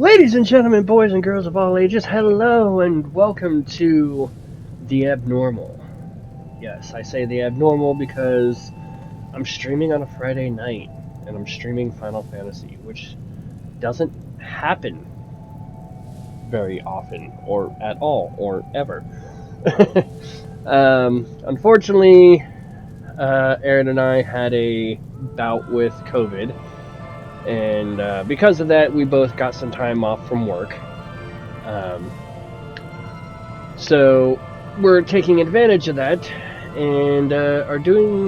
Ladies and gentlemen, boys and girls of all ages, hello and welcome to The Abnormal. Yes, I say The Abnormal because I'm streaming on a Friday night, and I'm streaming Final Fantasy, which doesn't happen very often, or at all, or ever. Unfortunately, Eren and I had a bout with COVID, and because of that, we both got some time off from work. So we're taking advantage of that and are doing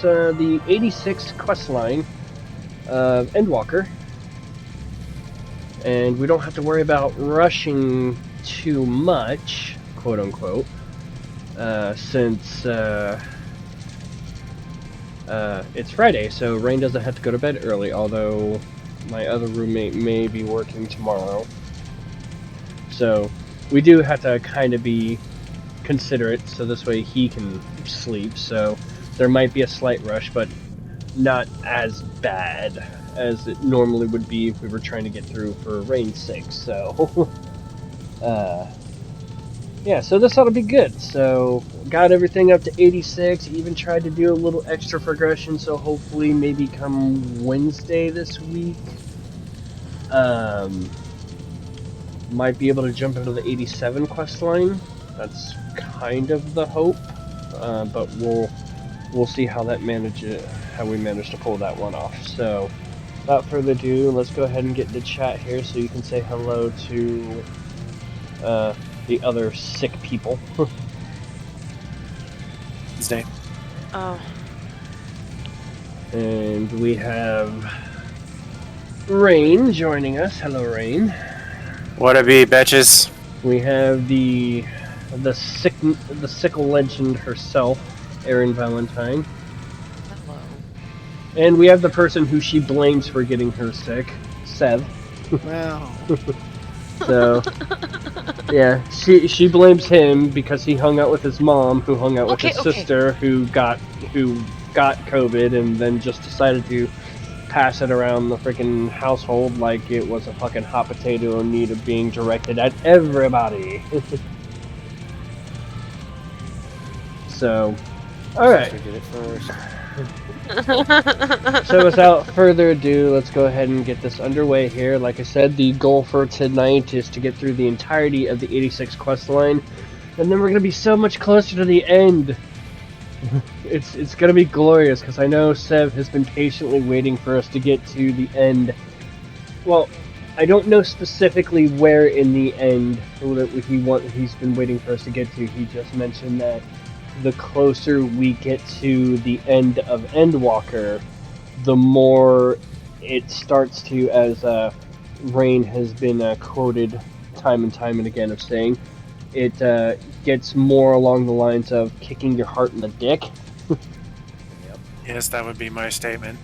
the 86 quest line of Endwalker. And we don't have to worry about rushing too much, quote unquote, since it's Friday, so Rayn doesn't have to go to bed early, although my other roommate may be working tomorrow. So we do have to kind of be considerate, so this way he can sleep. So there might be a slight rush, but not as bad as it normally would be if we were trying to get through for Rayn's sake. So yeah, so this ought to be good. So got everything up to 86, even tried to do a little extra progression, so hopefully maybe come Wednesday this week might be able to jump into the 87 quest line. That's kind of the hope, but we'll see how we manage to pull that one off. So, without further ado, let's go ahead and get the chat here so you can say hello to the other sick people. Wednesday. Oh. And we have Rayn joining us. Hello, Rayn. What'd be, bitches? We have the sickle legend herself, Eren Valentine. Hello. And we have the person who she blames for getting her sick, Sev. Well. So, yeah, she blames him because he hung out with his mom, who hung out with his sister, who got COVID, and then just decided to pass it around the freaking household like it was a fucking hot potato in need of being directed at everybody. So, alright. Did it first. So without further ado, let's go ahead and get this underway here. Like I said, the goal for tonight is to get through the entirety of the 86 quest line, and then we're going to be so much closer to the end. It's going to be glorious, because I know Sev has been patiently waiting for us to get to the end. Well, I don't know specifically where in the end he's been waiting for us to get to. He just mentioned that the closer we get to the end of Endwalker, the more it starts to, as Rayn has been quoted time and time and again of saying, it gets more along the lines of kicking your heart in the dick. Yep. Yes, that would be my statement.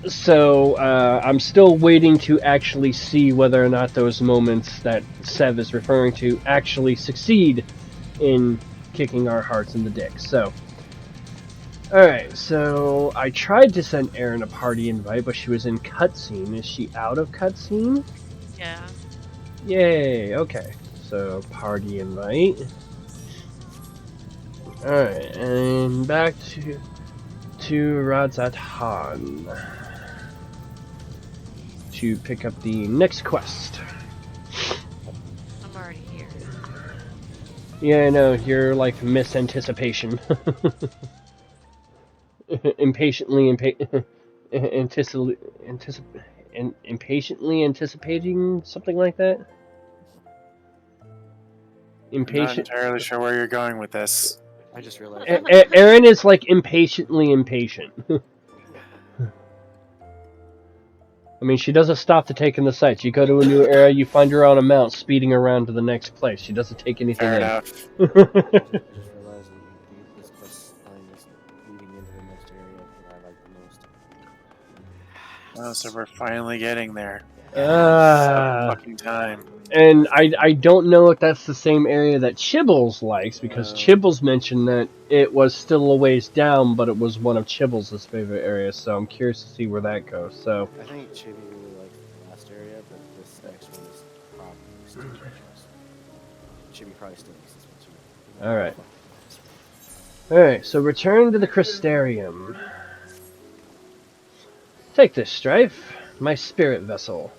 So I'm still waiting to actually see whether or not those moments that Sev is referring to actually succeed in kicking our hearts in the dick. So, alright, so I tried to send Eren a party invite, but she was in cutscene. Is she out of cutscene? Yeah. Yay, okay. So, party invite. Alright, and back to Radzat Han to pick up the next quest. I'm already here. Yeah, I know, you're like misanticipation. Impatiently anticipating something like that. I'm not entirely sure where you're going with this. I just realized. Eren is like impatiently impatient. I mean, she doesn't stop to take in the sights. You go to a new area, you find her on a mount speeding around to the next place. She doesn't take anything Fair in. enough. I just realized that this quest line is leading into the next area that I like the most. Oh, so we're finally getting there. Fucking time. And I don't know if that's the same area that Chibbles likes, because Chibbles mentioned that it was still a ways down, but it was one of Chibbles' favorite areas, so I'm curious to see where that goes. So I think Chibi really liked the last area, but this next one is probably still uses what you. Alright. Alright, so return to the Crystarium. Take this, Strife. My spirit vessel.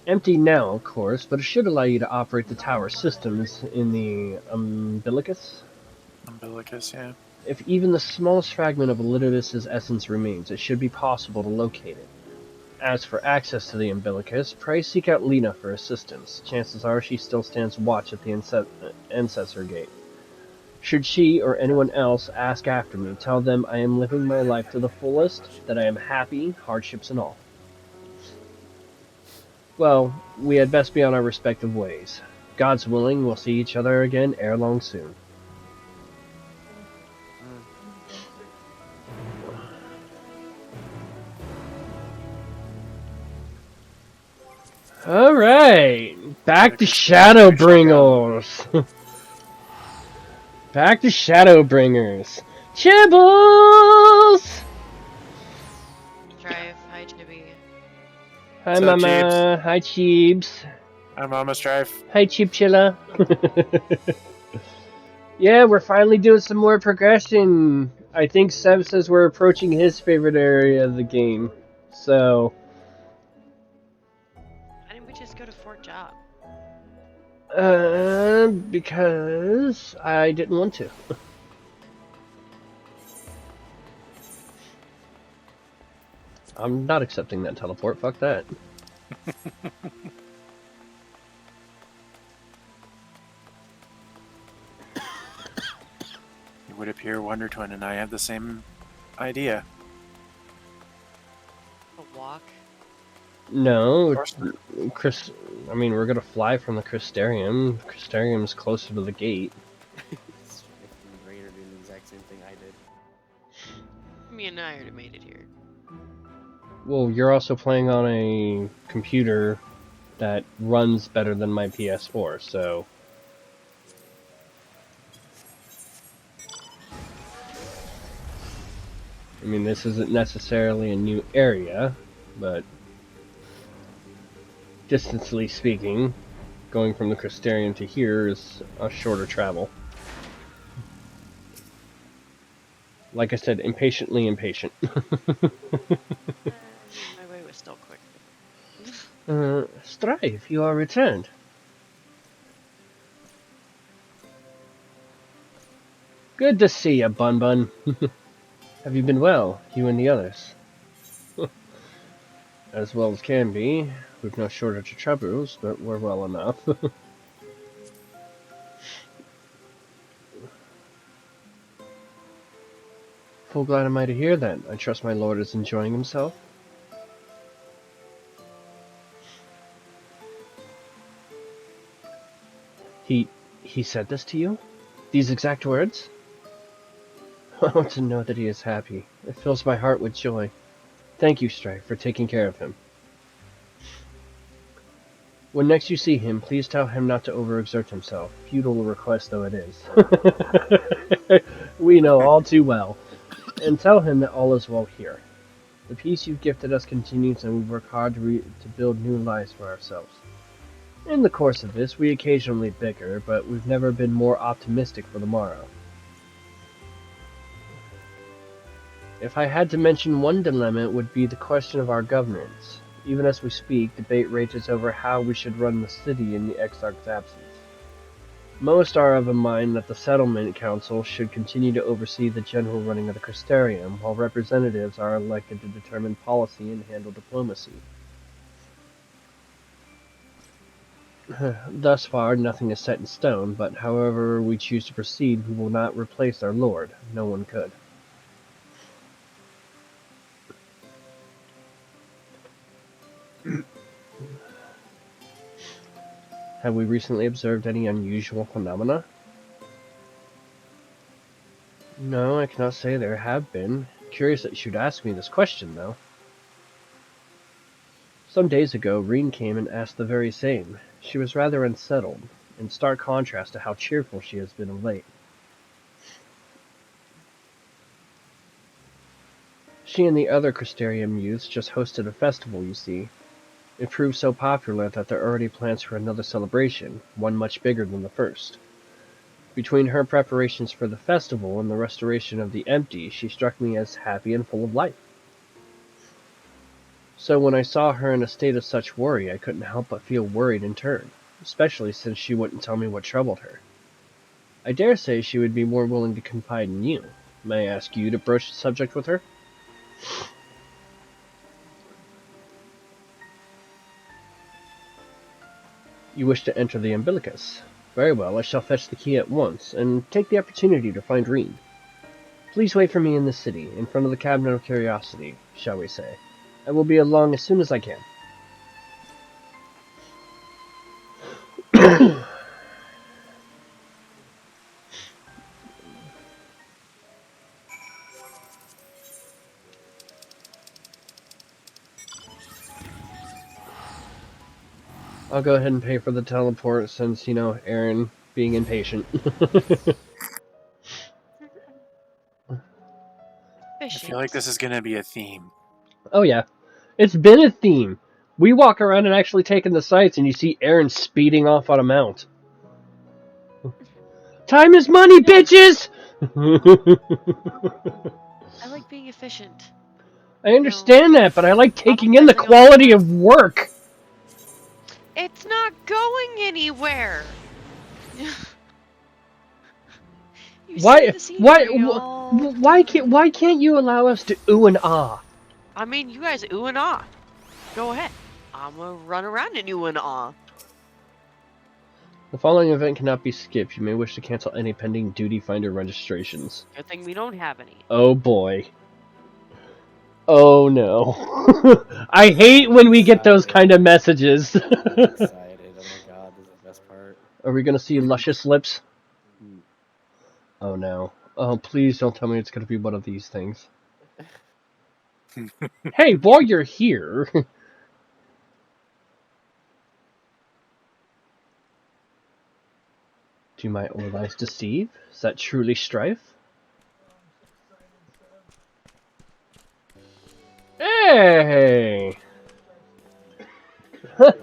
Empty now, of course, but it should allow you to operate the tower systems in the umbilicus. Umbilicus, yeah. If even the smallest fragment of Elidibus' essence remains, it should be possible to locate it. As for access to the umbilicus, pray seek out Lena for assistance. Chances are she still stands watch at the Ancestor Gate. Should she or anyone else ask after me, tell them I am living my life to the fullest, that I am happy, hardships and all. Well, we had best be on our respective ways. God's willing, we'll see each other again ere long soon. Alright, back to Shadowbringers. Back to Shadowbringers. Chibbles! Strife, hi Chibi. Hi What's up, Mama, Cheebs? hi Cheebs. I'm Mama Strife. Hi Cheepchilla. Yeah, we're finally doing some more progression. I think Seb says we're approaching his favorite area of the game. So, Why didn't we just go to Fort Job? because I didn't want to. I'm not accepting that teleport, fuck that. It would appear Wonder Twin and I have the same idea. A walk? No, Of course not. I mean, we're gonna fly from the Crystarium. Crystarium's closer to the gate. Strife and Rayn are doing the exact same thing I did. Me and I already made it here. Well, you're also playing on a computer that runs better than my PS4, so... I mean, this isn't necessarily a new area, but... distantly speaking, going from the Crystarium to here is a shorter travel. Like I said, impatiently impatient. My way was still quick. Strife, you are returned. Good to see you, Bun Bun. Have you been well, you and the others? As well as can be. We've no shortage of troubles, but we're well enough. Full glad am I to hear that. I trust my lord is enjoying himself. He said this to you? These exact words? Oh, to know that he is happy. It fills my heart with joy. Thank you, Strife, for taking care of him. When next you see him, please tell him not to overexert himself, futile request though it is. We know all too well. And tell him that all is well here. The peace you've gifted us continues, and we work hard to build new lives for ourselves. In the course of this, we occasionally bicker, but we've never been more optimistic for the morrow. If I had to mention one dilemma, it would be the question of our governance. Even as we speak, debate rages over how we should run the city in the Exarch's absence. Most are of a mind that the Settlement Council should continue to oversee the general running of the Crystarium, while representatives are elected to determine policy and handle diplomacy. Thus far, nothing is set in stone, but however we choose to proceed, we will not replace our lord. No one could. Have we recently observed any unusual phenomena? No, I cannot say there have been. Curious that you should ask me this question, though. Some days ago, Rayn came and asked the very same. She was rather unsettled, in stark contrast to how cheerful she has been of late. She and the other Crystarium youths just hosted a festival, you see. It proved so popular that there are already plans for another celebration, one much bigger than the first. Between her preparations for the festival and the restoration of the empty, she struck me as happy and full of life. So when I saw her in a state of such worry, I couldn't help but feel worried in turn, especially since she wouldn't tell me what troubled her. I dare say she would be more willing to confide in you. May I ask you to broach the subject with her? You wish to enter the Umbilicus. Very well, I shall fetch the key at once, and take the opportunity to find Rayn. Please wait for me in the city, in front of the Cabinet of Curiosity, shall we say. I will be along as soon as I can. I'll go ahead and pay for the teleport since, Eren being impatient. I feel like this is going to be a theme. Oh yeah. It's been a theme. We walk around and actually take in the sights and you see Eren speeding off on a mount. Time is money, bitches! I like being efficient. I understand that, but I like taking in the every quality of work. It's not going anywhere. Why can't you allow us to ooh and ah? I mean, you guys ooh and ah. Go ahead. I'm gonna run around and ooh and ah. The following event cannot be skipped. You may wish to cancel any pending duty finder registrations. Good thing we don't have any. Oh boy. Oh no. I hate when we get those kind of messages. I'm excited. Oh my god, this is the best part. Are we gonna see luscious lips? Mm. Oh no. Oh, please don't tell me it's gonna be one of these things. Hey, while you're here... Do my old eyes deceive? Is that truly Strife? Hey!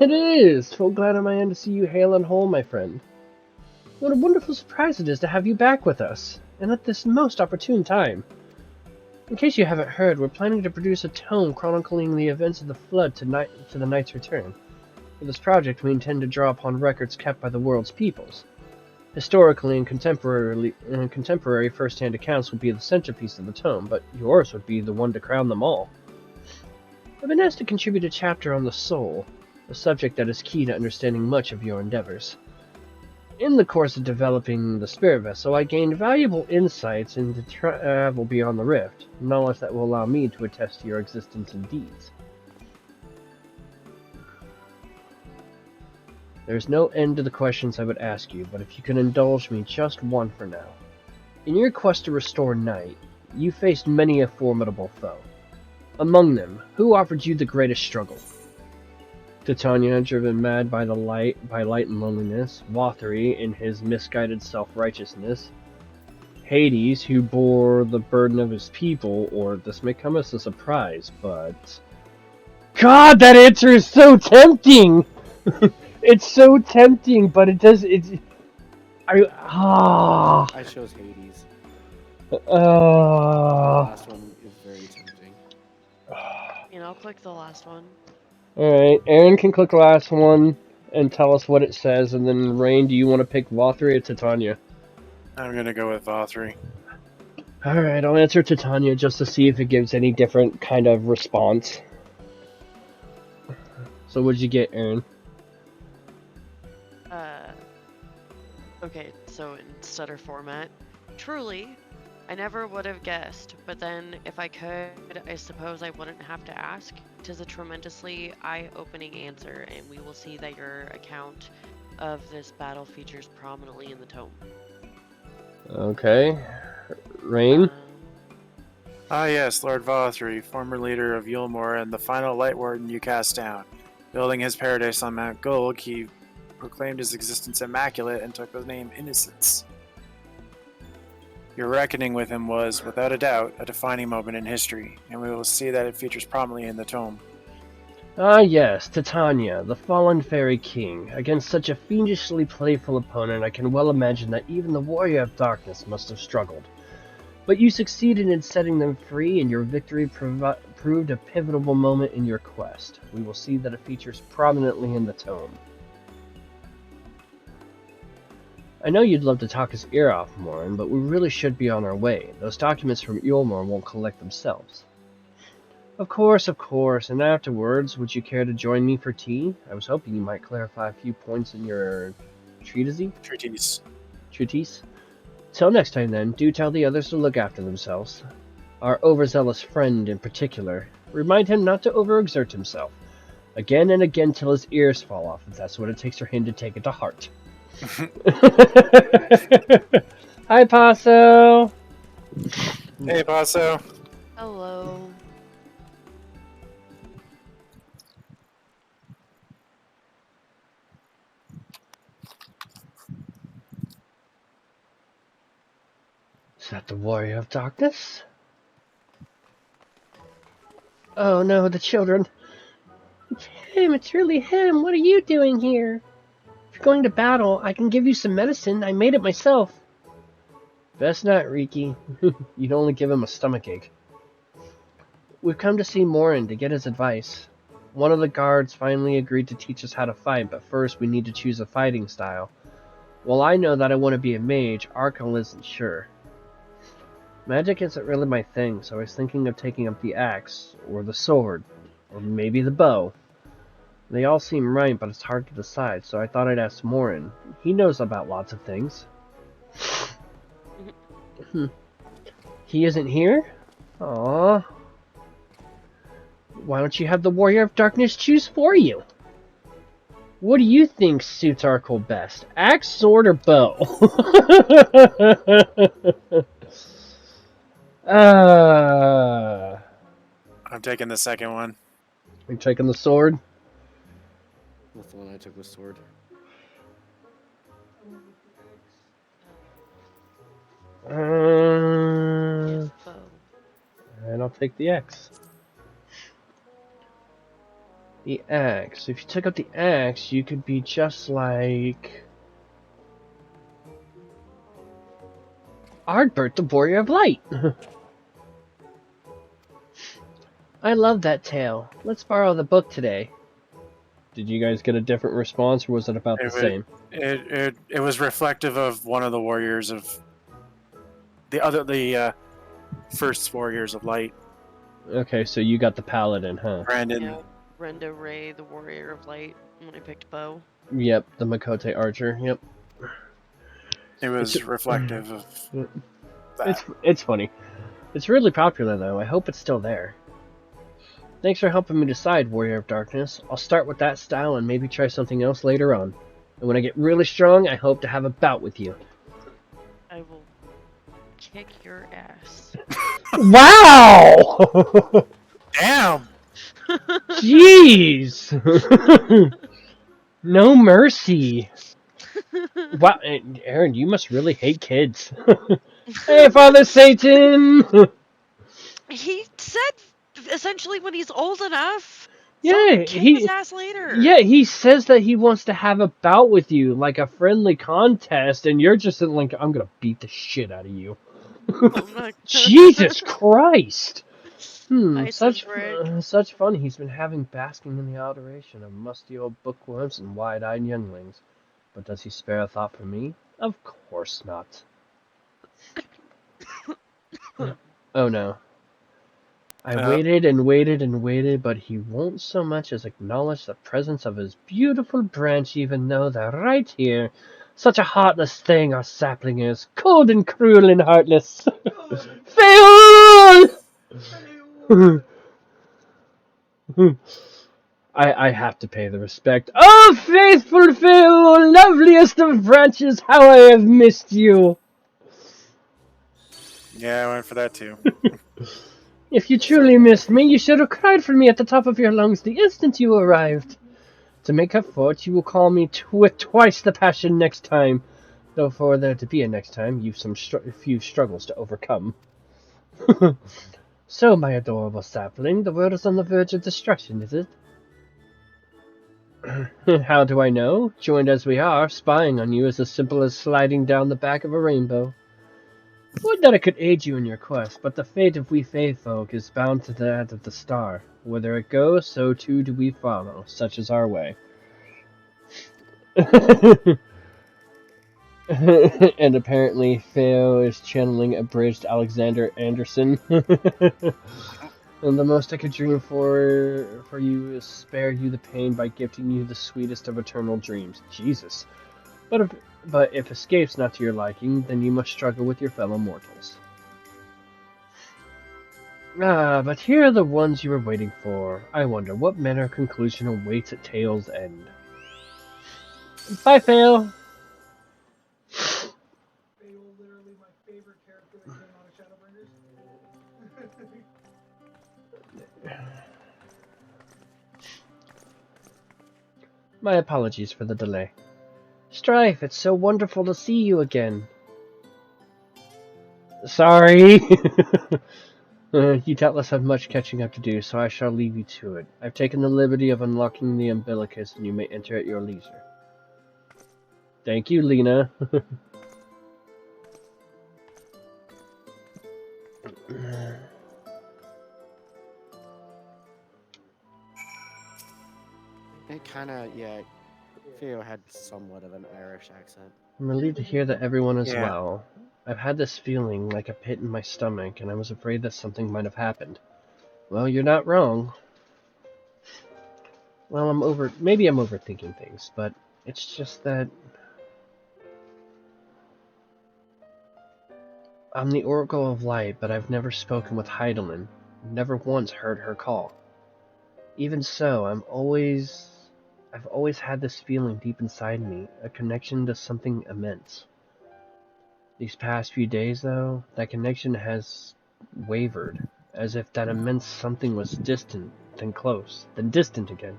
It is! So glad on my end to see you hale and whole, my friend. What a wonderful surprise it is to have you back with us, and at this most opportune time. In case you haven't heard, we're planning to produce a tome chronicling the events of the Flood to the Knight's return. For this project, we intend to draw upon records kept by the world's peoples. Historically and contemporary first-hand accounts will be the centerpiece of the tome, but yours would be the one to crown them all. I've been asked to contribute a chapter on the soul, a subject that is key to understanding much of your endeavors. In the course of developing the spirit vessel, I gained valuable insights into travel beyond the rift, knowledge that will allow me to attest to your existence and deeds. There's no end to the questions I would ask you, but if you can indulge me just one for now. In your quest to restore Night, you faced many a formidable foe. Among them, who offered you the greatest struggle? Titania, driven mad by light and loneliness, Wathery in his misguided self-righteousness, Hades, who bore the burden of his people, or this may come as a surprise, but... God, that answer is so tempting! It's so tempting, but it does... I chose Hades. The last one is very tempting. And I'll click the last one. Alright, Eren can click the last one and tell us what it says, and then Rayn, do you want to pick Wathery or Titania? I'm gonna go with Wathery. Alright, I'll answer Titania just to see if it gives any different kind of response. So what'd you get, Eren? Okay, so in stutter format. Truly, I never would have guessed, but then if I could, I suppose I wouldn't have to ask. 'Tis a tremendously eye-opening answer, and we will see that your account of this battle features prominently in the tome. Okay. Rayn? Ah yes, Lord Wathery, former leader of Yulmore and the final Light Warden you cast down. Building his paradise on Mount Gulg, he proclaimed his existence immaculate and took the name Innocence. Your reckoning with him was, without a doubt, a defining moment in history, and we will see that it features prominently in the tome. Ah yes, Titania, the fallen fairy king. Against such a fiendishly playful opponent, I can well imagine that even the Warrior of Darkness must have struggled. But you succeeded in setting them free, and your victory proved a pivotal moment in your quest. We will see that it features prominently in the tome. I know you'd love to talk his ear off, Morin, but we really should be on our way. Those documents from Yulmor won't collect themselves. Of course, and afterwards, would you care to join me for tea? I was hoping you might clarify a few points in your treatise. Till next time then, do tell the others to look after themselves. Our overzealous friend in particular. Remind him not to overexert himself. Again and again till his ears fall off, if that's what it takes for him to take it to heart. Hi, Paso! Hey, Paso! Hello. Is that the Warrior of Darkness? Oh no, the children. It's really him. What are you doing here? If you're going to battle, I can give you some medicine. I made it myself. Best not, Riki. You'd only give him a stomachache. We've come to see Morin to get his advice. One of the guards finally agreed to teach us how to fight, but first we need to choose a fighting style. While I know that I want to be a mage, Arkell isn't sure. Magic isn't really my thing, so I was thinking of taking up the axe, or the sword, or maybe the bow. They all seem right, but it's hard to decide, so I thought I'd ask Morin. He knows about lots of things. He isn't here? Aww. Why don't you have the Warrior of Darkness choose for you? What do you think suits Arkell best? Axe, sword, or bow? I'm taking the second one. You're taking the sword? That's the one I took with sword. Bow. And I'll take the axe. The axe. If you took up the axe, you could be just like Ardbert, the Warrior of Light. I love that tale. Let's borrow the book today. Did you guys get a different response, or was it about the same? It was reflective of one of the warriors of the first Warriors of Light. Okay, so you got the paladin, huh? Brandon. Yeah, Brenda Ray, the Warrior of Light, when I picked bow. Yep, the Makote archer. Yep. It was reflective of that. It's funny. It's really popular though. I hope it's still there. Thanks for helping me decide, Warrior of Darkness. I'll start with that style and maybe try something else later on. And when I get really strong, I hope to have a bout with you. I will kick your ass. Wow! Damn! Jeez! No mercy. Wow, Eren, you must really hate kids. Hey, Father Satan! He said essentially when he's old enough. Yeah, kick his ass later. Yeah, he says that he wants to have a bout with you, like a friendly contest, and you're just like, I'm gonna beat the shit out of you. Jesus Christ! Such fun he's been having basking in the adoration of musty old bookworms and wide-eyed younglings. But does he spare a thought for me? Of course not. Oh no. I waited and waited and waited, but he won't so much as acknowledge the presence of his beautiful branch, even though they're right here. Such a heartless thing our sapling is, cold and cruel and heartless. Fail! I have to pay the respect. Oh, faithful Phil, loveliest of branches, how I have missed you. Yeah, I went for that too. If you truly missed me, you should have cried for me at the top of your lungs the instant you arrived. To make up for it, you will call me with twice the passion next time. Though for there to be a next time, you've few struggles to overcome. So, my adorable sapling, the world is on the verge of destruction, is it? How do I know? Joined as we are, spying on you is as simple as sliding down the back of a rainbow. Would that it could aid you in your quest, but the fate of we Fae folk is bound to that of the star. Whither it goes, so too do we follow, such is our way. And apparently Theo is channeling abridged Alexander Anderson. And the most I could dream for you is spare you the pain by gifting you the sweetest of eternal dreams. Jesus. But if escape's not to your liking, then you must struggle with your fellow mortals. Ah, but here are the ones you were waiting for. I wonder what manner of conclusion awaits at Tale's end. Bye, Fail! Literally my favorite character that came out of Shadowbringers. My apologies for the delay. Strife, it's so wonderful to see you again. Sorry! You doubtless have much catching up to do, so I shall leave you to it. I've taken the liberty of unlocking the umbilicus, and you may enter at your leisure. Thank you, Lena. It kind of, yeah. Theo had somewhat of an Irish accent. I'm relieved to hear that everyone is Yeah. well. I've had this feeling like a pit in my stomach, and I was afraid that something might have happened. Well, you're not wrong. Well, maybe I'm overthinking things, but it's just that I'm the Oracle of Light, but I've never spoken with Heidelin. Never once heard her call. Even so, I've always had this feeling deep inside me, a connection to something immense. These past few days, though, that connection has wavered, as if that immense something was distant, then close, then distant again.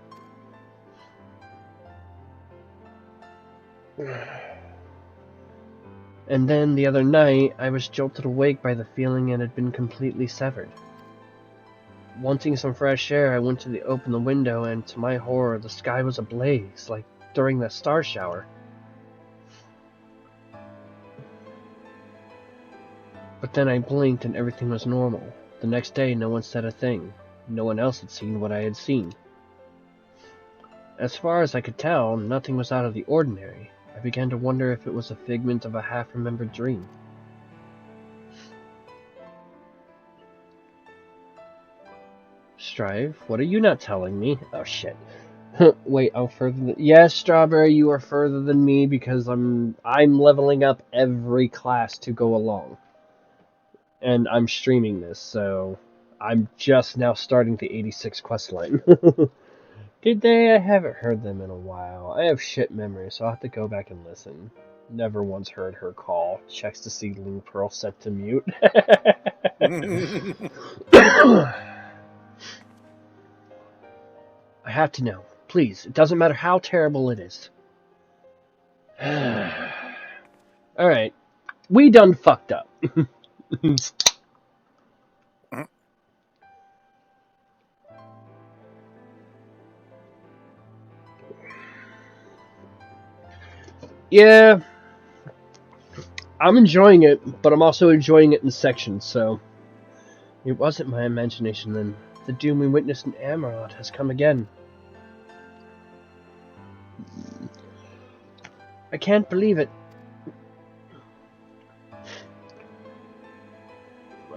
And then, the other night, I was jolted awake by the feeling it had been completely severed. Wanting some fresh air, I went to open the window, and to my horror, the sky was ablaze, like during that star shower. But then I blinked and everything was normal. The next day, no one said a thing. No one else had seen what I had seen. As far as I could tell, nothing was out of the ordinary. I began to wonder if it was a figment of a half-remembered dream. Strife, what are you not telling me? Oh shit. Wait, I'm further than... Yes, Strawberry, you are further than me because I'm leveling up every class to go along. And I'm streaming this, so I'm just now starting the 86 questline. Did they? I haven't heard them in a while. I have shit memory, so I'll have to go back and listen. Never once heard her call. Checks to see Ling Pearl set to mute. I have to know. Please, it doesn't matter how terrible it is. Alright. We done fucked up. Yeah. I'm enjoying it, but I'm also enjoying it in sections, so... It wasn't my imagination then. The doom we witnessed in Amarant has come again. I can't believe it.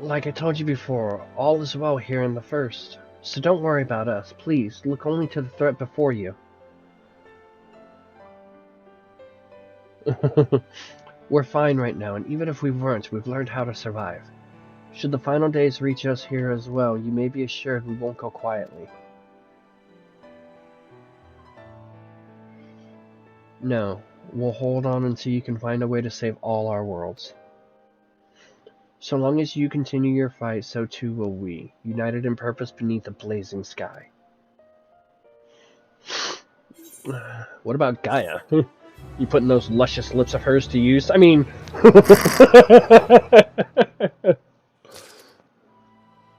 Like I told you before, all is well here in the First. So don't worry about us, please. Look only to the threat before you. We're fine right now, and even if we weren't, we've learned how to survive. Should the final days reach us here as well, you may be assured we won't go quietly. No, we'll hold on until you can find a way to save all our worlds. So long as you continue your fight, so too will we, united in purpose beneath a blazing sky. What about Gaia? You putting those luscious lips of hers to use? I mean...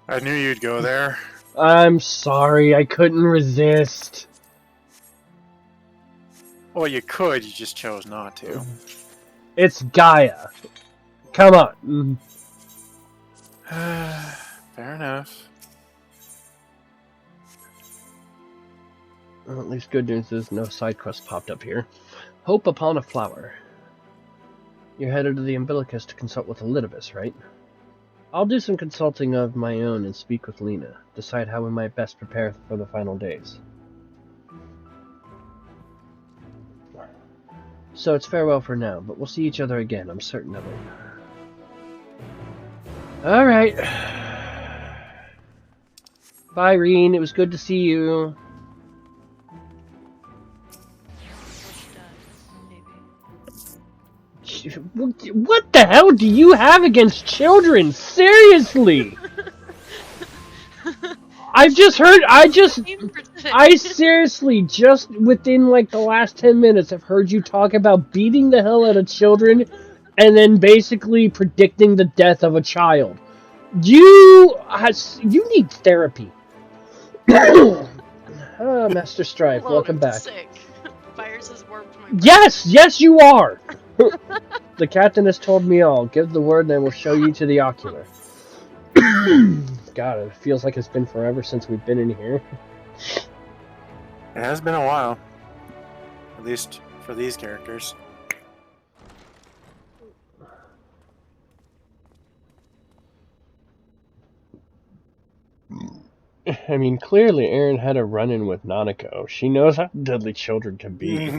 I knew you'd go there. I'm sorry, I couldn't resist. Well, you could, you just chose not to. It's Gaia. Come on. Fair enough. Well, at least good news is no side quest popped up here. Hope upon a flower. You're headed to the Umbilicus to consult with Elidibus, right? I'll do some consulting of my own and speak with Lena. Decide how we might best prepare for the final days. So it's farewell for now, but we'll see each other again, I'm certain of it. Alright. Bye, Rayn. It was good to see you. What the hell do you have against children? Seriously! I seriously, just within like the last 10 minutes, have heard you talk about beating the hell out of children and then basically predicting the death of a child. You need therapy. Master Strife, welcome back. Sick. Virus has warped my Yes, you are! The captain has told me all. Give the word and I will show you to the ocular. God, it feels like it's been forever since we've been in here. It has been a while. At least for these characters. I mean, clearly Eren had a run-in with Nanako. She knows how deadly children can be.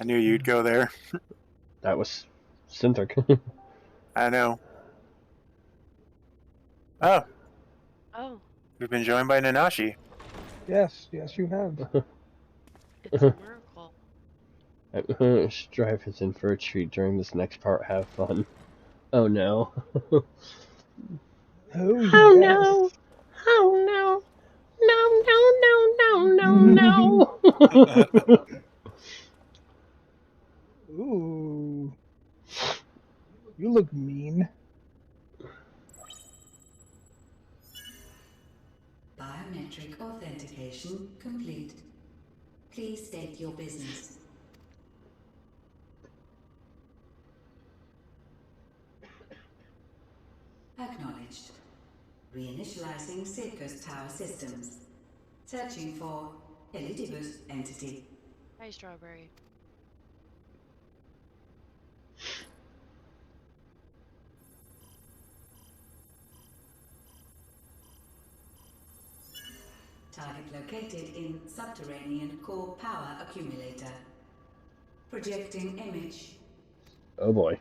I knew you'd go there. That was Sinthruk. I know. Oh, Oh, we've been joined by Nanashi. Yes, you have. it's a miracle. Strife is in for a treat during this next part. Have fun. Oh no. Oh, Oh yes. no! Oh no! No! Ooh. You look mean. Biometric authentication complete. Please state your business. Acknowledged. Reinitializing Circus Tower systems. Searching for Elidibus entity. Hi, Strawberry. Target located in subterranean core power accumulator. Projecting image. Oh boy.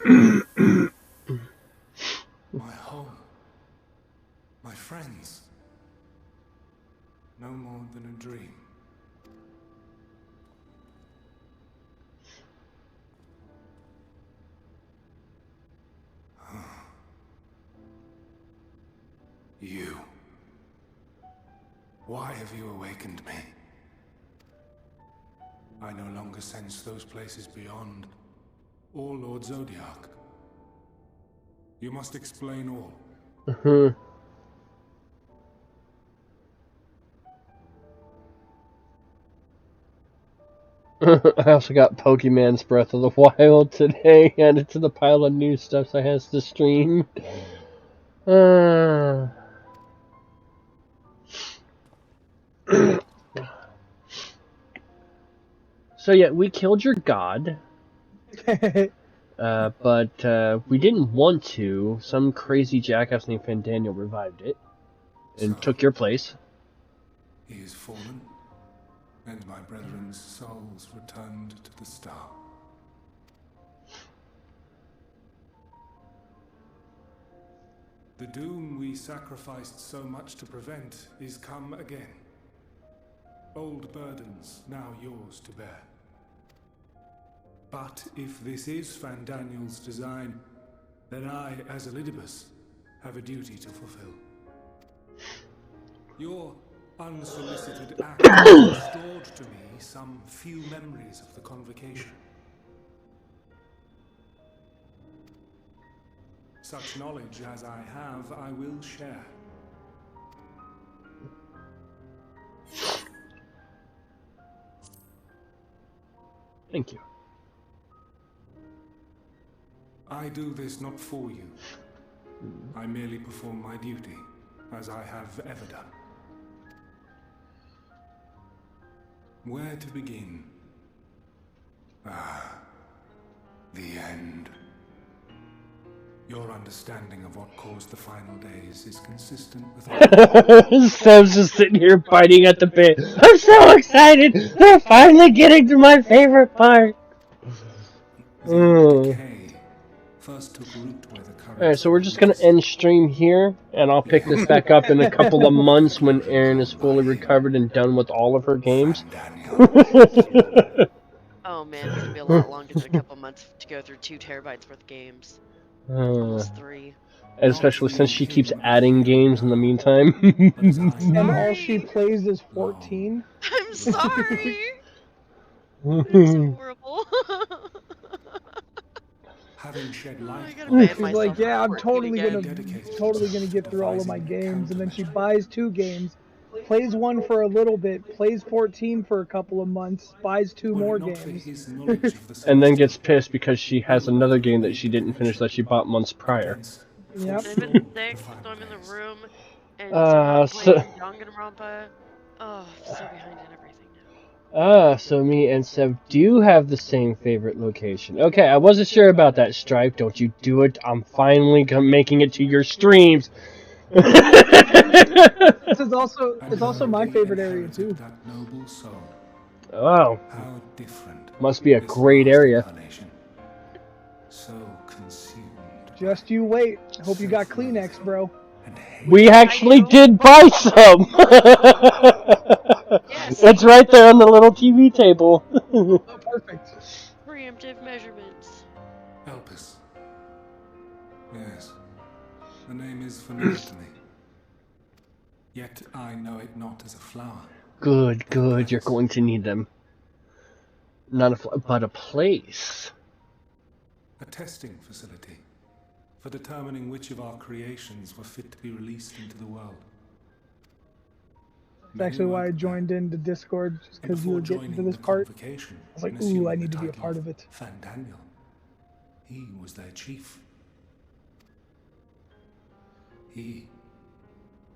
My home. My friends. No more than a dream. You. Why have you awakened me? I no longer sense those places beyond, or Lord Zodiac. You must explain all. I also got Pokemon's Breath of the Wild today, added to the pile of new stuff I has to stream. So yeah, we killed your god, but we didn't want to. Some crazy jackass named Fandaniel revived it and So, took your place. he is fallen, and my brethren's souls returned to the star. The doom we sacrificed so much to prevent is come again. Old burdens now yours to bear. But if this is Fandaniel's design, then I, as Elidibus, have a duty to fulfill. Your unsolicited act has restored to me some few memories of the convocation. Such knowledge as I have, I will share. Thank you. I do this not for you. I merely perform my duty, as I have ever done. Where to begin? Ah, the end. Your understanding of what caused the final days is consistent with Sam's just sitting here biting at the bit. I'm so excited! We're finally getting to my favorite part! the decay first took root where the current. Alright, so we're just gonna end stream here, and I'll pick this back up in a couple of months when Eren is fully recovered and done with all of her games. Oh man, it's gonna be a lot longer than a couple months to go through 2 terabytes worth of games. Almost 3. And especially since she keeps adding games in the meantime. And all she plays is 14. I'm sorry! I'm so horrible. Having shed light. She's like, yeah, I'm totally gonna get through all of my games, and then she buys 2 games, plays 1 for a little bit, plays 14 for a couple of months, buys 2 more games. And then gets pissed because she has another game that she didn't finish that she bought months prior. Yep. I'm in 6th, so I'm in the room, and I'm playing Danganronpa. Oh, I'm so behind in everything now. So me and Seb do have the same favorite location. Okay, I wasn't sure about that, Strife. Don't you do it. I'm finally making it to your streams. This is also, it's also my favorite area too. Oh. How different. Must be a great area. So consumed. Just you wait. Hope you got Kleenex, bro. We actually did buy some! Yes. It's right there on the little TV table. Oh, perfect. Preemptive measurements. Elpis. Yes. The name is familiar to me. Yet I know it not as a flower. Good, good. You're going to need them. Not a but a place. A testing facility for determining which of our creations were fit to be released into the world. That's actually why I joined into Discord, just because you were getting to this part. I was like, ooh, I need to be a part of it. Fan Daniel. He was their chief. He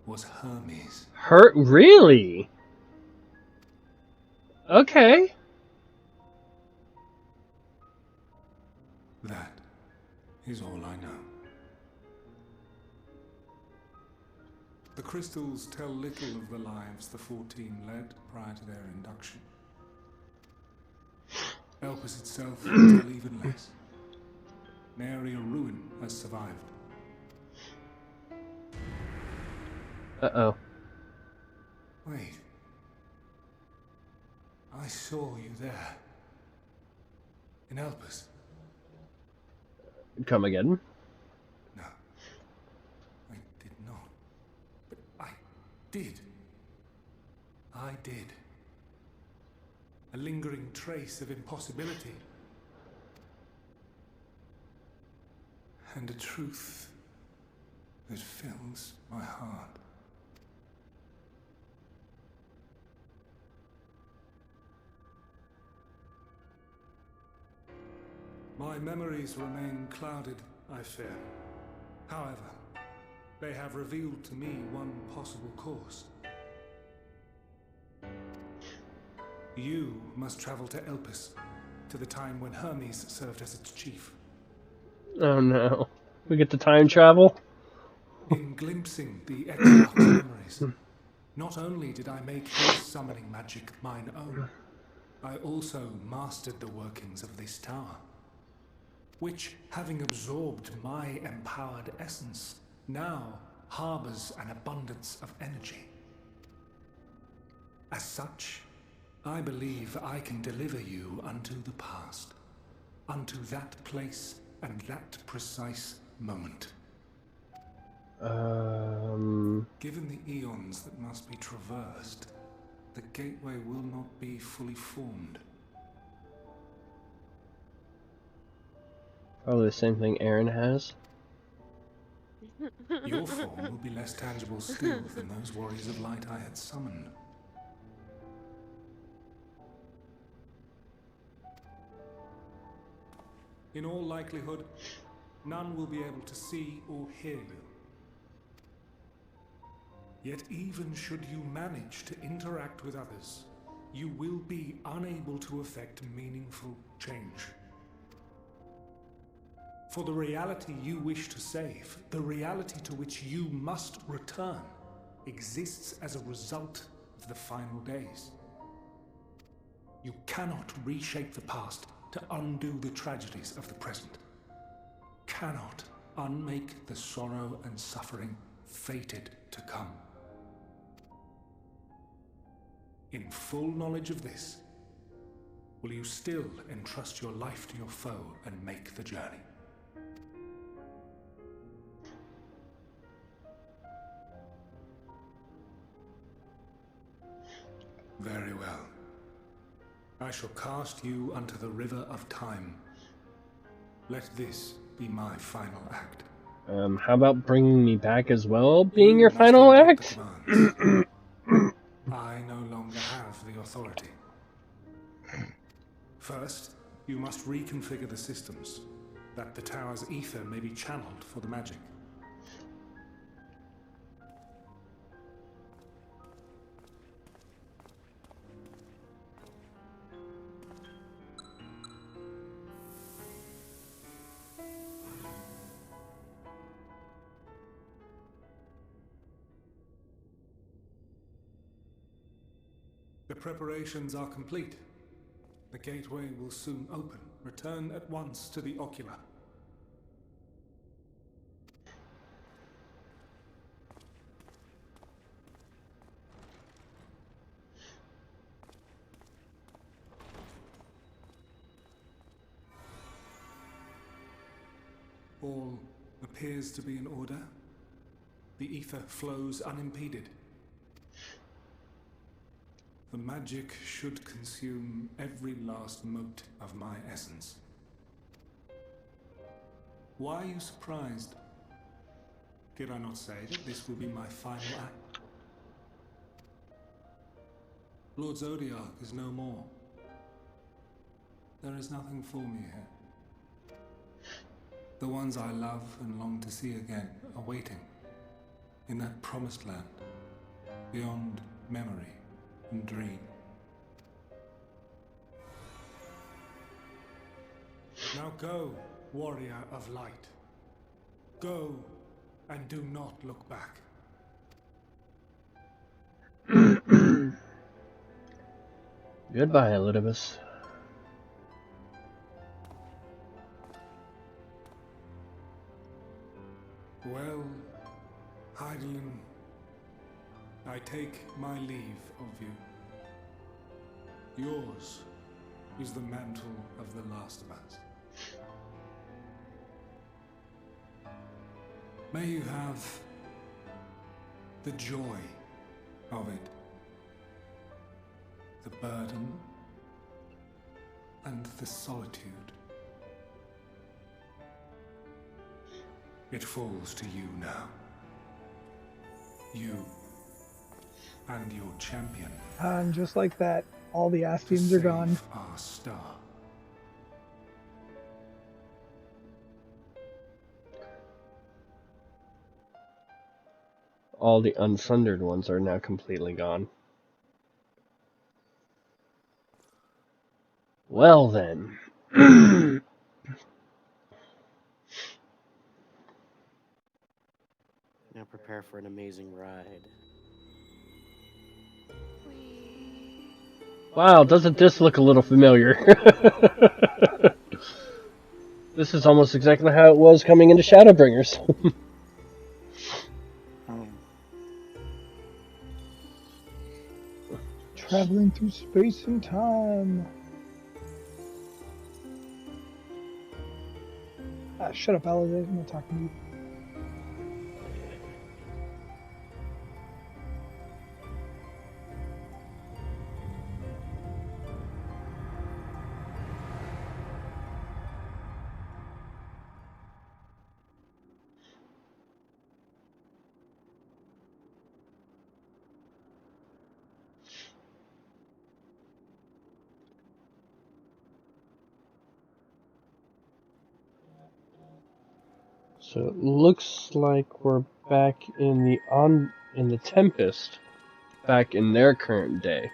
was Hermes. Really? Okay. That is all I know. The crystals tell little of the lives the 14 led prior to their induction. Elpis itself will tell even less. Nary a ruin has survived. Uh-oh. Wait. I saw you there. In Elpis. Come again? No. I did not. But I did. I did. A lingering trace of impossibility. And a truth that fills my heart. My memories remain clouded, I fear. However, they have revealed to me one possible course. You must travel to Elpis, to the time when Hermes served as its chief. Oh no. We get to time travel? In glimpsing the Exarch's memories, not only did I make his summoning magic mine own, I also mastered the workings of this tower, which, having absorbed my empowered essence, now harbors an abundance of energy. As such, I believe I can deliver you unto the past, unto that place and that precise moment. Given the eons that must be traversed, the gateway will not be fully formed. Probably the same thing Eren has. Your form will be less tangible still than those warriors of light I had summoned. In all likelihood, none will be able to see or hear you. Yet even should you manage to interact with others, you will be unable to effect meaningful change. For the reality you wish to save, the reality to which you must return, exists as a result of the final days. You cannot reshape the past to undo the tragedies of the present. Cannot unmake the sorrow and suffering fated to come. In full knowledge of this, will you still entrust your life to your foe and make the journey? Very well. I shall cast you unto the river of time. Let this be my final act. How about bringing me back as well, being You your must final input act? the commands. I no longer have the authority. First, you must reconfigure the systems, that the tower's ether may be channeled for the magic. The preparations are complete. The gateway will soon open. Return at once to the ocular. All appears to be in order. The ether flows unimpeded. The magic should consume every last mote of my essence. Why are you surprised? Did I not say that this will be my final act? Lord Zodiac is no more. There is nothing for me here. The ones I love and long to see again are waiting in that promised land, beyond memory and dream. Now go, warrior of light. Go and do not look back. Goodbye, Elidibus. Well, Heidelin, I take my leave of you. Yours is the mantle of the last of us. May you have the joy of it, the burden and the solitude. It falls to you now. You and your champion. And just like that, all the to Astians are gone. save our star. All the unsundered ones are now completely gone. Well then. Now prepare for an amazing ride. Wow, doesn't this look a little familiar? This is almost exactly how it was coming into Shadowbringers. Traveling through space and time. Shut up, Alice. I'm not talking to you. So it looks like we're back in the Tempest, back in their current day.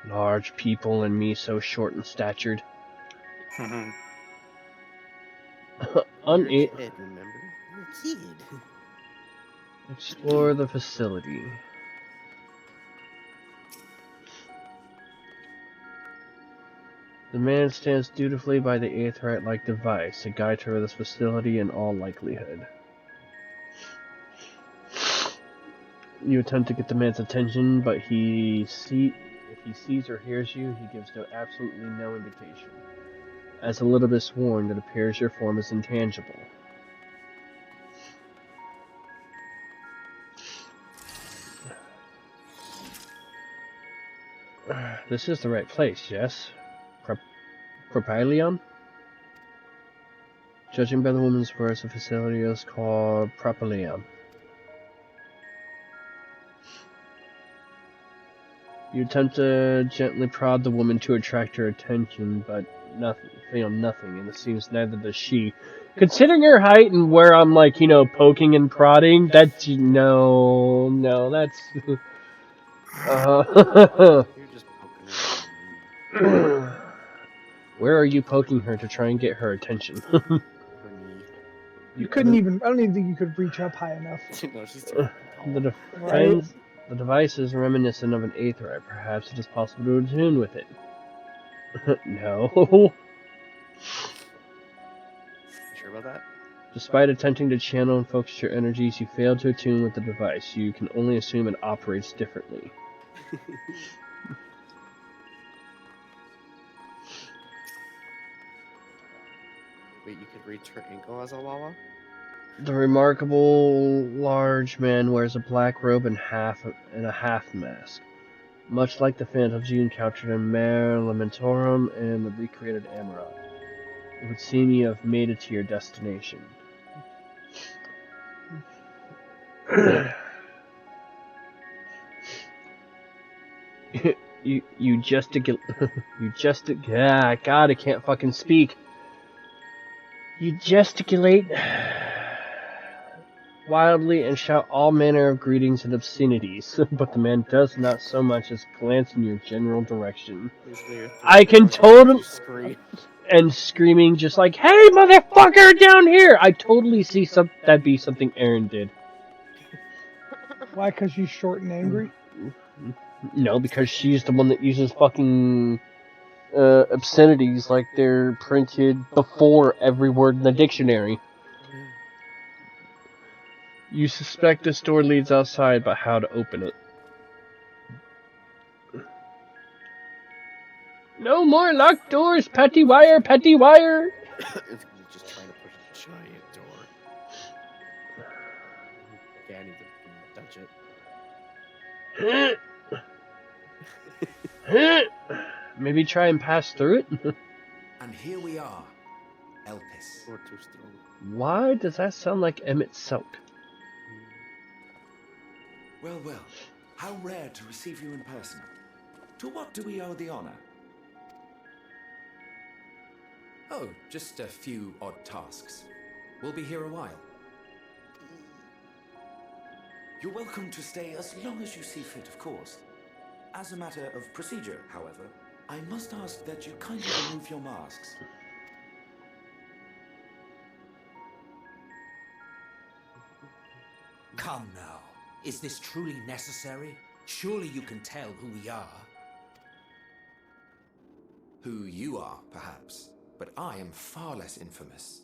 Large people and me so short and statured. You're a kid, remember? You're a kid. Explore the facility. The man stands dutifully by the Aetheryte-like device, a guide to this facility in all likelihood. You attempt to get the man's attention, but if he sees or hears you, he gives absolutely no indication. As Elizabeth warned, it appears your form is intangible. This is the right place, yes? Propylion? Judging by the woman's words, the facility is called Propylion. You attempt to gently prod the woman to attract her attention, but nothing, and it seems neither does she. Considering her height and where I'm poking and prodding, that's that's You're just poking her. Where are you poking her to try and get her attention? Her knee. You couldn't even. I don't even think you could reach up high enough. No, she's too tall. Right? The device is reminiscent of an Aetheryte. Perhaps it is possible to attune with it. No. You sure about that? Despite attempting to channel and focus your energies, you fail to attune with the device. You can only assume it operates differently. Wait, you could reach her ankle as a Wawa? The remarkable large man wears a black robe and a half mask, much like the phantoms you encountered in Mare Lamentorum and the recreated Amarok. It would seem you have made it to your destination. you gesticulate. God, I can't fucking speak. You gesticulate wildly and shout all manner of greetings and obscenities, but the man does not so much as glance in your general direction. I can totally and screaming just like, "Hey, motherfucker, down here!" I totally see that'd be something Eren did. Why? Because she's short and angry? No, because she's the one that uses fucking obscenities like they're printed before every word in the dictionary. You suspect this door leads outside, but how to open it? No more locked doors, petty wire, petty wire! It's just trying to push a giant door. Can't even touch it. Maybe try and pass through it? And here we are, Elpis. Why does that sound like Emmett Silk? Well, well, how rare to receive you in person. To what do we owe the honor? Oh, just a few odd tasks. We'll be here a while. You're welcome to stay as long as you see fit, of course. As a matter of procedure, however, I must ask that you kindly remove your masks. Come now. Is this truly necessary? Surely you can tell who we are. Who you are, perhaps, but I am far less infamous.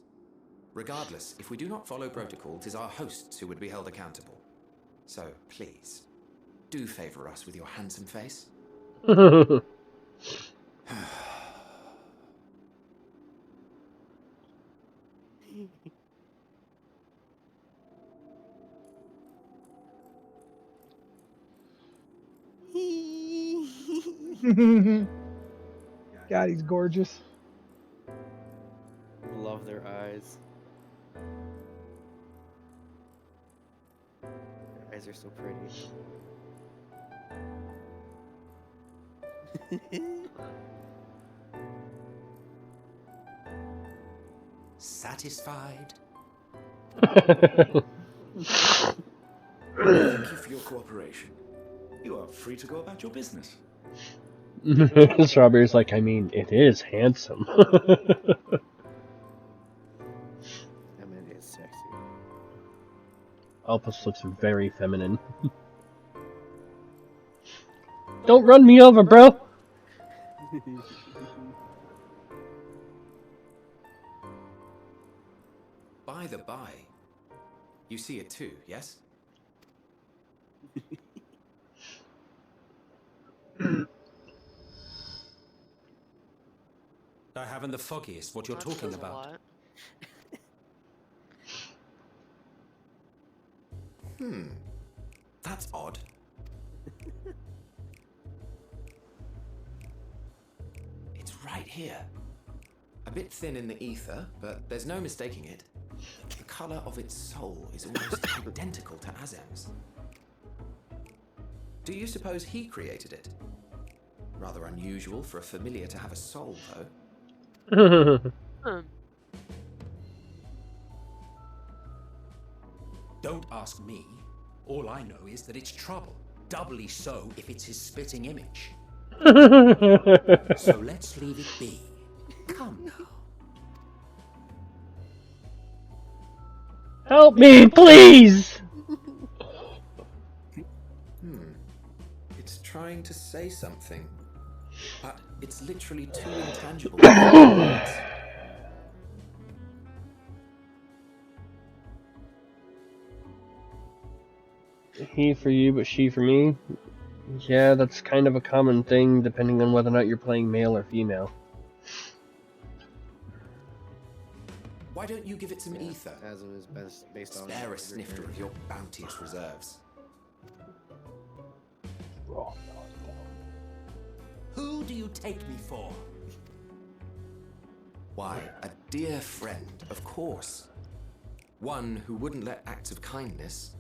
Regardless, if we do not follow protocol, 'tis our hosts who would be held accountable. So, please, do favor us with your handsome face. God, he's gorgeous. Love their eyes. Their eyes are so pretty. Satisfied? Thank you for your cooperation. You are free to go about your business. Strawberry's like, I mean, it is handsome. I mean, it's sexy. Alpus looks very feminine. Don't run me over, bro! By the by, you see it too, yes? I haven't the foggiest what you're That talking says a about. lot. That's odd. It's right here. A bit thin in the ether, but there's no mistaking it. The color of its soul is almost identical to Azem's. Do you suppose he created it? Rather unusual for a familiar to have a soul, though. Don't ask me. All I know is that it's trouble. Doubly so if it's his spitting image. So let's leave it be. Come now. Help me, please! It's trying to say something, but it's literally too intangible for words. He for you, but she for me? Yeah, that's kind of a common thing depending on whether or not you're playing male or female. Why don't you give it some ether? Azem is based on. Spare a snifter of your bounteous reserves. Who do you take me for? Why, a dear friend, of course. One who wouldn't let acts of kindness,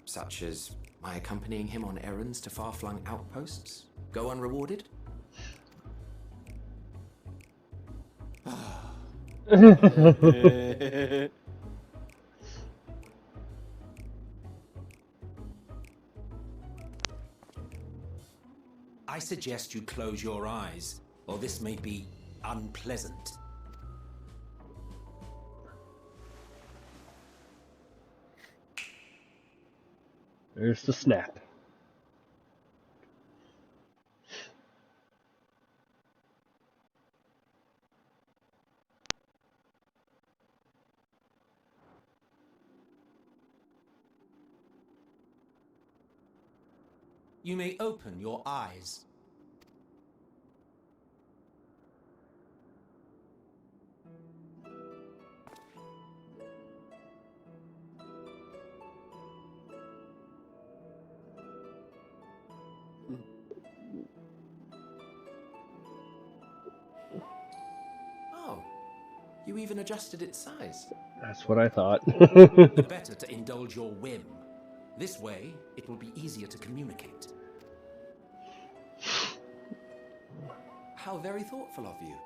such as my accompanying him on errands to far-flung outposts, go unrewarded? I suggest you close your eyes, or this may be unpleasant. There's the snap. You may open your eyes. Oh, you even adjusted its size. That's what I thought. The better to indulge your whim. This way, it will be easier to communicate. How very thoughtful of you.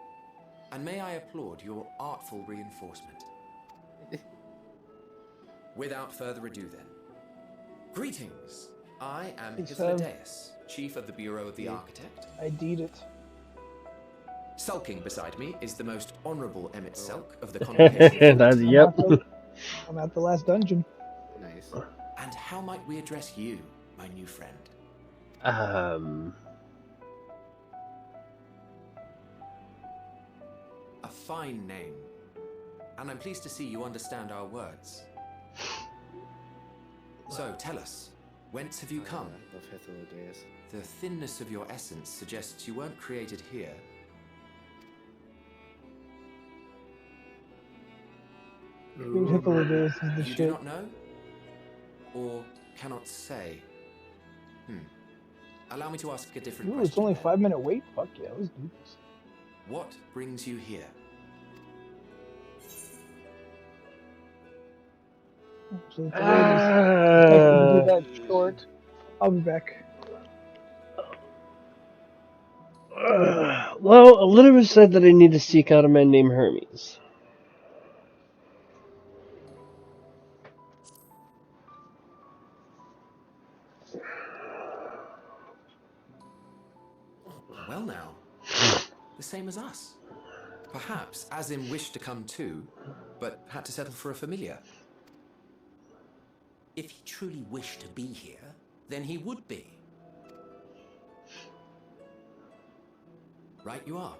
And may I applaud your artful reinforcement. Without further ado then. Greetings. I am Hythlodeus, Chief of the Bureau of the Architect. I deed it. Sulking beside me is the most honourable Emmett Selk of the Convocation. Yep. I'm at the last dungeon. Nice. And how might we address you, my new friend? A fine name. And I'm pleased to see you understand our words. So, tell us, whence have you come? I love Hythlodeus. The thinness of your essence suggests you weren't created here. Dude, Hythlodeus is the You shit. do not know? Or cannot say? Allow me to ask a different Ooh, question. it's only a then. 5-minute wait? Fuck yeah, let's do this. What brings you here? So it's expect me to do that short. I'll be back. Well, Elizabeth said that I need to seek out a man named Hermes. Well now, the same as us. Perhaps Azim wished to come too, but had to settle for a familiar. If he truly wished to be here, then he would be. Right you are.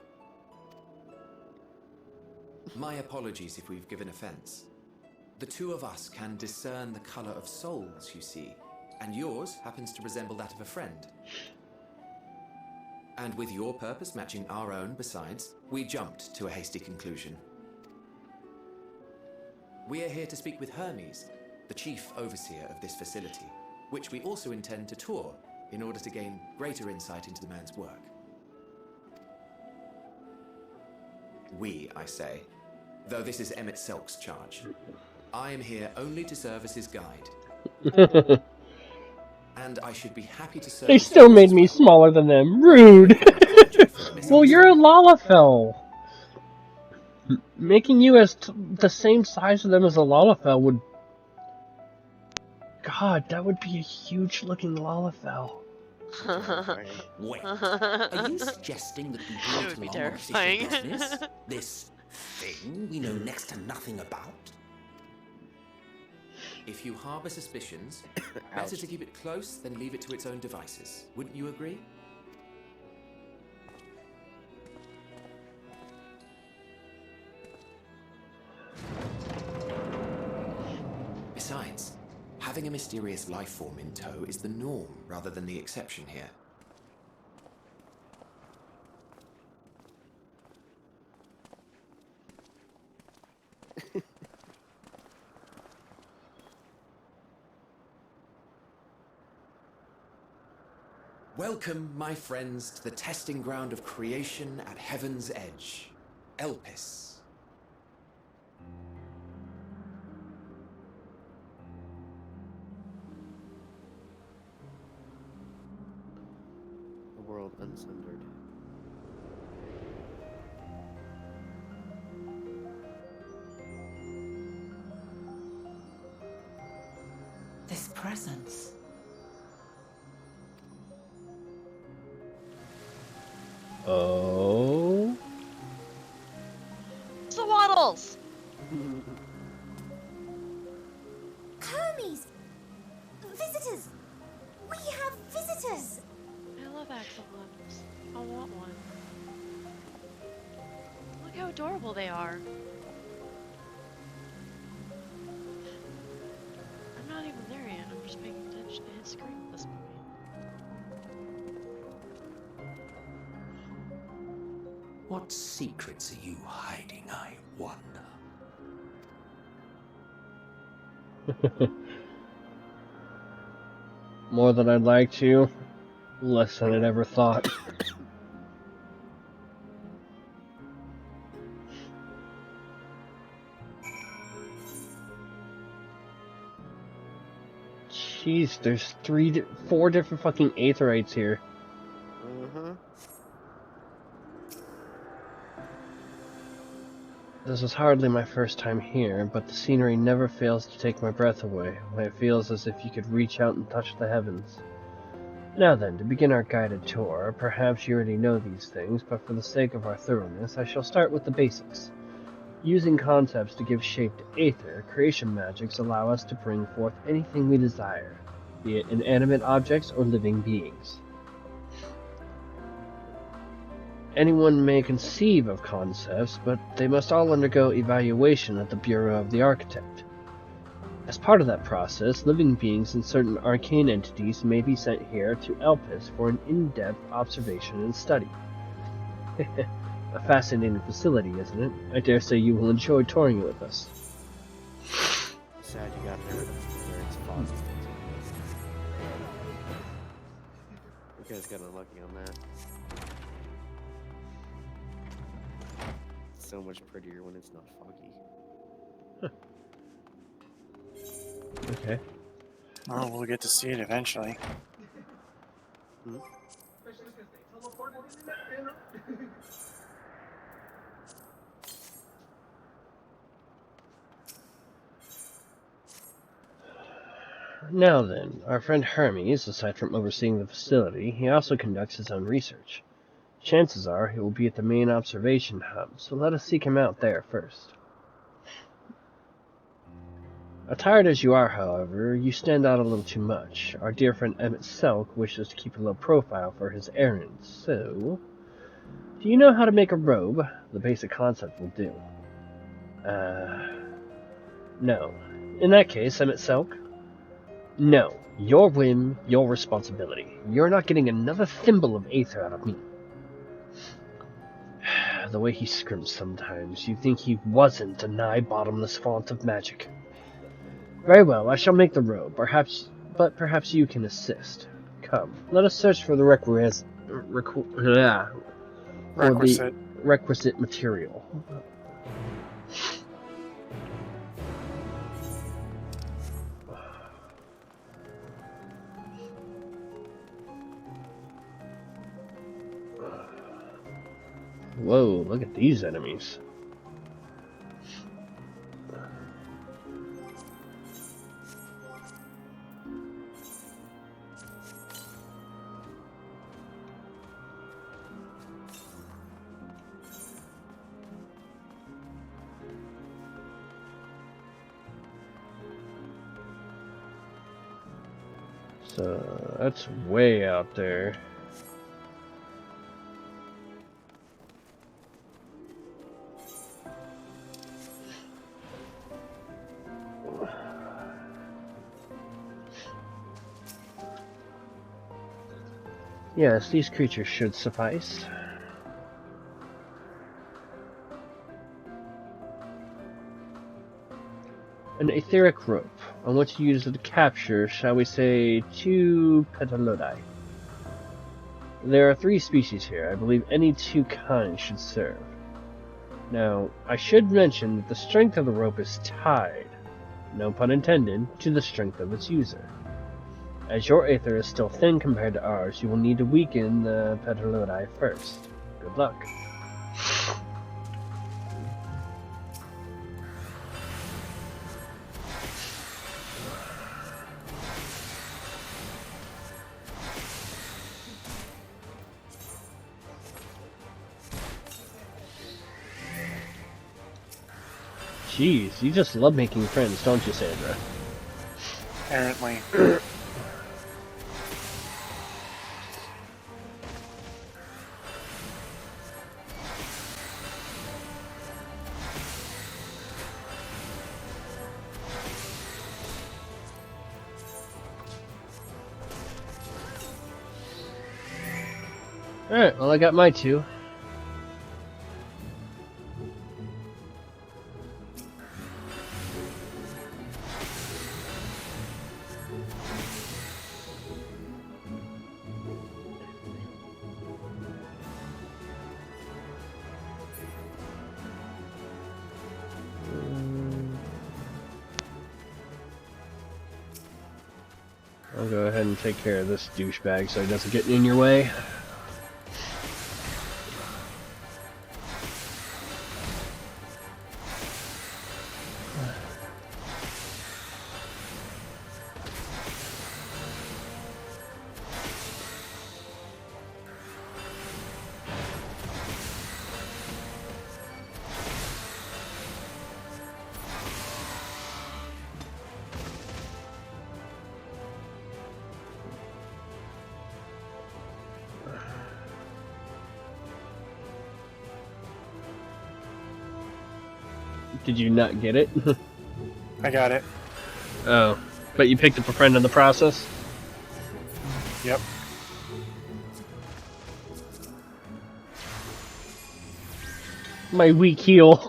My apologies if we've given offense. The two of us can discern the color of souls, you see, and yours happens to resemble that of a friend. And with your purpose matching our own besides, we jumped to a hasty conclusion. We are here to speak with Hermes, the chief overseer of this facility, which we also intend to tour in order to gain greater insight into the man's work. We, I say, though this is Emmett Selk's charge. I am here only to serve as his guide. And I should be happy to serve. They still made me smaller than them. Rude. Well, you're a Lalafell. Making you as the same size of them as a Lalafell would... God, that would be a huge looking Lalafell. Wait, are you suggesting that we bring It would be along on terrifying. official business? This thing we know next to nothing about? If you harbor suspicions, better to keep it close than leave it to its own devices. Wouldn't you agree? Besides, having a mysterious life form in tow is the norm rather than the exception here. Welcome, my friends, to the testing ground of creation at Heaven's Edge, Elpis. The world unsundered. This presence. Oh? Swaddles! Hermes! Visitors! We have visitors! I love axolotls. I want one. Look how adorable they are. I'm not even there yet. I'm just paying attention to his screen at this point. What secrets are you hiding, I wonder? More than I'd like to, less than I'd ever thought. Jeez, there's 4 different fucking aetherites here. Mm-hmm. This was hardly my first time here, but the scenery never fails to take my breath away, when it feels as if you could reach out and touch the heavens. Now then, to begin our guided tour, perhaps you already know these things, but for the sake of our thoroughness, I shall start with the basics. Using concepts to give shape to aether, creation magics allow us to bring forth anything we desire, be it inanimate objects or living beings. Anyone may conceive of concepts, but they must all undergo evaluation at the Bureau of the Architect. As part of that process, living beings and certain arcane entities may be sent here to Elpis for an in-depth observation and study. A fascinating facility, isn't it? I dare say you will enjoy touring it with us. Sad you got there where it's faucet. You guys got unlucky on that. so much prettier when it's not foggy. Okay. Oh, we'll get to see it eventually. Hmm? Now then, our friend Hermes, aside from overseeing the facility, he also conducts his own research. Chances are he will be at the main observation hub, so let us seek him out there first. Attired as you are, however, you stand out a little too much. Our dear friend Emmett Selk wishes to keep a low profile for his errands, so... Do you know how to make a robe? The basic concept will do. No. In that case, Emmett Selk? No. Your whim, your responsibility. You're not getting another thimble of aether out of me. The way he scrimps sometimes, you think he wasn't a nigh-bottomless font of magic. Very well, I shall make the robe, but perhaps you can assist. Come, let us search for the requisite material. Whoa, look at these enemies. So, that's way out there. Yes, these creatures should suffice. An etheric rope. I want to use it to capture, shall we say, 2 petalodi. There are 3 species here. I believe any 2 kinds should serve. Now, I should mention that the strength of the rope is tied, no pun intended, to the strength of its user. As your aether is still thin compared to ours, you will need to weaken the petalodi first. Good luck. Jeez, you just love making friends, don't you, Sandra? Apparently. Alright, well I got my 2. I'll go ahead and take care of this douchebag so he doesn't get in your way. Did you not get it? I got it. Oh, but you picked up a friend in the process? Yep. My weak heel.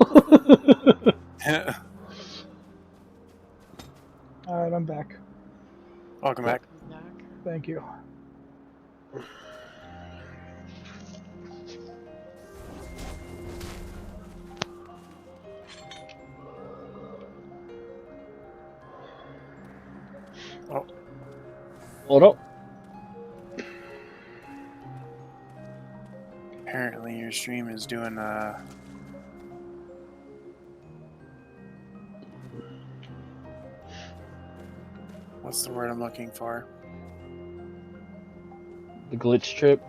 Alright, I'm back. Welcome back. Thank you. Oh, Hold up. apparently your stream is doing what's the word I'm looking for? The glitch trip.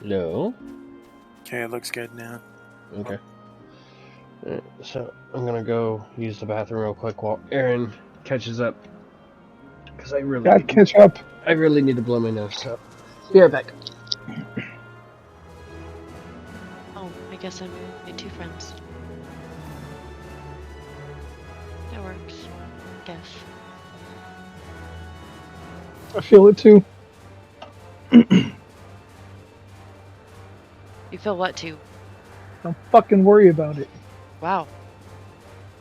No. Okay, it looks good now. Okay. Alright, so I'm gonna go use the bathroom real quick while Eren catches up. Because I Gotta catch up. really need to blow my nose, so be right back. Oh, I guess I made 2 friends. That works. Guess. I feel it too. You feel what too? Don't fucking worry about it. Wow.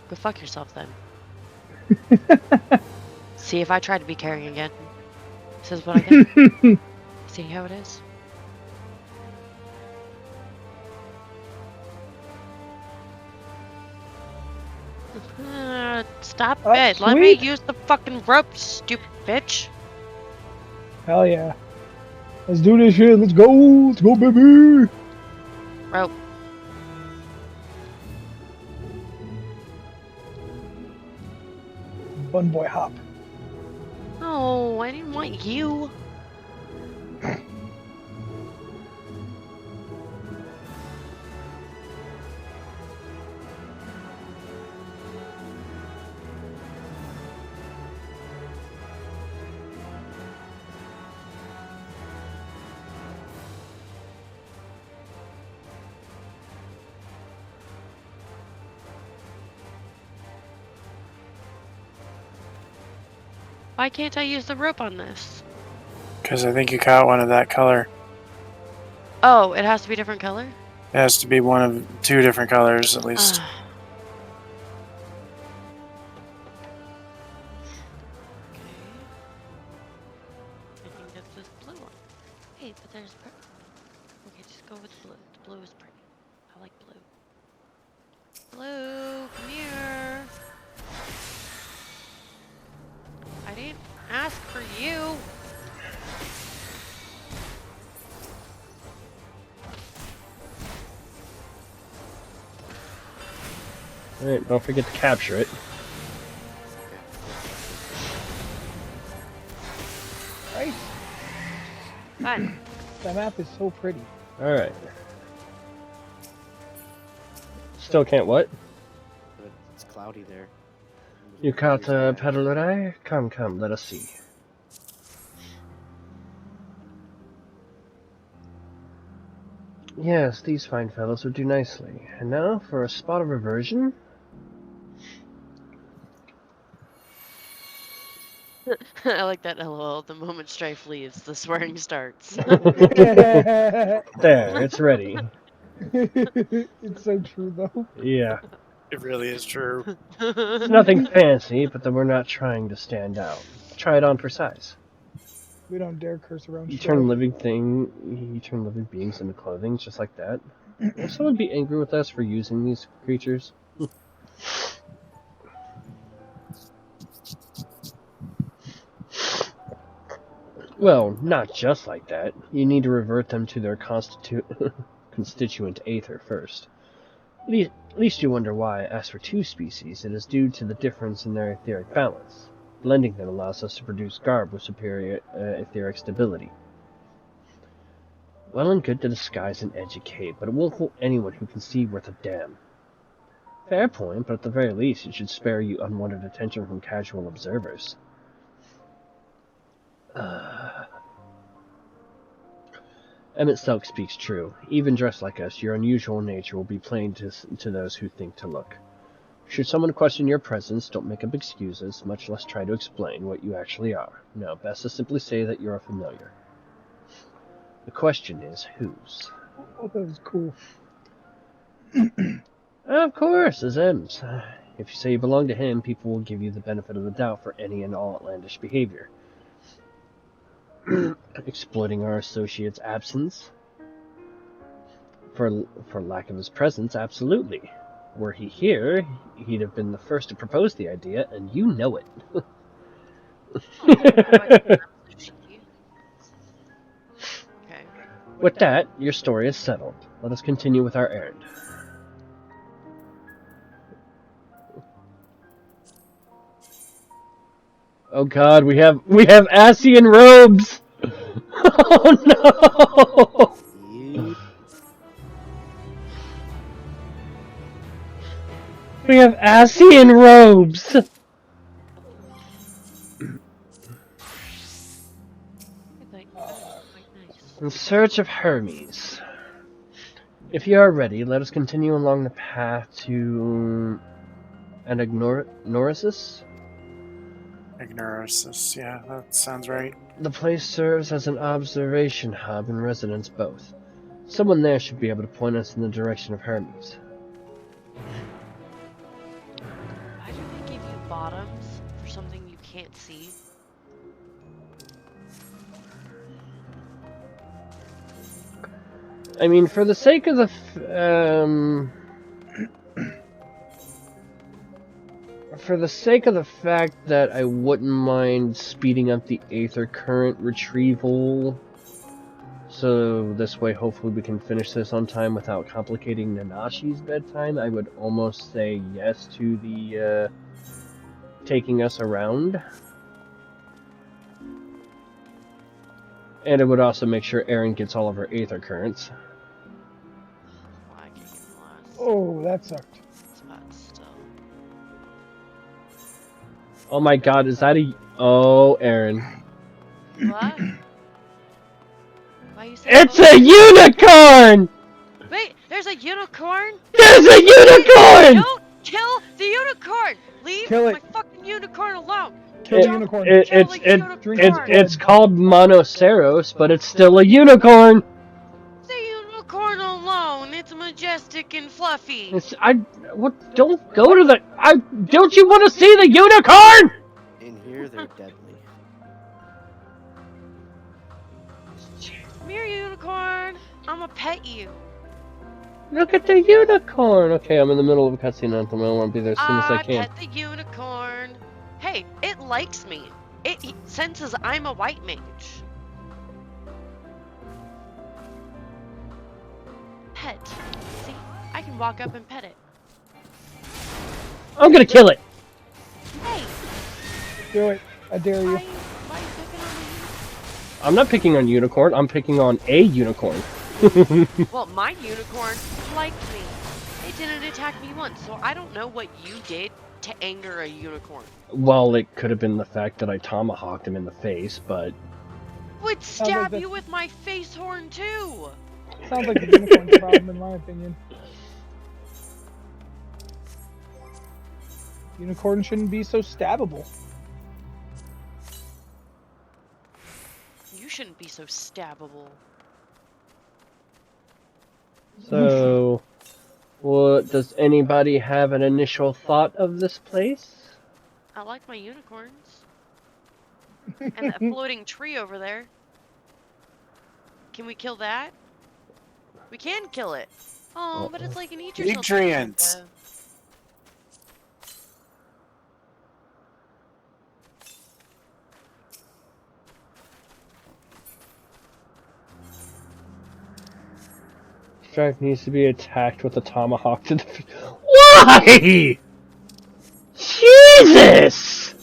Go fuck yourself then. See if I try to be caring again. This is what I get. See how it is? Stop it. Sweet. Let me use the fucking rope, stupid bitch. Hell yeah. Let's do this shit. Let's go. Let's go, baby. Rope. Bun boy hop. Oh, I didn't want you. Why can't I use the rope on this? Because I think you caught one of that color. Oh, it has to be different color? It has to be one of 2 different colors at least. Okay. I think that's this blue one. Hey, but there's purple. Okay, just go with blue. The blue is pretty. I like blue. Blue, come here. I didn't ask for you. Alright, don't forget to capture it. Right? Fun. That map is so pretty. Alright. Still can't what? But it's cloudy there. You caught a peddler? Come, come, let us see. Yes, these fine fellows would do nicely. And now for a spot of reversion? I like that LOL. The moment Strife leaves, the swearing starts. There, it's ready. It's so true, though. Yeah. It really is true. It's nothing fancy, but then we're not trying to stand out. Try it on for size. We don't dare curse around You Strife. turn living beings into clothing, just like that. Will someone be angry with us for using these creatures? Well, not just like that. You need to revert them to their constituent aether first. At least you wonder why, as for 2 species, it is due to the difference in their etheric balance. Blending them allows us to produce garb with superior etheric stability. Well and good to disguise and educate, but it won't fool anyone who can see worth a damn. Fair point, but at the very least, it should spare you unwanted attention from casual observers. Emmett Selk speaks true. Even dressed like us, your unusual nature will be plain to those who think to look. Should someone question your presence, don't make up excuses, much less try to explain what you actually are. No, best to simply say that you're a familiar. The question is, whose? Oh, that was cool. Of course, as M's. If you say you belong to him, people will give you the benefit of the doubt for any and all outlandish behavior. Exploiting our associate's absence? For lack of his presence, absolutely. Were he here, he'd have been the first to propose the idea, and you know it. Okay. With that, your story is settled. Let us continue with our errand. Oh god, we have Asian robes! Oh no! We have Asian robes! In search of Hermes. If you are ready, let us continue along the path to Ignorasis? Ignorasis, yeah, that sounds right. The place serves as an observation hub and residence both. Someone there should be able to point us in the direction of Hermes. Why do they give you bottoms for something you can't see? I mean, for the sake of the for the sake of the fact that I wouldn't mind speeding up the Aether Current retrieval, so this way hopefully we can finish this on time without complicating Nanashi's bedtime, I would almost say yes to the taking us around. And it would also make sure Eren gets all of her Aether Currents. Oh, that sucked. Oh my god, is that a... Oh, Eren. What? Why you say it's a unicorn! Wait, there's a unicorn? There's a unicorn! Don't kill the unicorn! Leave my fucking unicorn alone! Kill the unicorn. It's called Monoceros, but it's still a unicorn! The unicorn alone! It's majestic and fluffy! Don't go to the... don't you want to see the unicorn?! In here, they're deadly. Come here, unicorn! I'ma pet you. Look at the unicorn! Okay, I'm in the middle of a cutscene anthem. I want to be there as soon as I can. Pet the unicorn. Hey, it likes me. It senses I'm a white mage. Pet. See? I can walk up and pet it. I'm gonna kill it! Hey! Do it. I dare you. Why are you picking on me? I'm not picking on unicorn, I'm picking on a unicorn. Well, my unicorn liked me. It didn't attack me once, so I don't know what you did to anger a unicorn. Well, it could have been the fact that I tomahawked him in the face, but... Would stab you with my face horn, too! Sounds like the unicorn's problem, in my opinion. Unicorn shouldn't be so stabbable. You shouldn't be so stabbable. So... does anybody have an initial thought of this place? I like my unicorns. And that floating tree over there. Can we kill that? We can kill it. Oh, but it's like an eat yourself. Nutrients. Strife needs to be attacked with a tomahawk to defeat. Why? Jesus!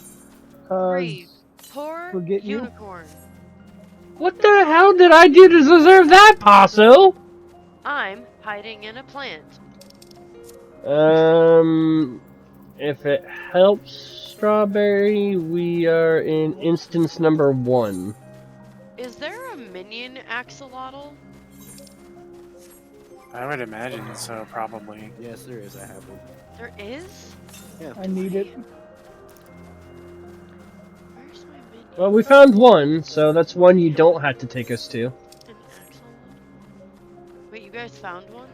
Poor forget unicorn. What the hell did I do to deserve that, Paso? I'm hiding in a plant. If it helps, Strawberry, we are in instance number 1. Is there a minion axolotl? I would imagine so, probably. Yes, there is. I have one. There is? Yeah. I need it. Where's my minion? Well, we found one, so that's one you don't have to take us to. An axolotl? Wait, you guys found one?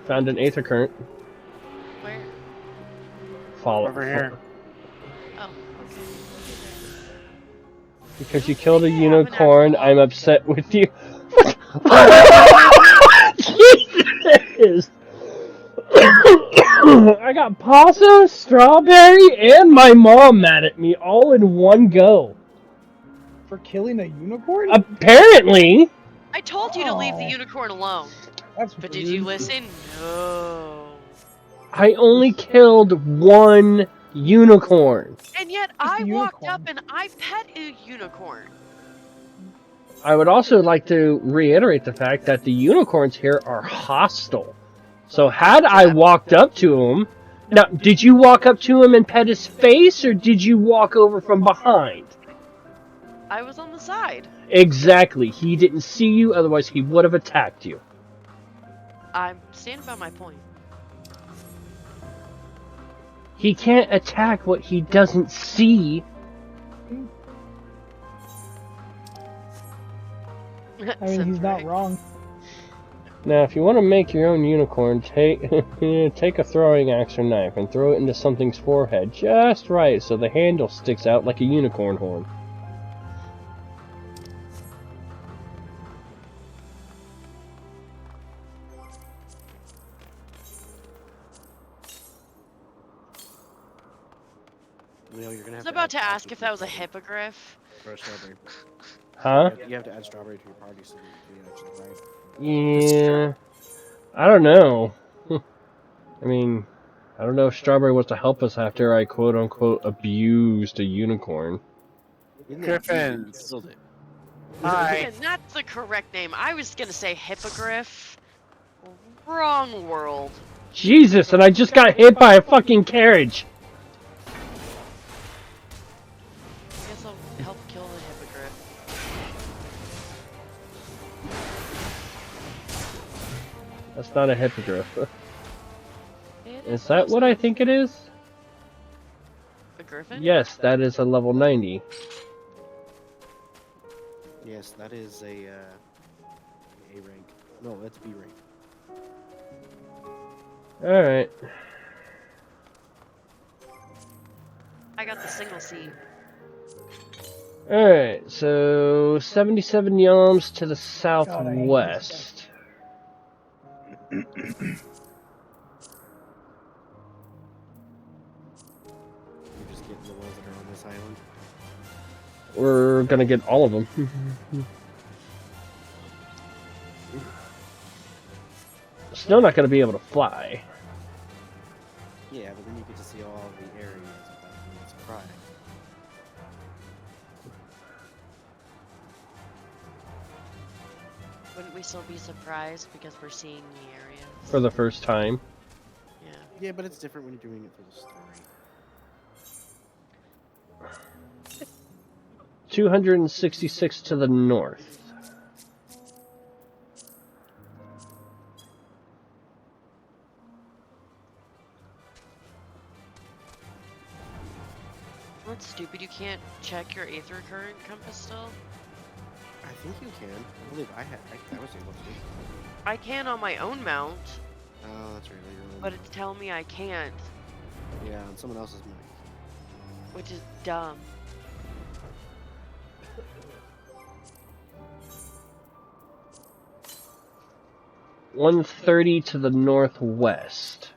Found an Aether Current. Where? Follow. Over here. Oh, okay. Because you killed a Maybe I have an unicorn, actual- I'm upset with you. Jesus! I got Paso, Strawberry, and my mom mad at me all in one go. For killing a unicorn? Apparently! I told you to leave the Oh. unicorn alone. That's But rude. did you listen? No. I only killed one unicorn. And yet Just I a walked unicorn. up and I pet a unicorn. I would also like to reiterate the fact that the unicorns here are hostile. So had I walked up to him... Now, did you walk up to him and pet his face, or did you walk over from behind? I was on the side. Exactly. He didn't see you, otherwise he would have attacked you. I'm standing by my point. He can't attack what he doesn't see. I mean, he's not wrong. Now, if you want to make your own unicorn, take a throwing axe or knife and throw it into something's forehead just right so the handle sticks out like a unicorn horn. Leo, you're gonna I have was to about add to ask strawberry if that was a to your party. hippogriff. Or a strawberry. Huh? You have to add strawberry to your party so that you can actually ride. Yeah. I don't know. I mean, I don't know if Strawberry was to help us after I quote-unquote abused a unicorn. Griffins. Killed it. Hi. And that's the correct name. I was gonna say hippogriff. Wrong world. Jesus, and I just got hit by a fucking carriage! I guess I'll help kill the hippogriff. That's not a hippogriff. It Is that what I think it is? A griffin? Yes, that is a level 90. Yes, that is a rank. No, that's B rank. Alright. I got the single seat. Alright, so 77 yalms to the southwest. You're just getting the ones that are on this island. We're gonna get all of them. Still not gonna be able to fly. Yeah, but then you get to see all the areas without being surprised. Wouldn't we still be surprised because we're seeing the area? For the first time. Yeah. Yeah, but it's different when you're doing it for the story. 266 to the north. What's stupid? You can't check your aether current compass still? I think you can. I believe I was able to. I can on my own mount, Oh, that's right. You're on. but it's telling me I can't, Yeah, on someone else's mic. which is dumb. $130 to the northwest.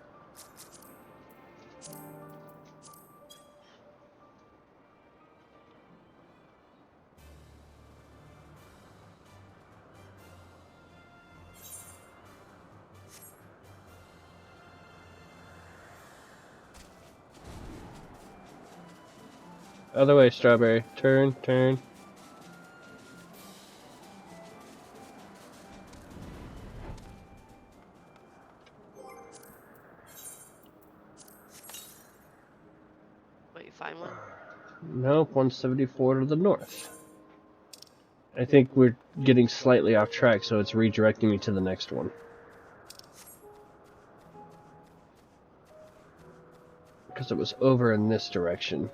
Other way, Strawberry. Turn, turn. Wait, find one? Nope, 174 to the north. I think we're getting slightly off track, so it's redirecting me to the next one. Because it was over in this direction.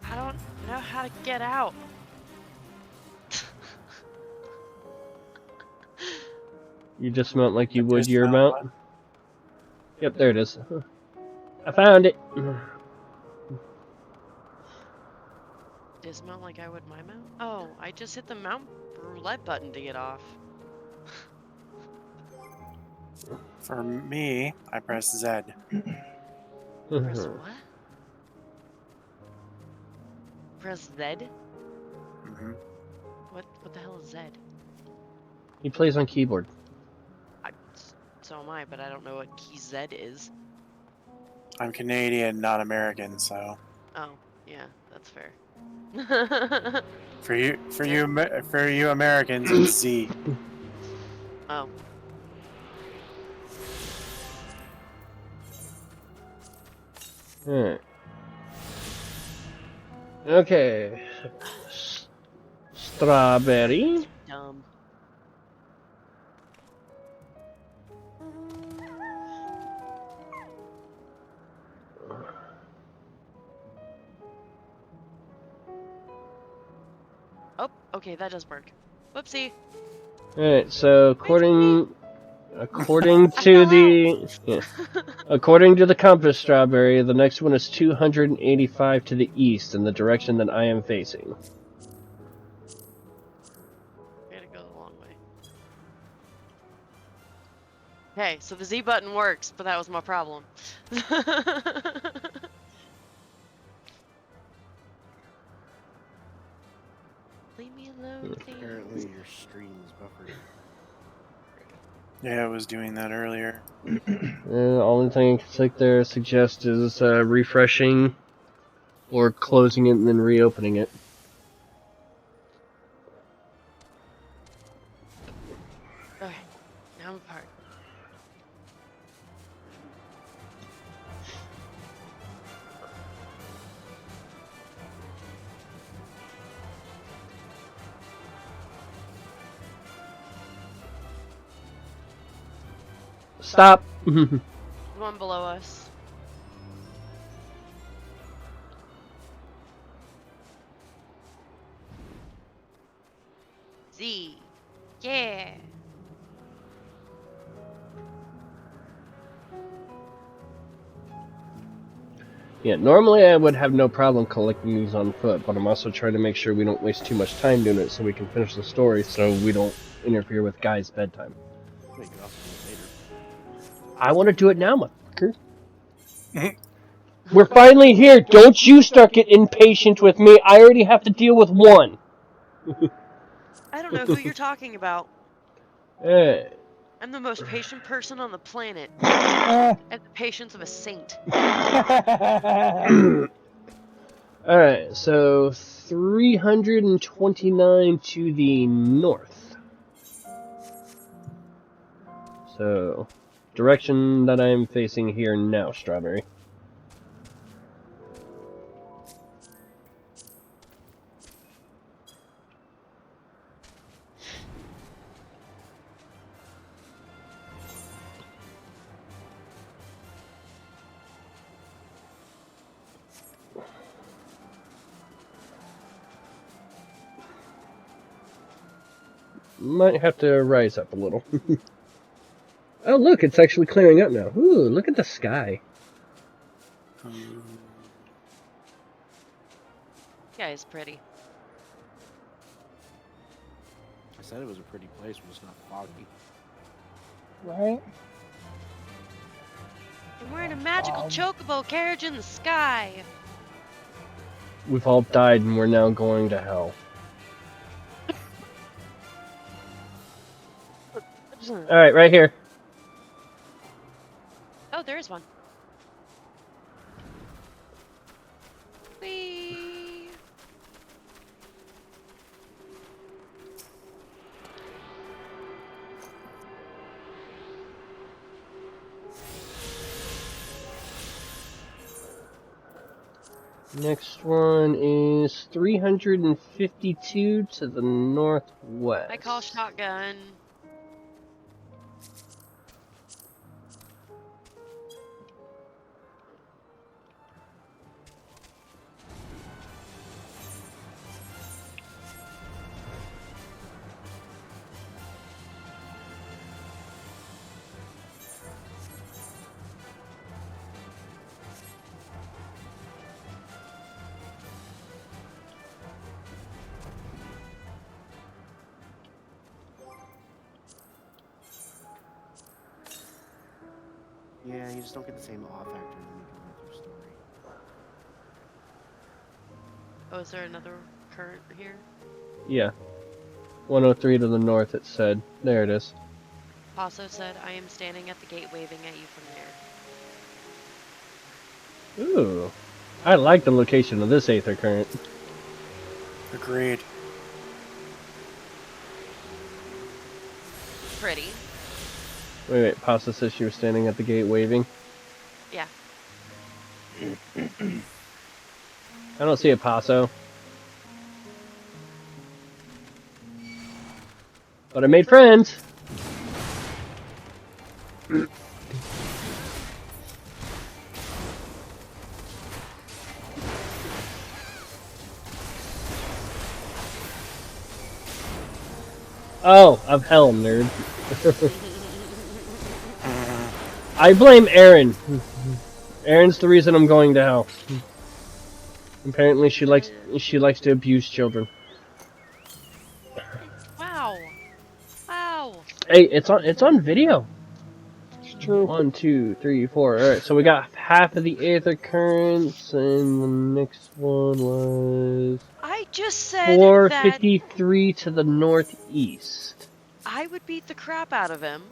I don't know how to get out. You dismount like you would your Dismount mount? Yep, there it is. I found it! Dismount like I would my mount? Oh, I just hit the mount roulette button to get off. For me, I press Z. Press what? Press Z? Mm-hmm. What the hell is Z? He plays on keyboard. So am I, but I don't know what key Z is. I'm Canadian, not American, so. Oh, yeah, that's fair. For you Americans, it's Z. Oh. Alright. Okay. Strawberry. Dumb. Oh, okay, that does work. Whoopsie. Alright, so according to the according to the compass, Strawberry, the next one is 285 to the east in the direction that I am facing. Gotta go the long way. Okay, so the Z button works, but that was my problem. Leave me alone, Apparently your stream is buffering. Yeah, I was doing that earlier. The only thing I can click there suggest is refreshing or closing it and then reopening it. Okay, now I'm apart. Stop! The one below us. Z. Yeah. Yeah, normally I would have no problem collecting these on foot, but I'm also trying to make sure we don't waste too much time doing it so we can finish the story so we don't interfere with Guy's bedtime. We can also do it later. I want to do it now, motherfucker. We're finally here. Don't you start getting impatient with me. I already have to deal with one. I don't know who you're talking about. Alright. I'm the most patient person on the planet. I have the patience of a saint. Alright, so 329 to the north. So, direction that I'm facing here now, Strawberry. Might have to rise up a little. Oh, look, it's actually clearing up now. Ooh, look at the sky. Yeah, it's pretty. I said it was a pretty place when it's not foggy. Right? And we're in a magical chocobo carriage in the sky. We've all died and we're now going to hell. Alright, right here. Oh, there is one. Whee! Next one is 352 to the northwest. I call shotgun. Yeah, you just don't get the same awe factor when you go with your story. Oh, is there another current here? Yeah. 103 to the north, it said. There it is. Paso said, I am standing at the gate waving at you from there. Ooh. I like the location of this aether current. Agreed. Pretty. Wait. Pasta says she was standing at the gate waving. Yeah. I don't see a Paso. But I made friends! Oh, of hell, nerd. I blame Eren. Eren's the reason I'm going to hell. Apparently she likes to abuse children. Wow. Wow. Hey, it's on video. It's true. 1, 2, 3, 4. Alright, so we got half of the aether currents, and the next one was I just said 453 to the northeast. I would beat the crap out of him.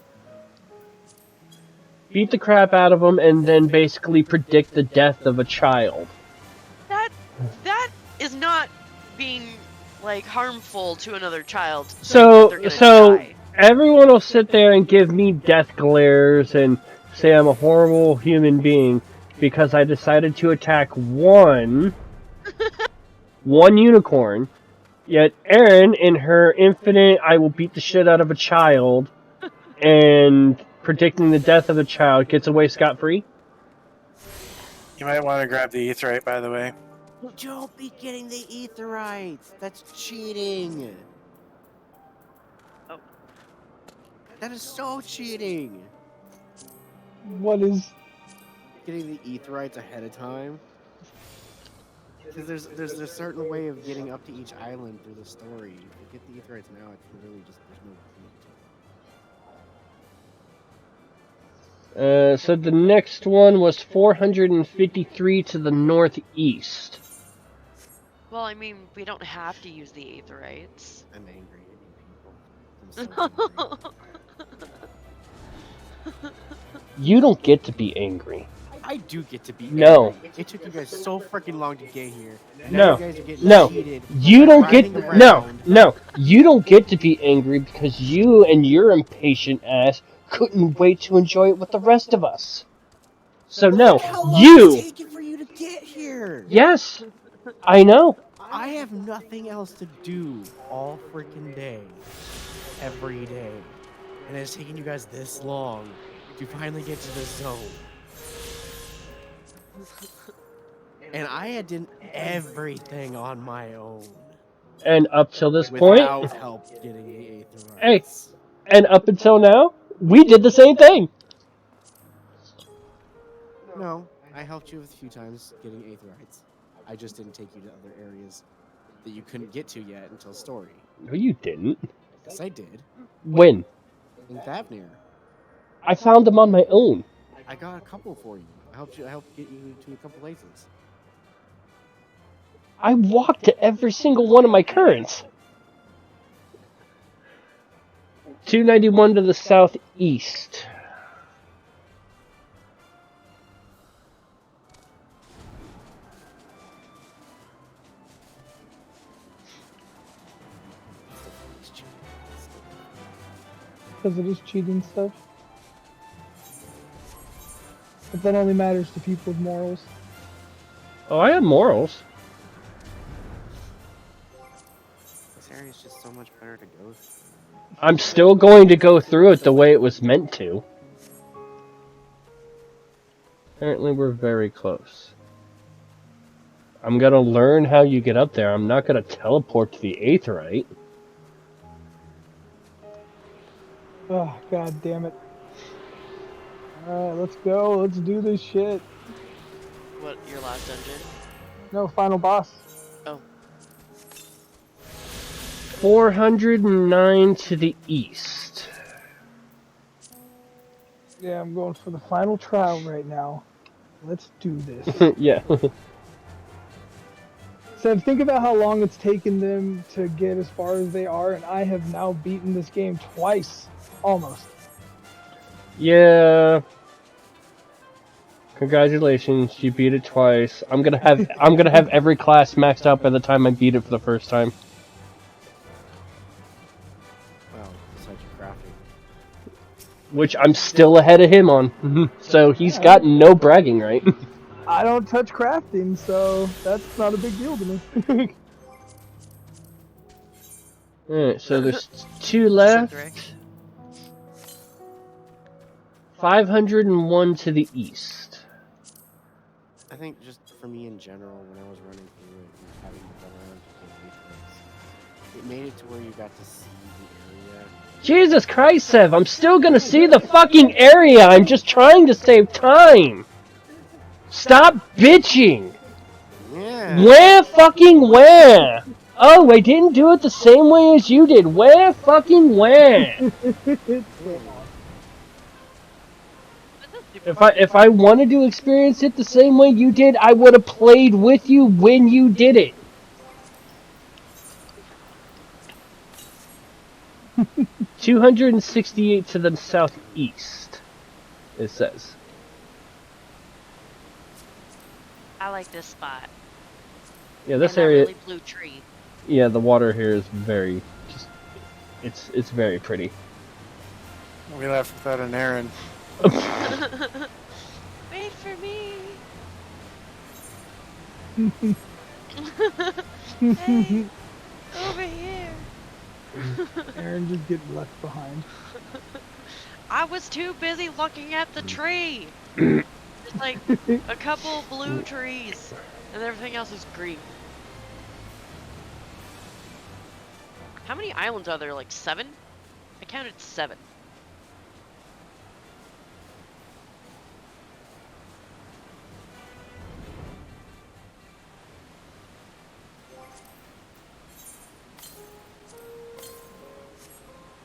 Beat the crap out of him and then basically predict the death of a child. That is not being like harmful to another child. So Die. everyone will sit there and give me death glares and say I'm a horrible human being because I decided to attack one unicorn. Yet Eren, in her infinite I will beat the shit out of a child and predicting the death of a child, gets away scot-free? You might want to grab the Aetheryte, by the way. Don't be getting the Aetherites. That's cheating. Oh. That is so cheating. What is... Getting the Aetherites ahead of time? Because there's a certain way of getting up to each island through the story. If you get the Aetherites now, it's literally just, there's no point. So the next one was 453 to the northeast. Well, I mean, we don't have to use the Aetherites. I'm angry at you people. I'm so angry. You don't get to be angry. I do get to be No. angry. It took you guys so freaking long to get here. No. Now you guys are getting No. cheated. You don't get... Riding No. around. No. You don't get to be angry because you and your impatient ass couldn't wait to enjoy it with the rest of us. So no, How long you... did it take for you to get here? Yes, I know. I have nothing else to do all freaking day. Every day. And it's taking you guys this long to finally get to this zone. And I had done everything on my own. And up till this point... Without help getting the Aetherites. Hey, and up until now, we did the same thing. No, I helped you a few times getting Aetherites. I just didn't take you to other areas that you couldn't get to yet until story. No, you didn't. Yes, I did. When? In Thavnir. I found them on my own. I got a couple for you. I helped get you to a couple places. I walked to every single one of my currents. 291 to the southeast. Because it is cheating stuff. But that only matters to people with morals. Oh, I have morals. This area is just so much better to go through. I'm still going to go through it the way it was meant to. Apparently we're very close. I'm gonna learn how you get up there. I'm not gonna teleport to the Aetherite. Oh, god damn it. Alright, let's go. Let's do this shit. What, your last dungeon? No, final boss. Oh. 409 to the east. Yeah, I'm going for the final trial right now. Let's do this. Yeah. Seb, think about how long it's taken them to get as far as they are, and I have now beaten this game twice. Almost. Yeah. Congratulations, you beat it twice. I'm gonna have every class maxed out by the time I beat it for the first time. Well, besides your crafting. Which I'm still ahead of him on. So he's got no bragging right. I don't touch crafting, so that's not a big deal to me. Alright, so there's 2 left. Cindric. 501 to the east. I think just for me in general, when I was running through it and having to go around to get matrix, it made it to where you got to see the area. Jesus Christ, Sev, I'm still gonna see the fucking area. I'm just trying to save time. Stop bitching. Yeah. Where fucking where? Oh, I didn't do it the same way as you did. Where fucking where? If I wanted to experience it the same way you did, I would have played with you when you did it. $268 to the southeast, it says. I like this spot. Yeah, this and area. That really blue tree. Yeah, the water here is very, it's very pretty. We left without an Eren. Wait for me. Hey, over here. Eren just getting left behind. I was too busy looking at the tree. There's like a couple blue trees, and everything else is green. How many islands are there? Like 7? I counted 7.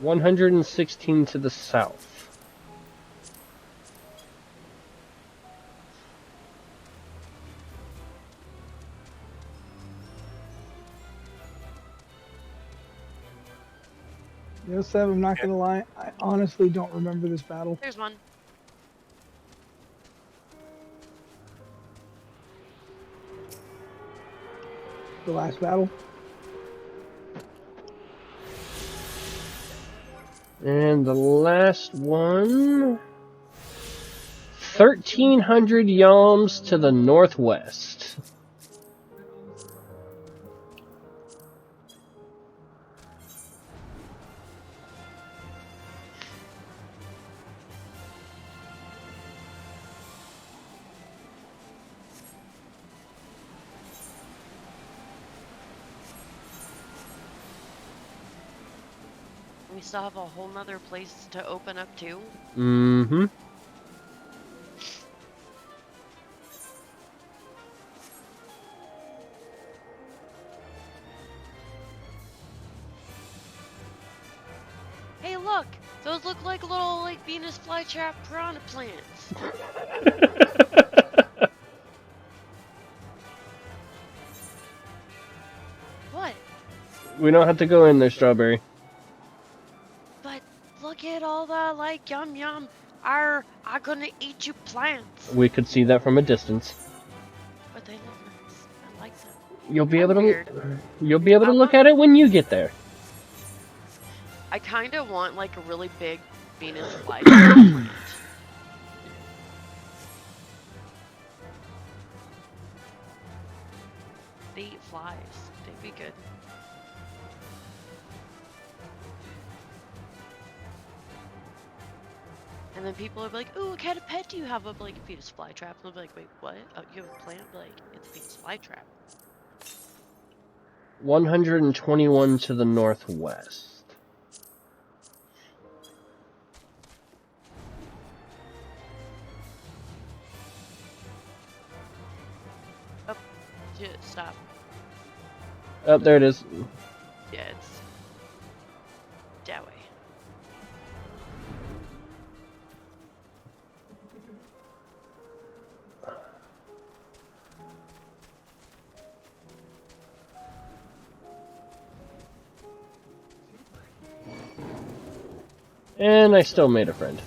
$116 to the south. You know, Seb, I'm not gonna lie, I honestly don't remember this battle. There's one. The last battle. And the last one, 1,300 yalms to the northwest. We still have a whole nother place to open up too. Mm-hmm. Hey, look! Those look like little, like, Venus flytrap piranha plants. What? We don't have to go in there, Strawberry. But look at all the, like, yum yum. I'm gonna eat you plants. We could see that from a distance. But they look nice. I like them. You'll be able to. Weird. You'll be able to look at it when you get there. I kind of want like a really big Venus flytrap plant. They eat flies. They'd be good. And then people are like, "Ooh, what kind of pet do you have?" I'll be like, "A Venus flytrap." And they'll be like, "Wait, what? Oh, you have a plant?" I'll be like, "It's a Venus flytrap." 121 to the northwest. Oh, shit, stop. Oh, there it is. Yeah, it's that way. And I still made a friend.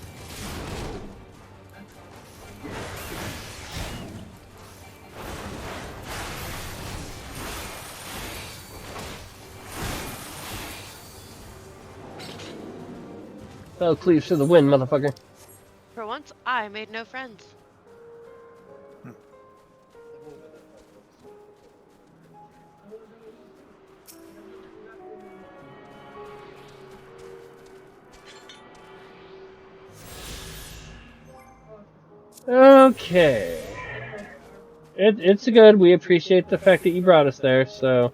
Oh, cleaves to the wind, motherfucker. For once, I made no friends. Okay. It's good. We appreciate the fact that you brought us there, so...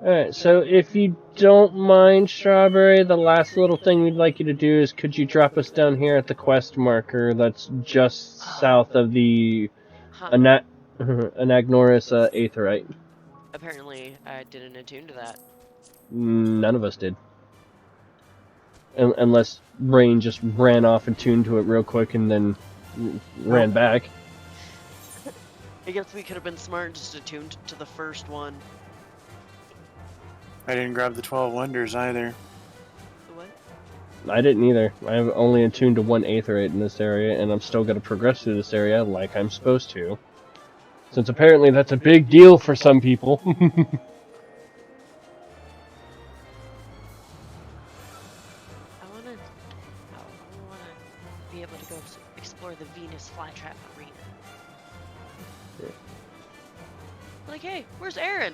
Alright, so if you don't mind, Strawberry, the last little thing we'd like you to do is could you drop us down here at the quest marker that's just south of the Anagnorus Aetherite? Apparently, I didn't attune to that. None of us did. Unless Rayn just ran off and tuned to it real quick and then ran back. I guess we could have been smart and just attuned to the first one. I didn't grab the 12 Wonders either. What? I didn't either. I've only attuned to one Aetherite in this area, and I'm still going to progress through this area like I'm supposed to. Since apparently that's a big deal for some people. I want to be able to go explore the Venus Flytrap Arena. Yeah. Like, hey, where's Eren?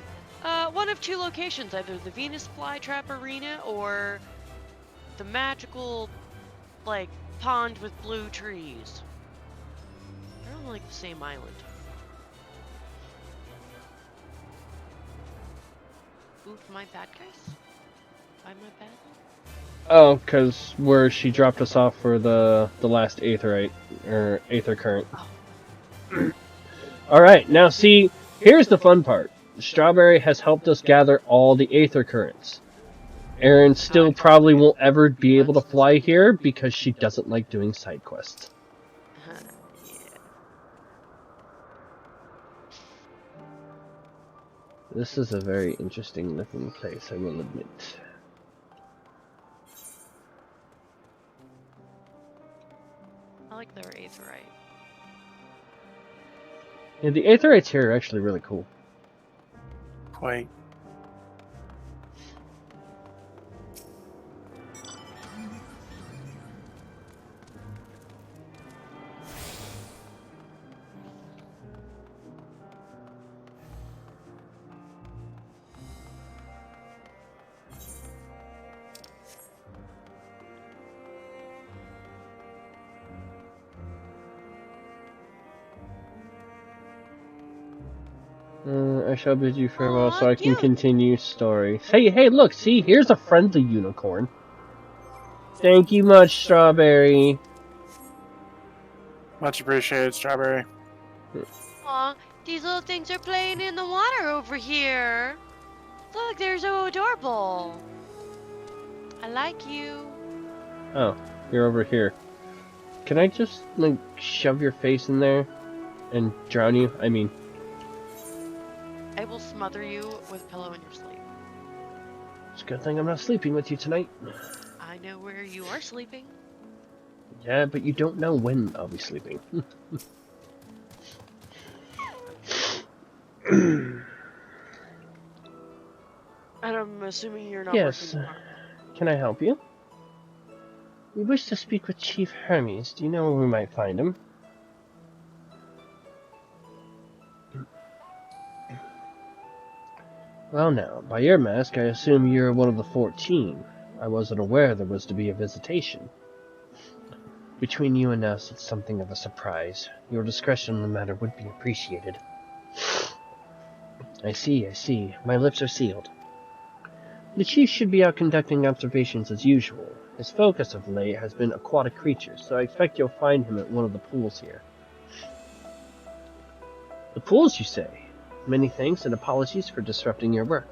One of two locations, either the Venus Flytrap Arena or the magical, like, pond with blue trees. They're on, like, the same island. Oof, my bad guys? Am I bad? Oh, because where she dropped us off for the last Aetherite, or Aether Current. Oh. Alright, now see, here's the fun part. Strawberry has helped us gather all the Aether Currents. Eren still probably won't ever be able to fly here because she doesn't like doing side quests. Yeah. This is a very interesting looking place, I will admit. I like their Aetherite. Yeah, the Aetherites here are actually really cool. Quite. I shall bid you farewell so I can continue story. Hey, look, see, here's a friendly unicorn. Thank you much, Strawberry. Much appreciated, Strawberry. Aw, these little things are playing in the water over here. Look, they're so adorable. I like you. Oh, you're over here. Can I just, like, shove your face in there and drown you? I mean... I will smother you with a pillow in your sleep. It's a good thing I'm not sleeping with you tonight. I know where you are sleeping. Yeah, but you don't know when I'll be sleeping. And I'm assuming you're not yes. working tomorrow. Can I help you? We wish to speak with Chief Hermes. Do you know where we might find him? Well now, by your mask, I assume you're one of the 14. I wasn't aware there was to be a visitation. Between you and us, it's something of a surprise. Your discretion in the matter would be appreciated. I see. My lips are sealed. The Chief should be out conducting observations as usual. His focus of late has been aquatic creatures, so I expect you'll find him at one of the pools here. The pools, you say? Many thanks and apologies for disrupting your work.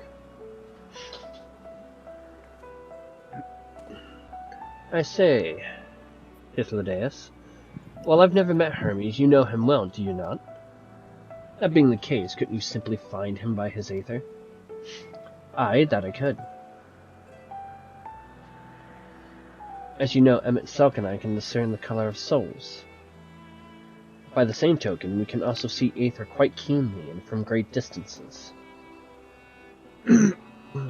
I say, Hythlodaeus, while I've never met Hermes, you know him well, do you not? That being the case, couldn't you simply find him by his aether? Aye, that I could. As you know, Emmett Selk and I can discern the color of souls. By the same token, we can also see Aether quite keenly and from great distances.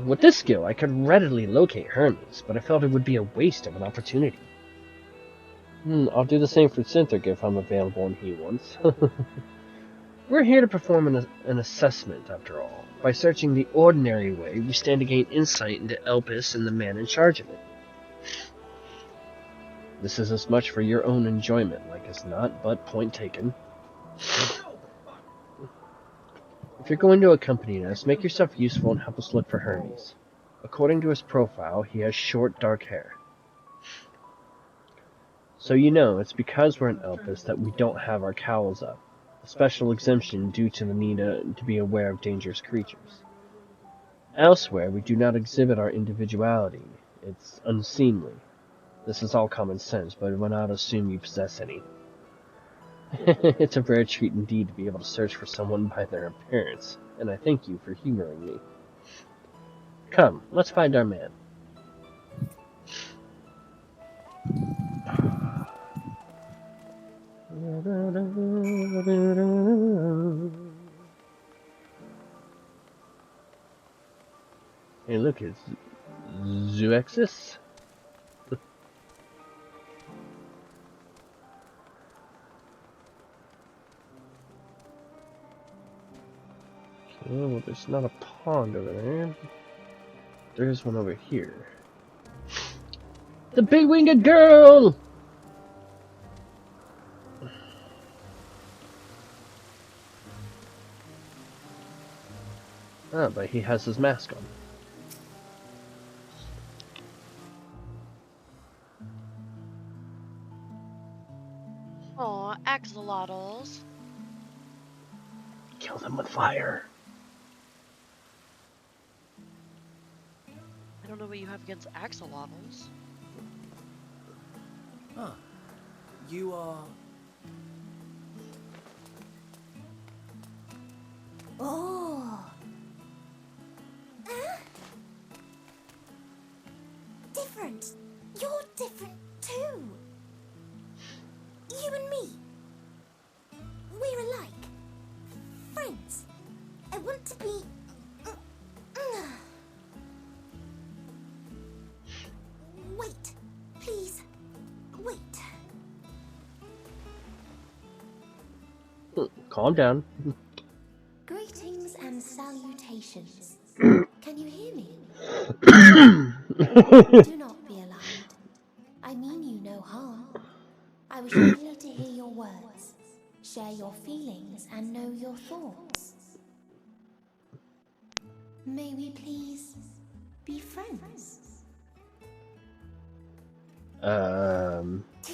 With this skill, I could readily locate Hermes, but I felt it would be a waste of an opportunity. I'll do the same for Synthric if I'm available and he wants. We're here to perform an assessment, after all. By searching the ordinary way, we stand to gain insight into Elpis and the man in charge of it. This is as much for your own enjoyment, like as not, but point taken. If you're going to accompany us, make yourself useful and help us look for Hermes. According to his profile, he has short, dark hair. So you know, it's because we're in Elpis that we don't have our cowls up. A special exemption due to the need to be aware of dangerous creatures. Elsewhere, we do not exhibit our individuality. It's unseemly. This is all common sense, but we will not assume you possess any. It's a rare treat indeed to be able to search for someone by their appearance, and I thank you for humoring me. Come, let's find our man. Hey, look, it's Zuexis. Oh, well, there's not a pond over there. There's one over here. The big-winged girl! Ah, but he has his mask on. Aw, axolotls. Kill them with fire. I don't know what you have against axolotls. Huh. You are... Oh. Different. You're different too. You and me. We're alike. Friends. I want to be... Wait. Please. Wait. Calm down. Greetings and salutations. Can you hear me? Do not be alarmed. I mean you no harm. I wish only to hear your words, share your feelings, and know your thoughts. May we please be friends?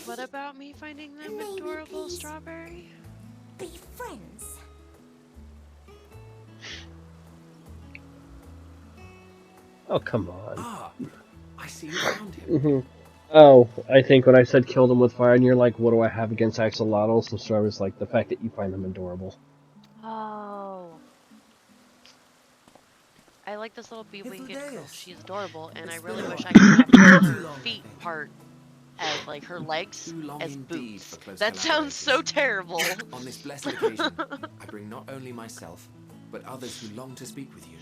What about me finding them Maybe, adorable, please. Strawberry? Be friends. Oh, come on. Ah, I see you found him. Oh, I think when I said kill them with fire, and you're like, what do I have against axolotls? So I was like, the fact that you find them adorable. Oh. I like this little bee-winged girl. She's adorable, and I really wish I could have her feet part as, like, her legs Too long as indeed boots. for close That sounds so terrible. On this blessed occasion, I bring not only myself, but others who long to speak with you.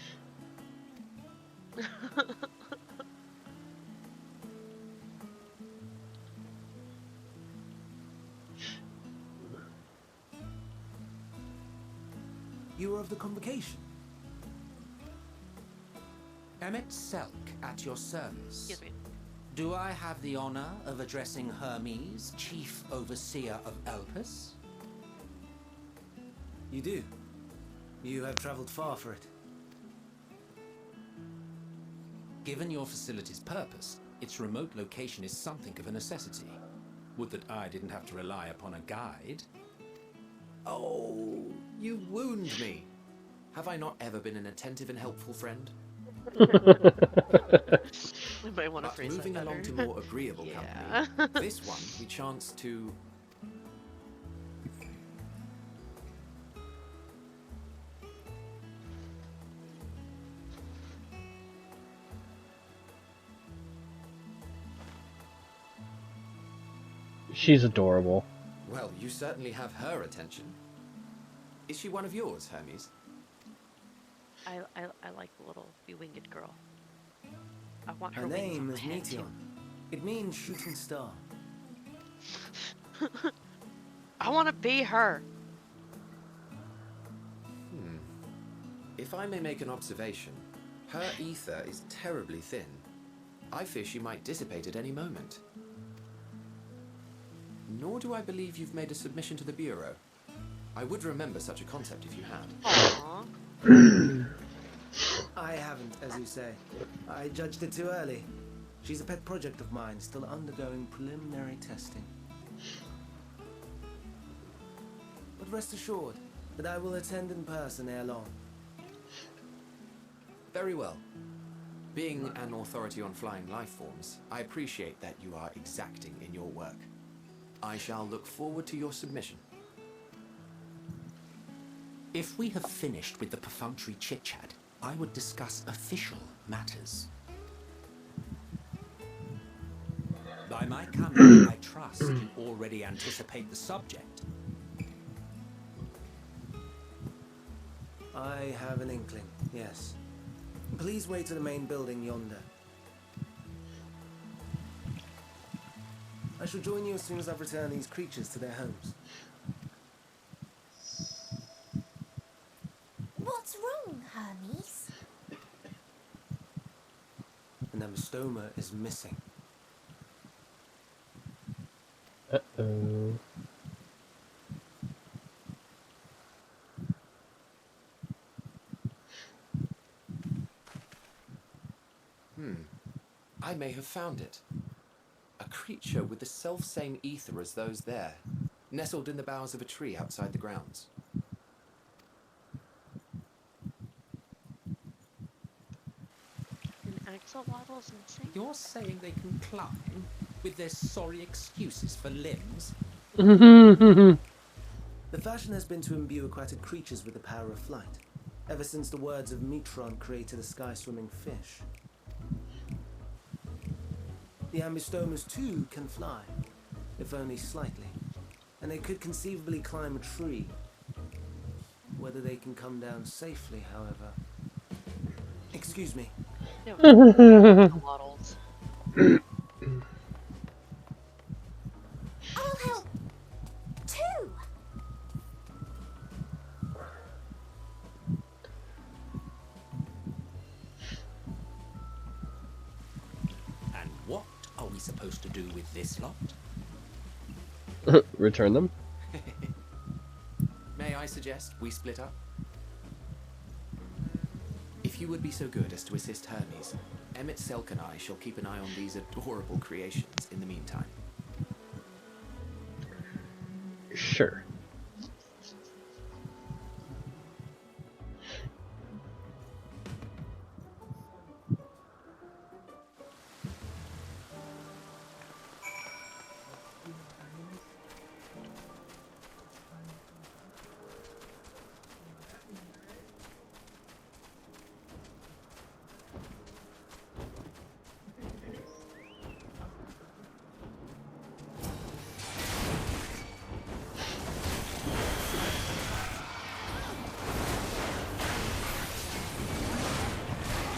You are of the convocation. Emmett Selk at your service. Excuse me. Do I have the honor of addressing Hermes, Chief Overseer of Elpis? You do. You have traveled far for it. Given your facility's purpose, its remote location is something of a necessity. Would that I didn't have to rely upon a guide. Oh, you wound me. Have I not ever been an attentive and helpful friend? I might want to But phrase moving that along to better. more agreeable Yeah. company, this one we chance to... She's adorable. Well, you certainly have her attention. Is she one of yours, Hermes? I like the little bewinged girl. I want her, Her wings on name my is head too. Meteon. It means shooting star. I want to be her. If I may make an observation, her ether is terribly thin. I fear she might dissipate at any moment. Nor do I believe you've made a submission to the Bureau. I would remember such a concept if you had. Aww. I haven't, as you say. I judged it too early. She's a pet project of mine, still undergoing preliminary testing. But rest assured that I will attend in person ere long. Very well. Being an authority on flying life forms, I appreciate that you are exacting in your work. I shall look forward to your submission. If we have finished with the perfunctory chit-chat, I would discuss official matters. By my coming, I trust you already anticipate the subject. I have an inkling, yes. Please wait to the main building yonder. I shall join you as soon as I've returned these creatures to their homes. What's wrong, Hermes? An amistoma is missing. Uh-oh. I may have found it. A creature with the self-same ether as those there, nestled in the boughs of a tree outside the grounds. An axolotl's missing? You're saying they can climb with their sorry excuses for limbs? The fashion has been to imbue aquatic creatures with the power of flight, ever since the words of Metron created a sky-swimming fish. The ambistomas too can fly, if only slightly, and they could conceivably climb a tree. Whether they can come down safely, however. Excuse me. No, axolotls. I'll help too. And what are we supposed to do with this lot? Return them? May I suggest we split up? If you would be so good as to assist Hermes, Emmett Selk and I shall keep an eye on these adorable creations in the meantime. Sure.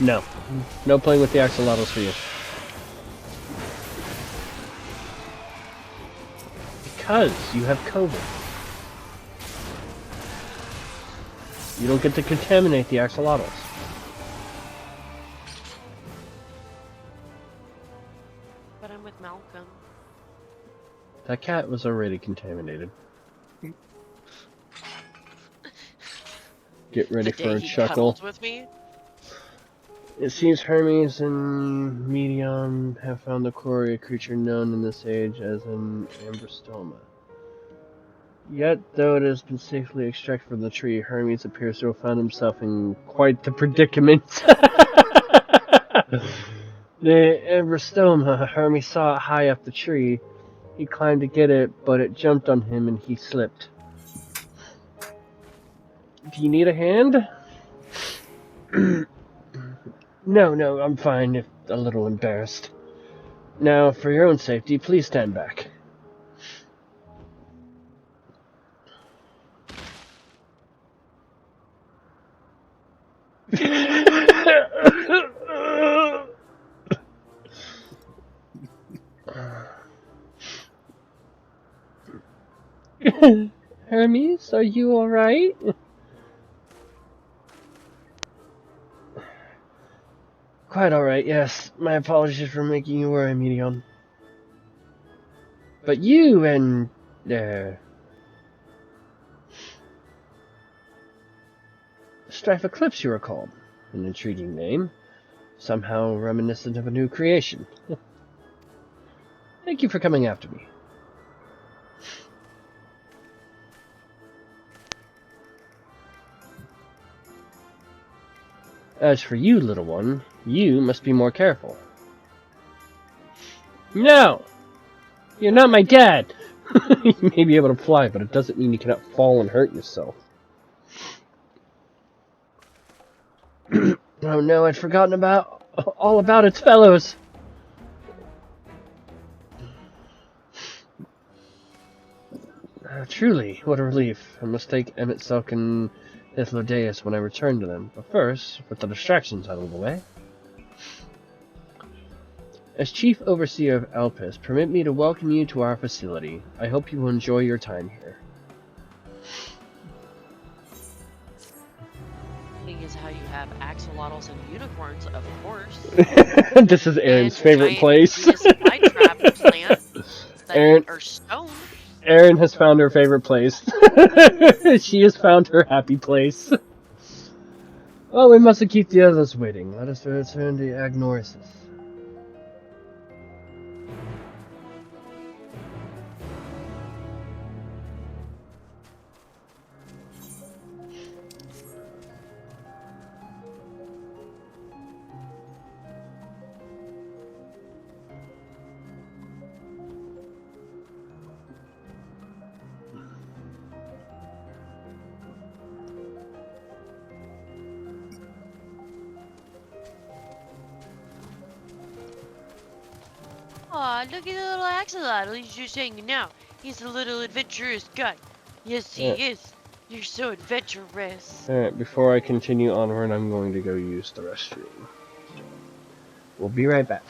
No. No playing with the axolotls for you. Because you have COVID. You don't get to contaminate the axolotls. But I'm with Malcolm. That cat was already contaminated. Get ready The day for a he chuckle. cuddled with me. It seems Hermes and Medion have found the quarry, a creature known in this age as an ambrostoma. Yet, though it has been safely extracted from the tree, Hermes appears to have found himself in quite the predicament. The ambrostoma, Hermes saw it high up the tree. He climbed to get it, but it jumped on him and he slipped. Do you need a hand? No, I'm fine, if a little embarrassed. Now, for your own safety, please stand back. Hermes, are you alright? Quite alright, yes. My apologies for making you worry, Medion. But you and... Strife Eclipse, you were called. An intriguing name. Somehow reminiscent of a new creation. Thank you for coming after me. As for you, little one, you must be more careful. No! You're not my dad! You may be able to fly, but it doesn't mean you cannot fall and hurt yourself. Oh no, I'd forgotten all about its fellows! Truly, what a relief. I must take Emmett Selk and Ithlodeus when I return to them. But first, put the distractions out of the way. As Chief Overseer of Elpis, permit me to welcome you to our facility. I hope you will enjoy your time here. Thing is how you have axolotls and unicorns, of course. This is Eren's favorite place. Flytrap plant that are stone. Eren has found her favorite place. She has found her happy place. Well, we mustn't keep the others waiting. Let us return to Agnorisis. Aw, look at the little axolotl. He's just hanging out. He's a little adventurous guy. Yes, he is. You're so adventurous. Alright, before I continue onward, I'm going to go use the restroom. We'll be right back.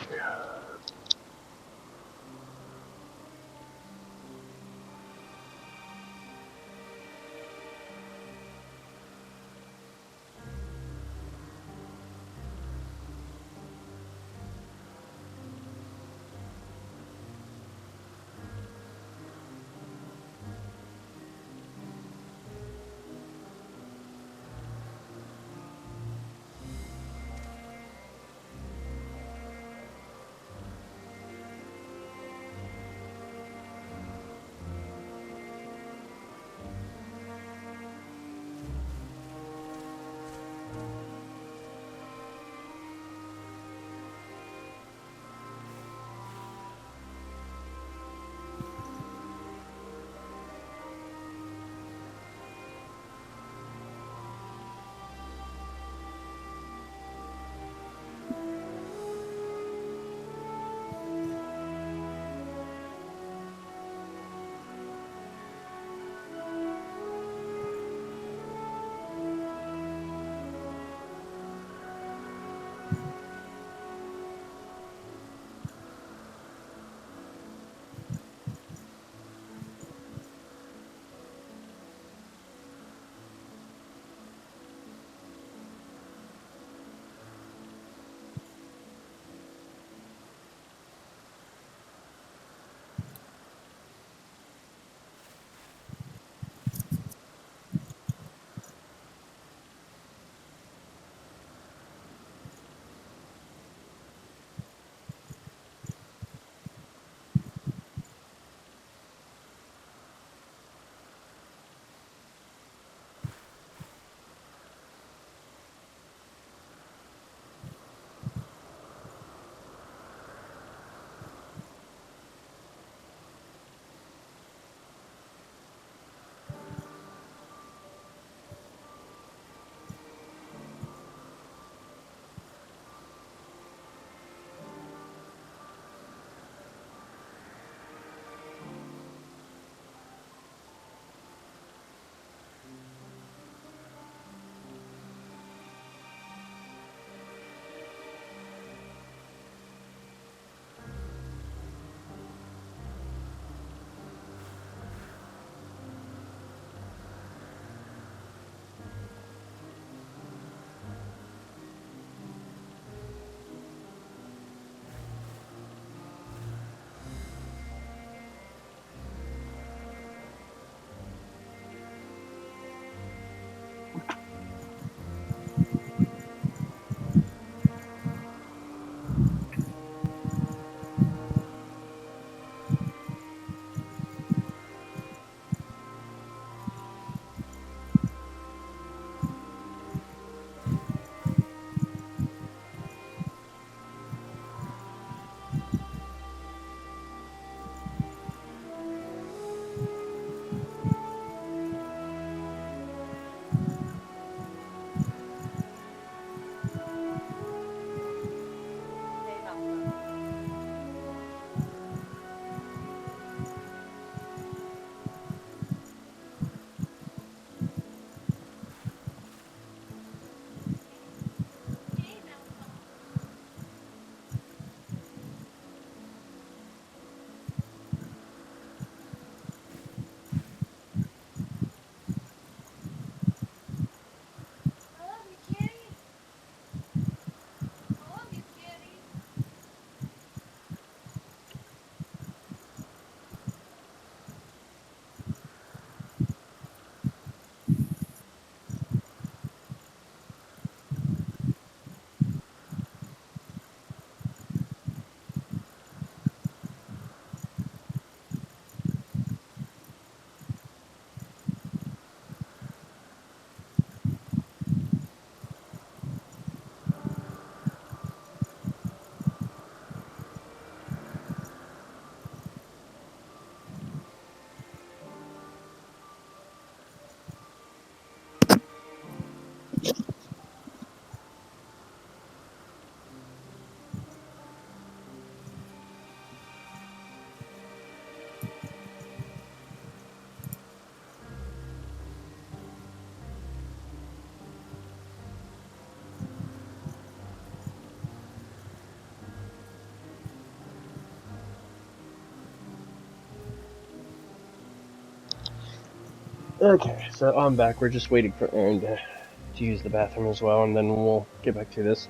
Okay, so I'm back. We're just waiting for Eren to use the bathroom as well, and then we'll get back to this.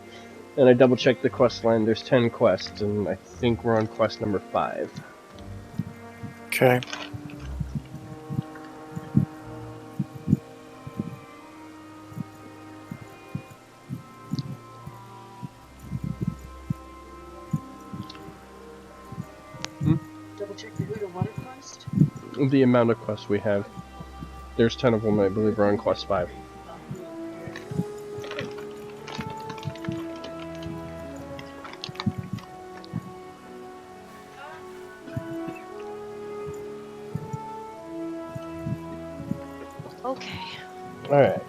And I double checked the quest line. There's 10 quests, and I think we're on quest number 5. Okay. Double check the who to water quest? The amount of quests we have. There's 10 of them, I believe we're on quest 5. Okay. Alright.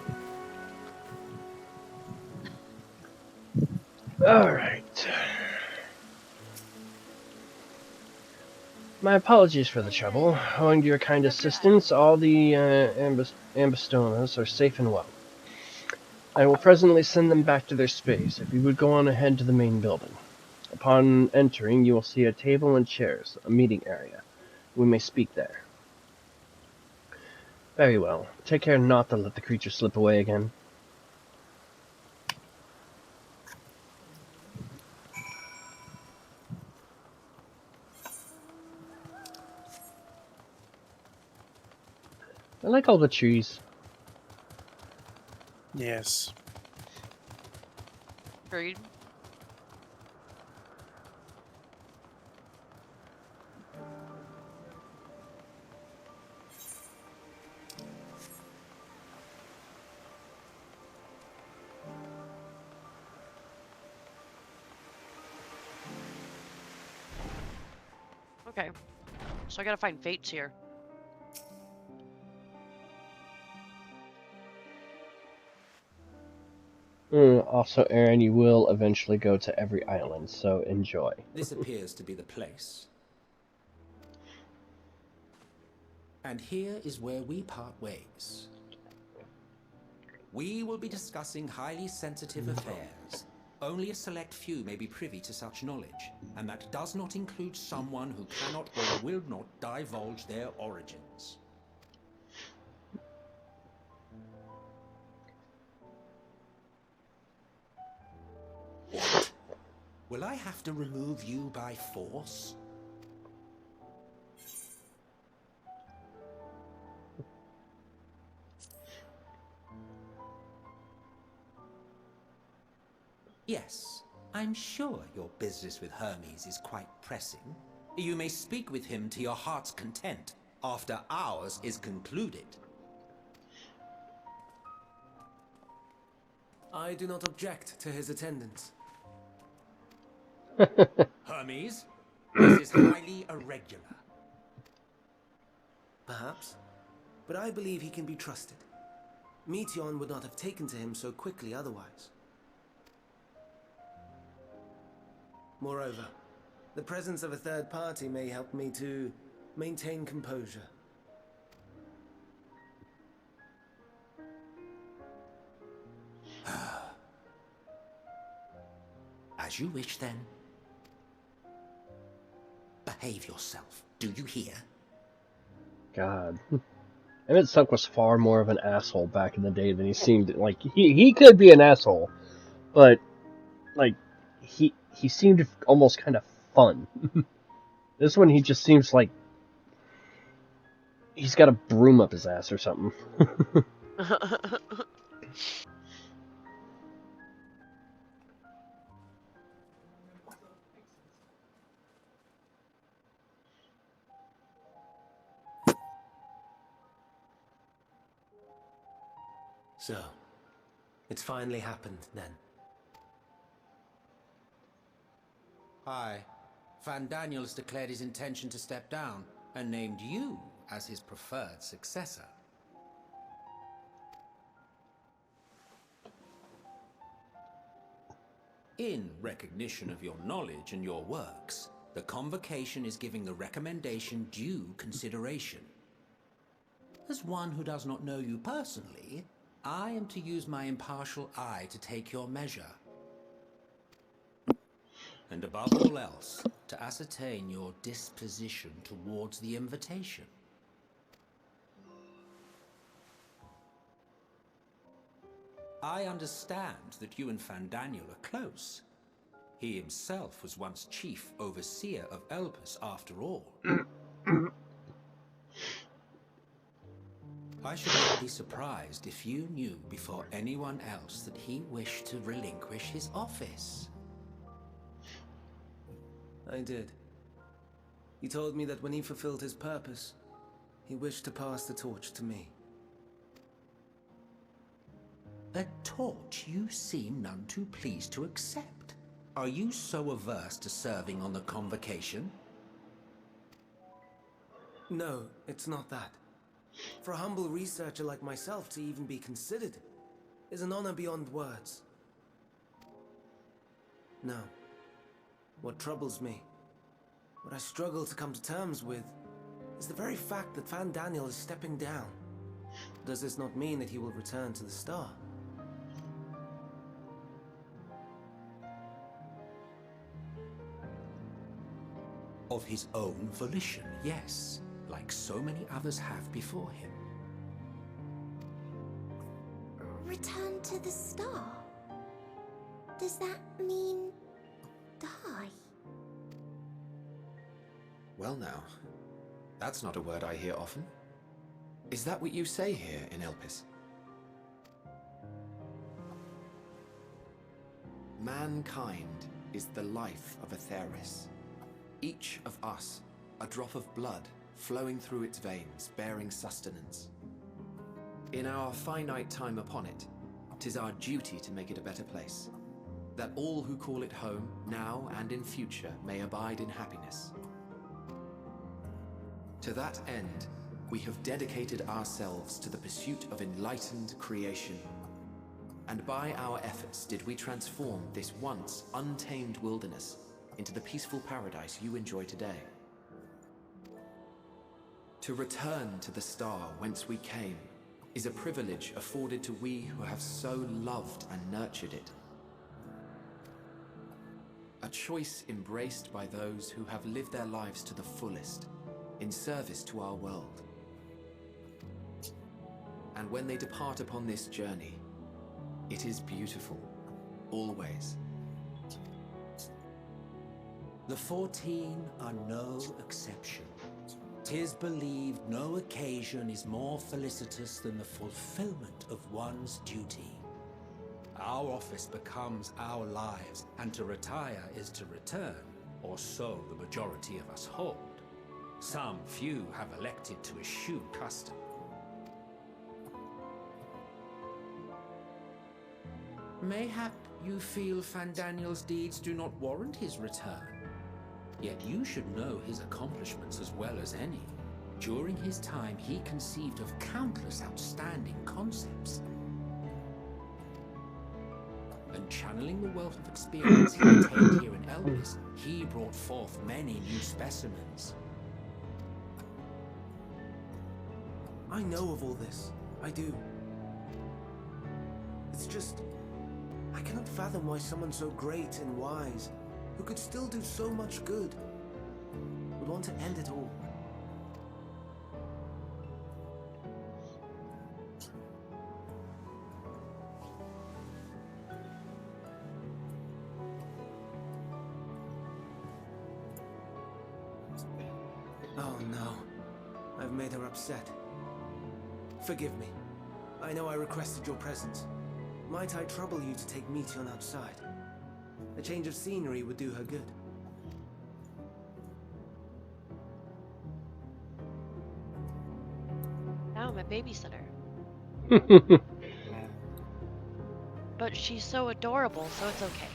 Alright. My apologies for the trouble. Owing to your kind assistance, all the Ambistomas are safe and well. I will presently send them back to their space, if you would go on ahead to the main building. Upon entering, you will see a table and chairs, a meeting area. We may speak there. Very well. Take care not to let the creature slip away again. I like all the trees. Yes. Agreed. Okay. So I gotta find Fates here. Also, Eren, you will eventually go to every island, so enjoy. This appears to be the place. And here is where we part ways. We will be discussing highly sensitive affairs. Only a select few may be privy to such knowledge, and that does not include someone who cannot or will not divulge their origins. What? Will I have to remove you by force? Yes, I'm sure your business with Hermes is quite pressing. You may speak with him to your heart's content after ours is concluded. I do not object to his attendance. Hermes, this is highly irregular. Perhaps, but I believe he can be trusted. Meteon would not have taken to him so quickly otherwise. Moreover, the presence of a third party may help me to maintain composure. As you wish, then. Behave yourself. Do you hear? God. Emmett Sunk was far more of an asshole back in the day than he seemed. Like, he could be an asshole, but, like, he seemed almost kind of fun. This one, he just seems like he's got a broom up his ass or something. So, it's finally happened then. Hi. Van Daniels declared his intention to step down and named you as his preferred successor. In recognition of your knowledge and your works, the convocation is giving the recommendation due consideration. As one who does not know you personally, I am to use my impartial eye to take your measure. And above all else, to ascertain your disposition towards the invitation. I understand that you and Fandaniel are close. He himself was once chief overseer of Elpis after all. I should not be surprised if you knew before anyone else that he wished to relinquish his office. I did. He told me that when he fulfilled his purpose, he wished to pass the torch to me. A torch you seem none too pleased to accept. Are you so averse to serving on the convocation? No, it's not that. For a humble researcher like myself to even be considered is an honor beyond words. No. What troubles me, what I struggle to come to terms with, is the very fact that Fandaniel is stepping down. Does this not mean that he will return to the star? Of his own volition, yes, like so many others have before him. Return to the star? Does that mean die? Well now, that's not a word I hear often. Is that what you say here in Elpis? Mankind is the life of Atheris. Each of us, a drop of blood flowing through its veins, bearing sustenance. In our finite time upon it, 'tis our duty to make it a better place, that all who call it home, now and in future, may abide in happiness. To that end, we have dedicated ourselves to the pursuit of enlightened creation. And by our efforts did we transform this once untamed wilderness into the peaceful paradise you enjoy today. To return to the star whence we came is a privilege afforded to we who have so loved and nurtured it. A choice embraced by those who have lived their lives to the fullest, in service to our world. And when they depart upon this journey, it is beautiful, always. The 14 are no exception. 'Tis believed no occasion is more felicitous than the fulfillment of one's duty. Our office becomes our lives, and to retire is to return, or so the majority of us hold. Some few have elected to eschew custom. Mayhap you feel Fandaniel's deeds do not warrant his return. Yet you should know his accomplishments as well as any. During his time, he conceived of countless outstanding concepts. And channeling the wealth of experience he attained here in Elpis, he brought forth many new specimens. I know of all this. I do. It's just, I cannot fathom why someone so great and wise, who could still do so much good, would want to end it all. Oh no, I've made her upset. Forgive me. I know I requested your presence. Might I trouble you to take Meteon outside? A change of scenery would do her good. Now I'm a babysitter. But she's so adorable, so it's okay.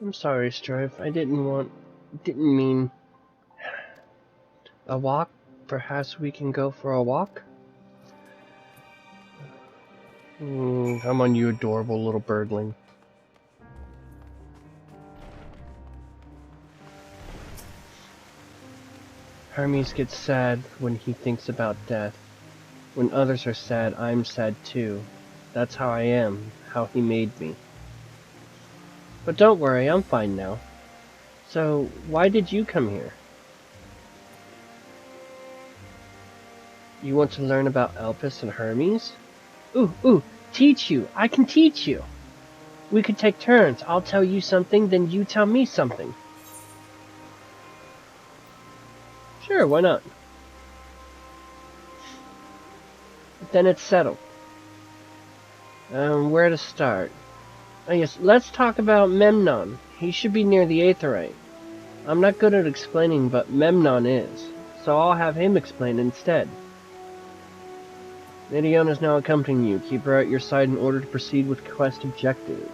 I'm sorry, Strife. I didn't mean a walk. Perhaps we can go for a walk? Come on, you adorable little birdling. Hermes gets sad when he thinks about death. When others are sad, I'm sad too. That's how I am, how he made me. But don't worry, I'm fine now. So, why did you come here? You want to learn about Elpis and Hermes? Ooh, teach you! I can teach you! We could take turns. I'll tell you something, then you tell me something. Sure, why not? Then it's settled. Where to start? Oh yes, let's talk about Memnon. He should be near the Aetheryte. I'm not good at explaining, but Memnon is. So I'll have him explain instead. Midian is now accompanying you. Keep her at your side in order to proceed with quest objectives.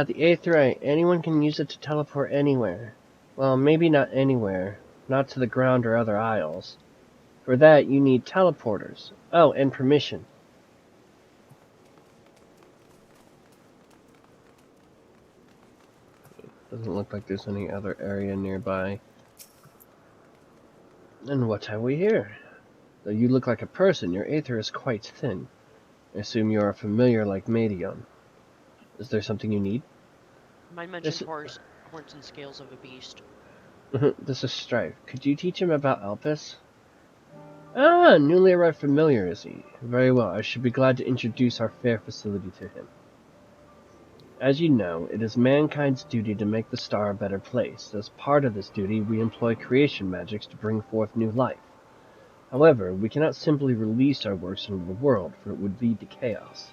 The Aetheryte. Anyone can use it to teleport anywhere. Well, maybe not anywhere. Not to the ground or other isles. For that, you need teleporters. Oh, and permission. Doesn't look like there's any other area nearby. And what have we here? Though you look like a person, your aether is quite thin. I assume you are familiar like Medion. Is there something you need? Mine mentioned horns and scales of a beast. This is Strife. Could you teach him about Elpis? Ah, newly arrived familiar, is he? Very well, I should be glad to introduce our fair facility to him. As you know, it is mankind's duty to make the star a better place. As part of this duty, we employ creation magics to bring forth new life. However, we cannot simply release our works into the world, for it would lead to chaos.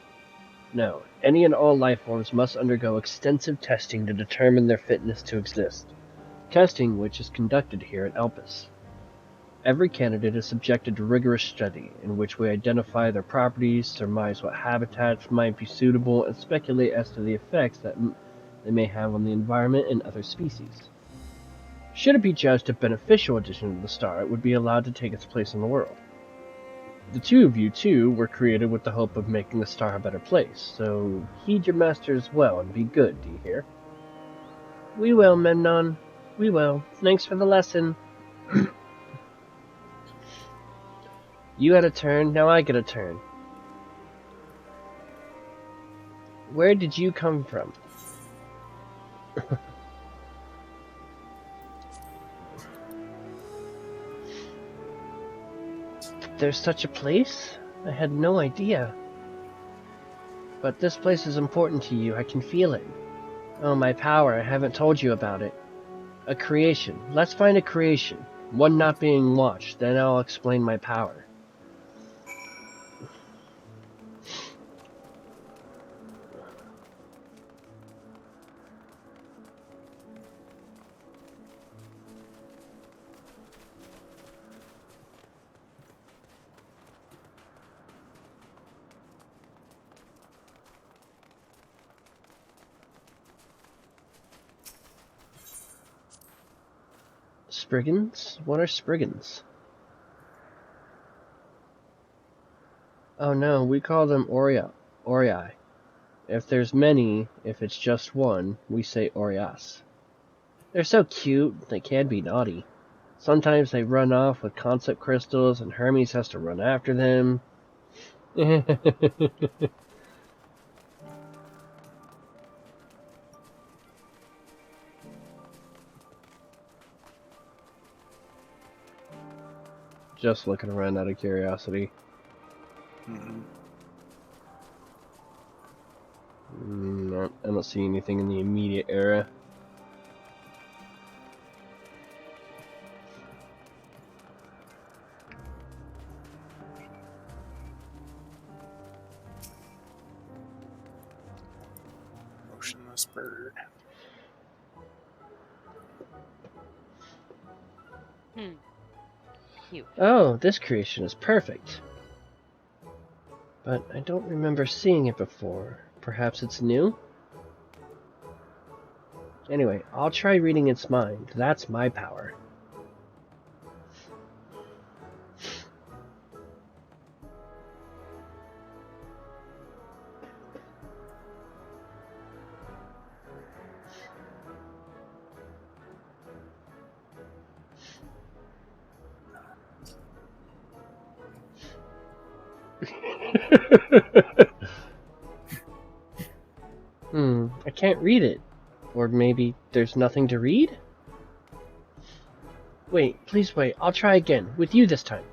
No, any and all life forms must undergo extensive testing to determine their fitness to exist. Testing which is conducted here at Elpis. Every candidate is subjected to rigorous study, in which we identify their properties, surmise what habitats might be suitable, and speculate as to the effects that they may have on the environment and other species. Should it be judged a beneficial addition to the star, it would be allowed to take its place in the world. The two of you, too, were created with the hope of making the star a better place, so heed your masters well and be good, do you hear? We will, Memnon. We will. Thanks for the lesson. You had a turn, now I get a turn. Where did you come from? There's such a place? I had no idea. But this place is important to you, I can feel it. Oh, my power, I haven't told you about it. A creation. Let's find a creation. One not being watched, then I'll explain my power. Spriggans? What are Spriggans? Oh no, we call them Orii. If there's many, if it's just one, we say Orias. They're so cute, they can be naughty. Sometimes they run off with concept crystals and Hermes has to run after them. Just looking around out of curiosity. No, I don't see anything in the immediate area. Motionless bird. Cute. Oh, this creation is perfect. But I don't remember seeing it before. Perhaps it's new? Anyway, I'll try reading its mind. That's my power. I can't read it. Or maybe there's nothing to read? Wait, please wait. I'll try again. With you this time.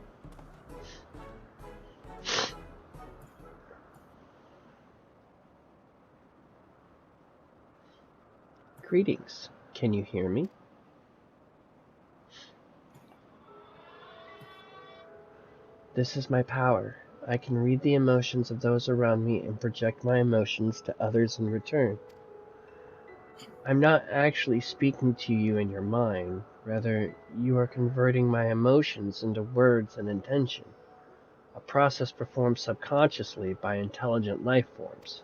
Greetings. Can you hear me? This is my power. I can read the emotions of those around me and project my emotions to others in return. I'm not actually speaking to you in your mind. Rather, you are converting my emotions into words and intention, a process performed subconsciously by intelligent life forms.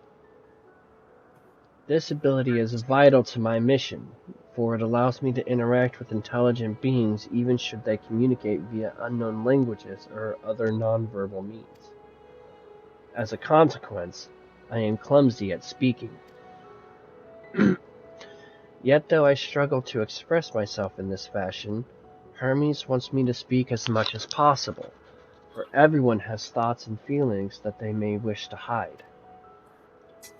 This ability is vital to my mission, for it allows me to interact with intelligent beings even should they communicate via unknown languages or other nonverbal means. As a consequence, I am clumsy at speaking. Yet though I struggle to express myself in this fashion, Hermes wants me to speak as much as possible, for everyone has thoughts and feelings that they may wish to hide.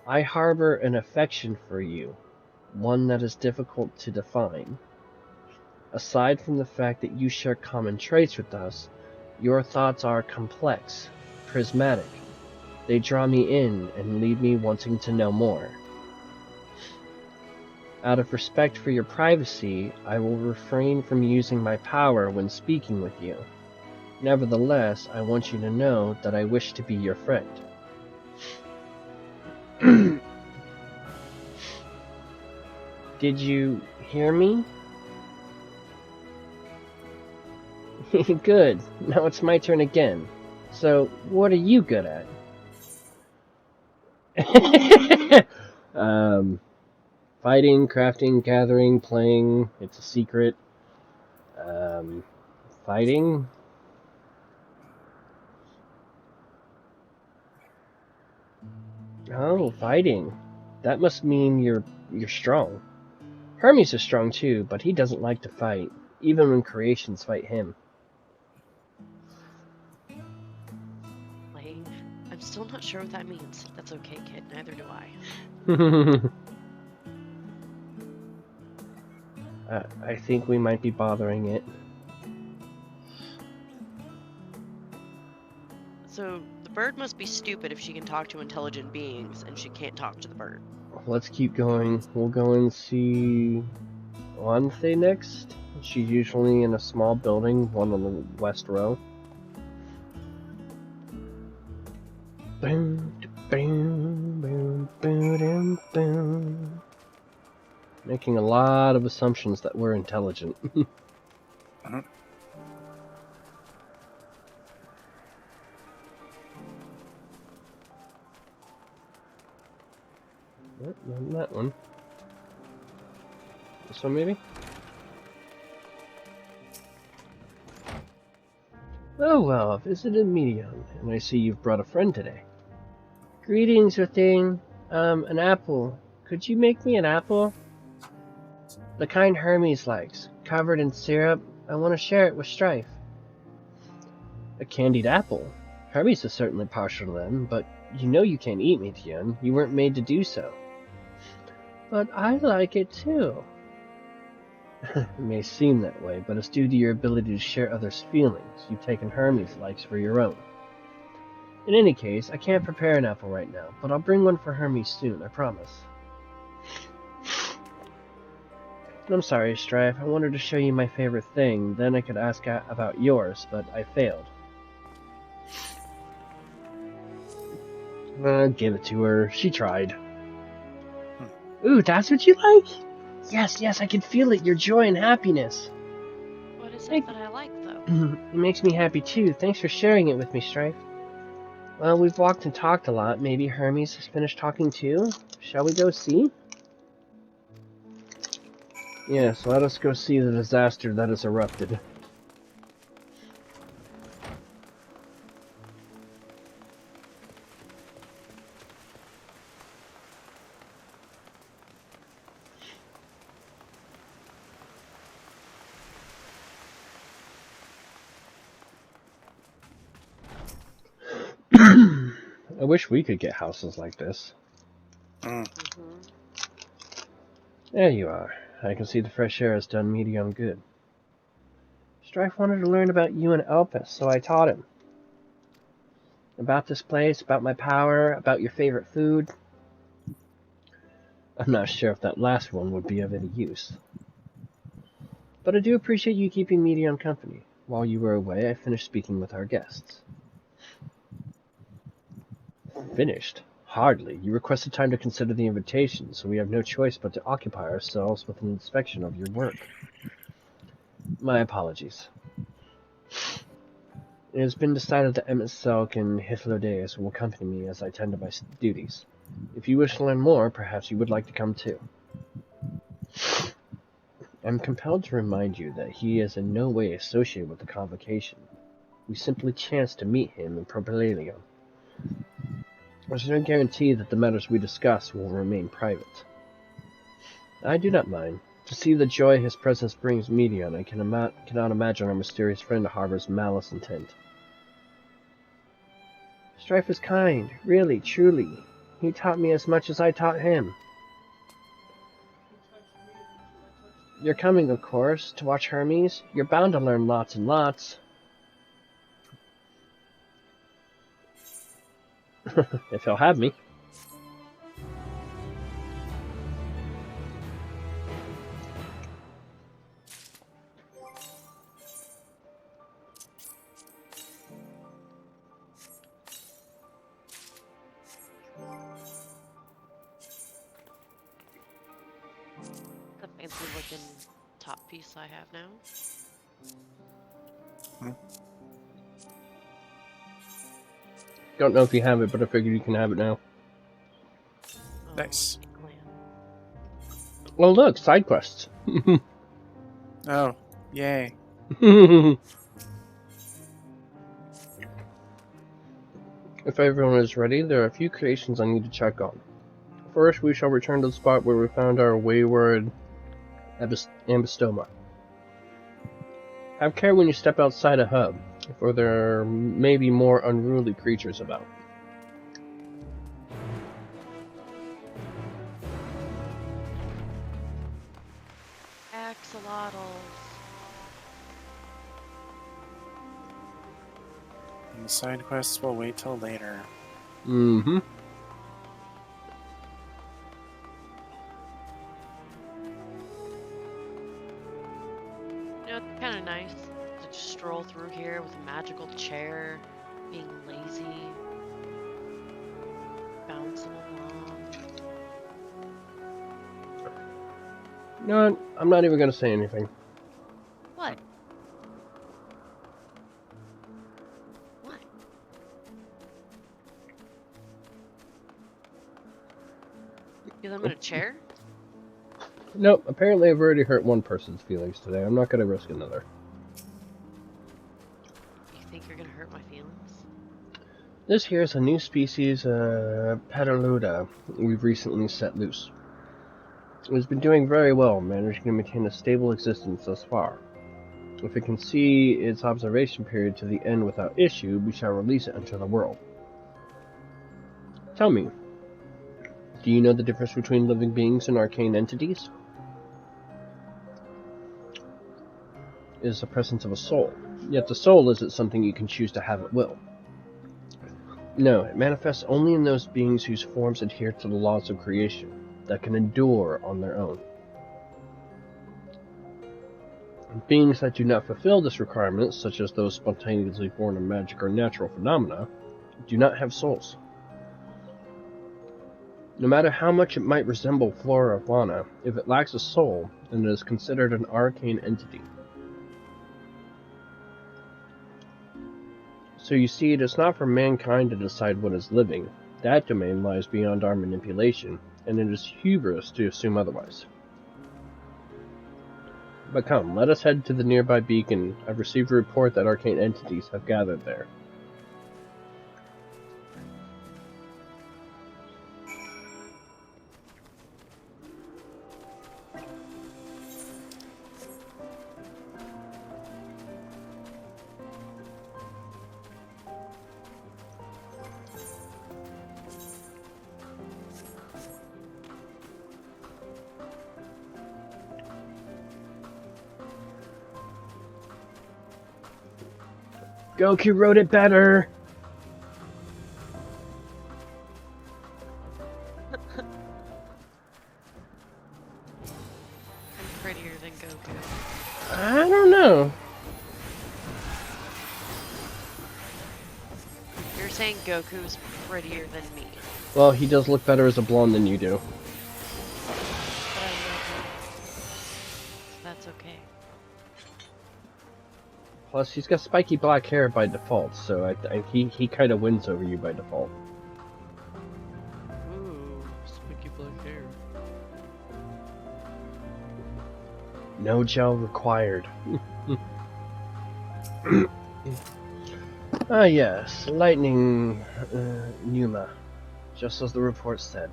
I harbor an affection for you, one that is difficult to define. Aside from the fact that you share common traits with us, your thoughts are complex, prismatic. They draw me in and leave me wanting to know more. Out of respect for your privacy, I will refrain from using my power when speaking with you. Nevertheless, I want you to know that I wish to be your friend. Did you hear me? Good. Now it's my turn again. So, what are you good at? Fighting, crafting, gathering, playing. It's a secret. Fighting? Oh, fighting. That must mean you're strong. Hermes is strong too, but he doesn't like to fight, even when creations fight him. Like, I'm still not sure what that means. That's okay, kid. Neither do I. I think we might be bothering it. So, the bird must be stupid if she can talk to intelligent beings and she can't talk to the bird. Let's keep going. We'll go and see Wanthei next. She's usually in a small building, one on the west row. Boom, boom, boom, boom, boom. Making a lot of assumptions that we're intelligent. Nope, not that one. This one, maybe? Oh well, visited medium, and I see you've brought a friend today. Greetings, your thing. An apple. Could you make me an apple? The kind Hermes likes, covered in syrup. I want to share it with Strife. A candied apple? Hermes is certainly partial to them, but you know you can't eat me, Tian. You weren't made to do so. But I like it too. It may seem that way, but it's due to your ability to share others' feelings. You've taken Hermes' likes for your own. In any case, I can't prepare an apple right now, but I'll bring one for Hermes soon, I promise. I'm sorry, Strife. I wanted to show you my favorite thing, then I could ask about yours, but I failed. Give it to her. She tried. Ooh, that's what you like? Yes, I can feel it, your joy and happiness. What is it that I like, though? It makes me happy too. Thanks for sharing it with me, Strife. Well, we've walked and talked a lot. Maybe Hermes has finished talking too? Shall we go see? Yes, let us go see the disaster that has erupted. I wish we could get houses like this. There you are. I can see the fresh air has done Medium good. Strife wanted to learn about you and Elpis, so I taught him. About this place, about my power, about your favorite food. I'm not sure if that last one would be of any use. But I do appreciate you keeping Medium company. While you were away, I finished speaking with our guests. Finished? Hardly. You requested time to consider the invitation, so we have no choice but to occupy ourselves with an inspection of your work. My apologies. It has been decided that Emmett Selk and Hythlodeus will accompany me as I tend to my duties. If you wish to learn more, perhaps you would like to come too. I'm compelled to remind you that he is in no way associated with the convocation. We simply chanced to meet him in Propylaeon. There's no guarantee that the matters we discuss will remain private. I do not mind. To see the joy his presence brings Medion, I cannot imagine our mysterious friend harbors malice intent. Strife is kind, really, truly. He taught me as much as I taught him. You're coming, of course, to watch Hermes. You're bound to learn lots and lots. If he'll have me. The fancy looking top piece I have now. Don't know if you have it, but I figured you can have it now. Nice. Well, look, side quests. Oh, yay. If everyone is ready, there are a few creations I need to check on. First, we shall return to the spot where we found our wayward ambystoma. Have care when you step outside a hub, for there may be more unruly creatures about. Axolotls. And the side quests will wait till later. Mm-hmm. You know, it's kind of nice to just stroll through here with a magical chair, being lazy, bouncing along. No, I'm not even going to say anything. What? What? Give them in a chair? Nope, apparently I've already hurt one person's feelings today. I'm not going to risk another. You think you're gonna hurt my feelings? This here is a new species, Petaluda, we've recently set loose. It has been doing very well, managing to maintain a stable existence thus far. If it can see its observation period to the end without issue, we shall release it into the world. Tell me, do you know the difference between living beings and arcane entities? It is the presence of a soul, yet the soul isn't something you can choose to have at will. No, it manifests only in those beings whose forms adhere to the laws of creation, that can endure on their own. Beings that do not fulfill this requirement, such as those spontaneously born of magic or natural phenomena, do not have souls. No matter how much it might resemble flora or fauna, if it lacks a soul, then it is considered an arcane entity. So you see, it is not for mankind to decide what is living. That domain lies beyond our manipulation, and it is hubris to assume otherwise. But come, let us head to the nearby beacon. I've received a report that arcane entities have gathered there. Goku wrote it better. I'm prettier than Goku. I don't know. You're saying Goku's prettier than me. Well, he does look better as a blonde than you do. But I love him. So that's okay. Plus, he's got spiky black hair by default, so he kind of wins over you by default. Ooh, spiky black hair. No gel required. Ah yes, lightning pneuma, just as the report said.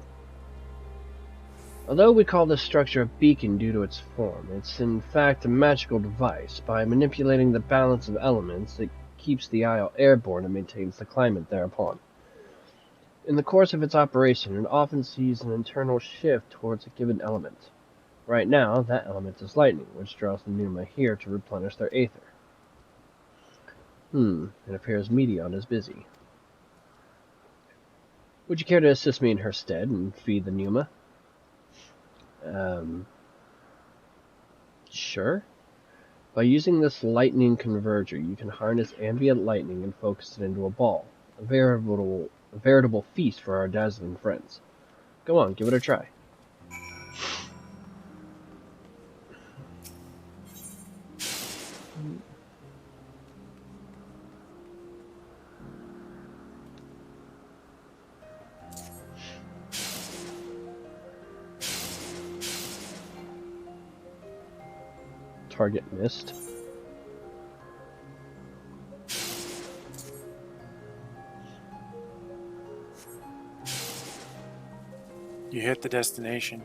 Although we call this structure a beacon due to its form, it's in fact a magical device. By manipulating the balance of elements, it keeps the isle airborne and maintains the climate thereupon. In the course of its operation, it often sees an internal shift towards a given element. Right now, that element is lightning, which draws the pneuma here to replenish their aether. It appears Meteon is busy. Would you care to assist me in her stead and feed the pneuma? Sure. By using this lightning converger, you can harness ambient lightning and focus it into a ball. A veritable feast for our dazzling friends. Go on, give it a try. Target missed. You hit the destination.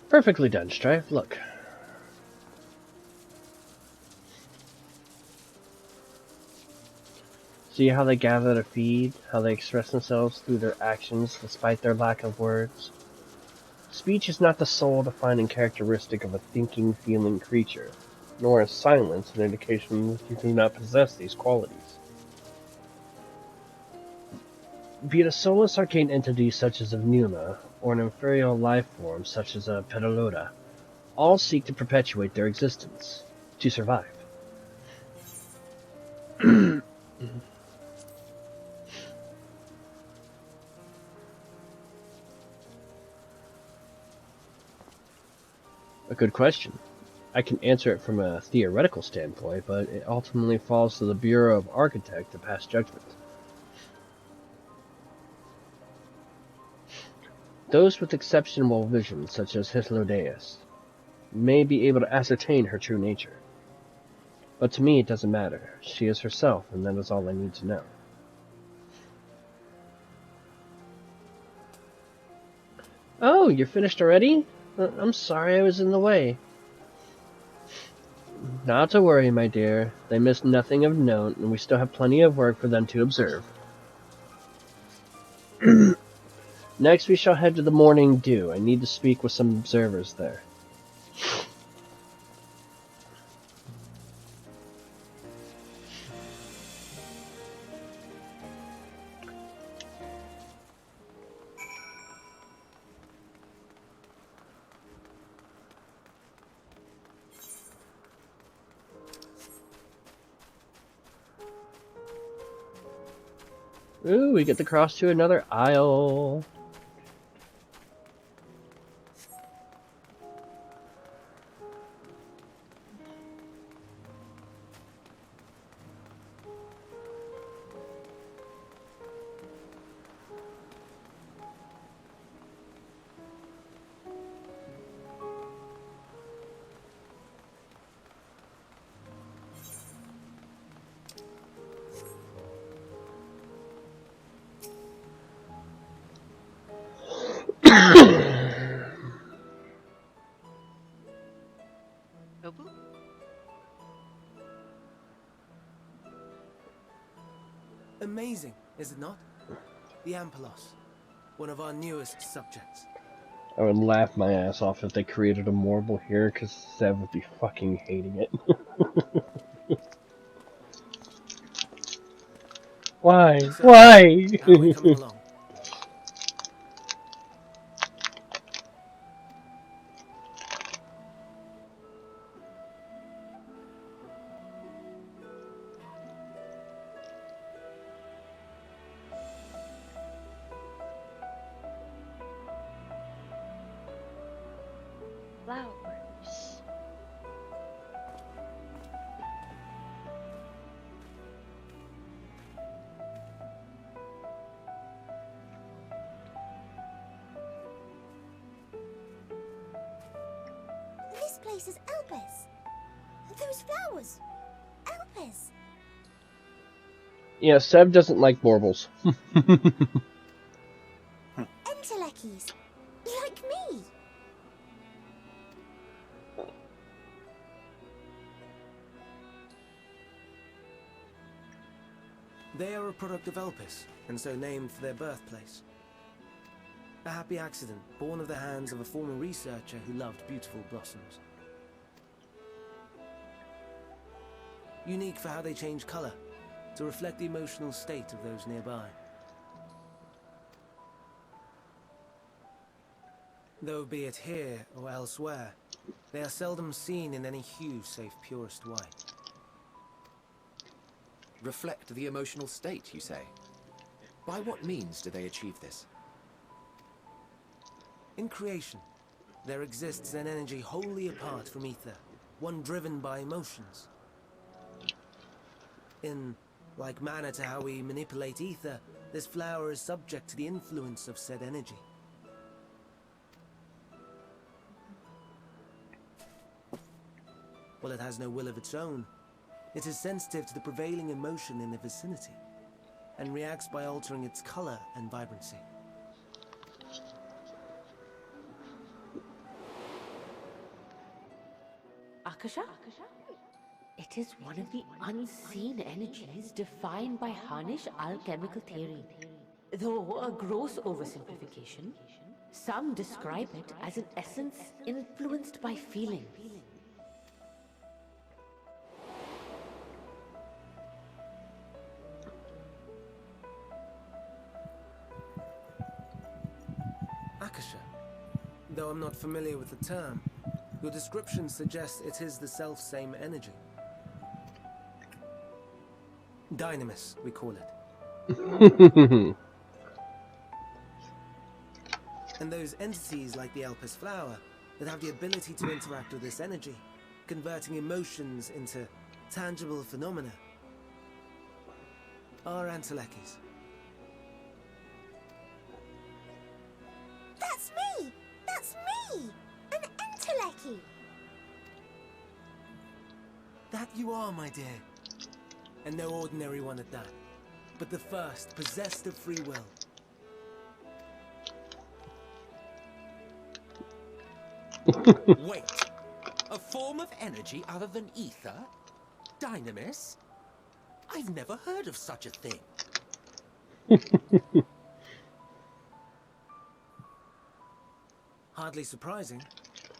Perfectly done, Strife. Look. See how they gather to feed, how they express themselves through their actions despite their lack of words? Speech is not the sole defining characteristic of a thinking, feeling creature, nor is silence an indication that you do not possess these qualities. Be it a soulless arcane entity such as a pneuma, or an inferior life form such as a pedaloda, all seek to perpetuate their existence, to survive. A good question. I can answer it from a theoretical standpoint, but it ultimately falls to the Bureau of Architect to pass judgment. Those with exceptional vision, such as Hythlodaeus, may be able to ascertain her true nature. But to me it doesn't matter. She is herself, and that is all I need to know. Oh, you're finished already? I'm sorry I was in the way. Not to worry, my dear. They missed nothing of note, and we still have plenty of work for them to observe. Next we shall head to the Morning Dew. I need to speak with some observers there. Ooh, we get to cross to another aisle. Amazing, is it not? The Ampelos, one of our newest subjects. I would laugh my ass off if they created a Morble here, because Sev would be fucking hating it. Why? So, Why? how are we coming along? Flowers. This place is Elpis. Those flowers. Elpis. Yeah, Seb doesn't like Morbles. Entelekis. Like me. They are a product of Elpis, and so named for their birthplace. A happy accident, born of the hands of a former researcher who loved beautiful blossoms. Unique for how they change color, to reflect the emotional state of those nearby. Though be it here or elsewhere, they are seldom seen in any hue save purest white. Reflect the emotional state, you say? By what means do they achieve this? In creation, there exists an energy wholly apart from ether, one driven by emotions. In like manner to how we manipulate ether, this flower is subject to the influence of said energy. While it has no will of its own, it is sensitive to the prevailing emotion in the vicinity, and reacts by altering its color and vibrancy. Akasha? It is one of the unseen energies defined by Harnish alchemical theory. Though a gross oversimplification, some describe it as an essence influenced by feeling. Akasha. Though I'm not familiar with the term, your description suggests it is the self-same energy. Dynamis, we call it. And those entities like the Elpis flower that have the ability to interact with this energy, converting emotions into tangible phenomena, are Entelekis. That's me! That's me! An Enteleki! That you are, my dear. And no ordinary one at that, but the first possessed of free will. Wait, a form of energy other than ether? Dynamis? I've never heard of such a thing. Hardly surprising.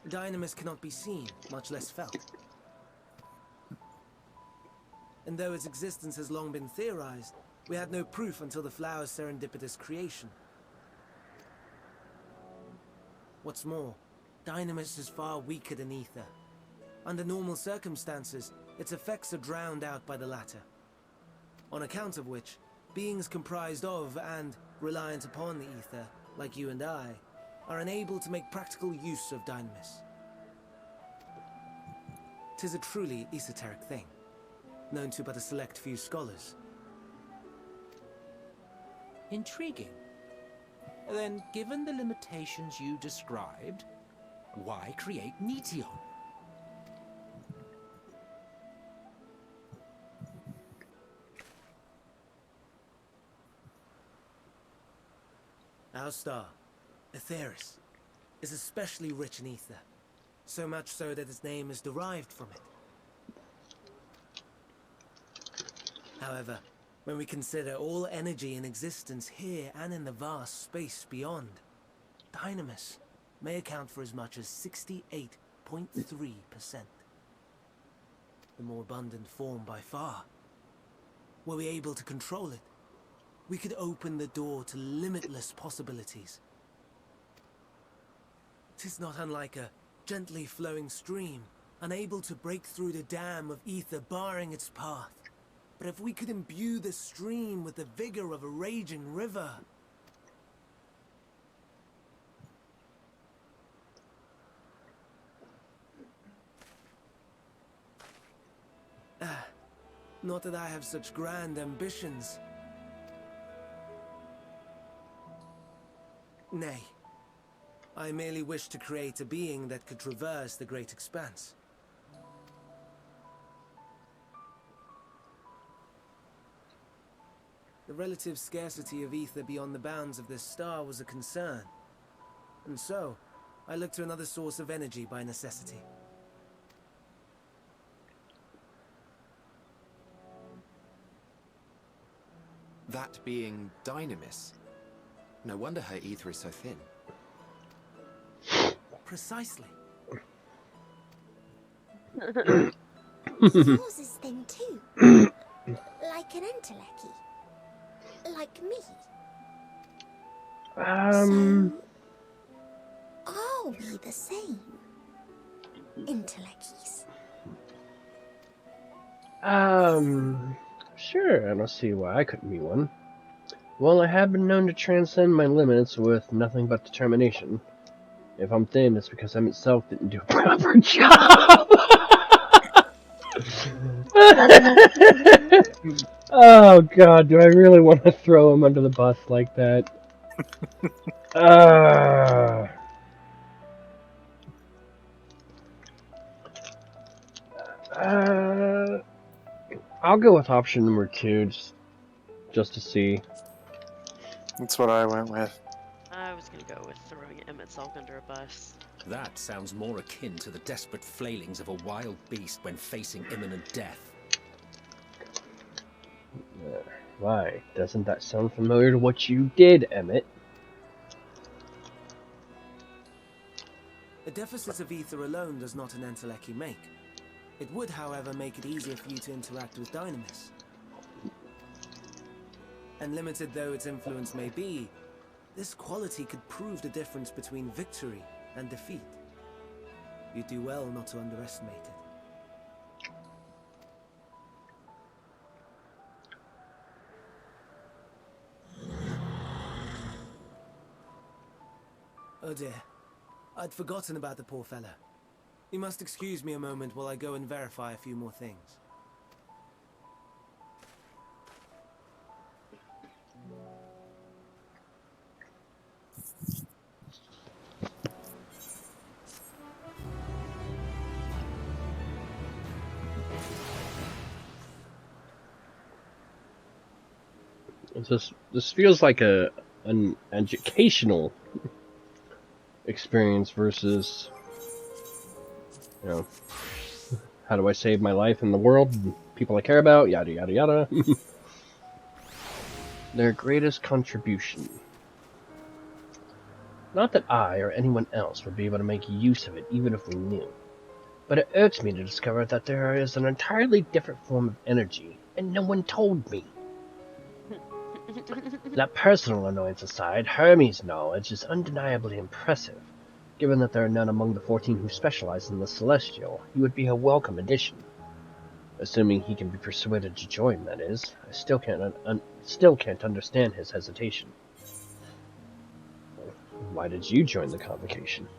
Dynamis cannot be seen, much less felt. And though its existence has long been theorized, we had no proof until the flower's serendipitous creation. What's more, Dynamis is far weaker than ether. Under normal circumstances, its effects are drowned out by the latter. On account of which, beings comprised of and reliant upon the ether, like you and I, are unable to make practical use of Dynamis. 'Tis a truly esoteric thing, known to but a select few scholars. Intriguing. Then, given the limitations you described, why create Meteon? Our star, Aetheris, is especially rich in ether, so much so that its name is derived from it. However, When we consider all energy in existence here and in the vast space beyond, Dynamis may account for as much as 68.3%. The more abundant form by far. Were we able to control it, we could open the door to limitless possibilities. 'Tis not unlike a gently flowing stream, unable to break through the dam of ether barring its path. But if we could imbue the stream with the vigor of a raging river... Not that I have such grand ambitions. Nay. I merely wish to create a being that could traverse the great expanse. The relative scarcity of ether beyond the bounds of this star was a concern. And so, I looked to another source of energy by necessity. That being Dynamis. No wonder her ether is so thin. Precisely. Yours is thin too. Like an enteleki. Like me. So, are we the same? Intelekis. Sure, I don't see why I couldn't be one. Well, I have been known to transcend my limits with nothing but determination. If I'm thin, it's because I myself didn't do a proper job! Oh god, do I really want to throw him under the bus like that? I'll go with option number 2, just to see. That's what I went with. I was gonna go with throwing Emmett Selk under a bus. That sounds more akin to the desperate flailings of a wild beast when facing imminent death. Why? Doesn't that sound familiar to what you did, Emmett? A deficit of ether alone does not an enteleki make. It would, however, make it easier for you to interact with Dynamis. And limited though its influence may be, this quality could prove the difference between victory and defeat. You do well not to underestimate it. Oh dear, I'd forgotten about the poor fella. You must excuse me a moment while I go and verify a few more things. This feels like an educational experience versus, you know, how do I save my life in the world, people I care about, yada yada yada. Their greatest contribution. Not that I or anyone else would be able to make use of it even if we knew, but it irks me to discover that there is an entirely different form of energy, and no one told me. That personal annoyance aside, Hermes' knowledge is undeniably impressive. Given that there are none among the 14 who specialize in the Celestial, he would be a welcome addition. Assuming he can be persuaded to join, that is. I still can't understand his hesitation. Why did you join the convocation?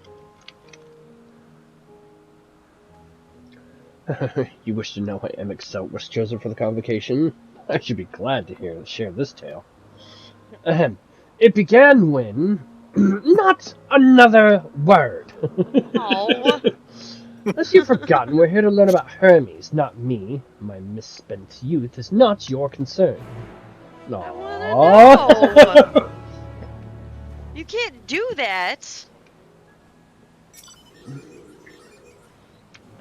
You wish to know why Emmett Selk was chosen for the convocation? I should be glad to share this tale. It began when... Not another word! Oh. Unless you've forgotten, we're here to learn about Hermes, not me. My misspent youth is not your concern. No. You can't do that!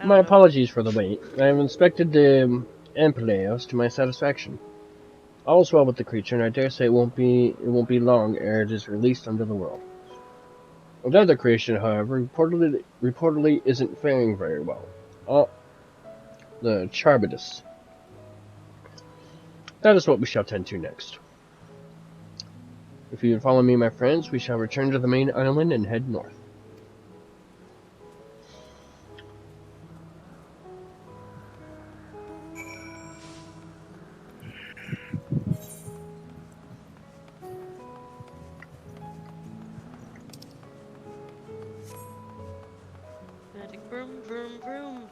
My apologies for the wait. I have inspected the empleos to my satisfaction. All is well with the creature, and I dare say it won't be long ere it is released under the world. The other creation, however, reportedly isn't faring very well. The Charbidus. That is what we shall tend to next. If you would follow me, my friends, we shall return to the main island and head north. Magic vroom, vroom, vroom.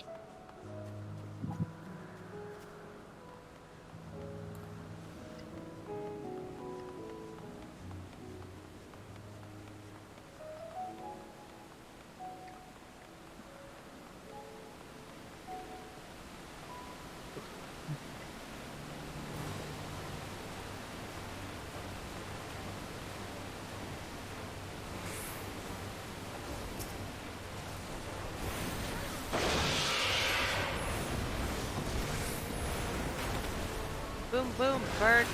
Boom, boom, bird.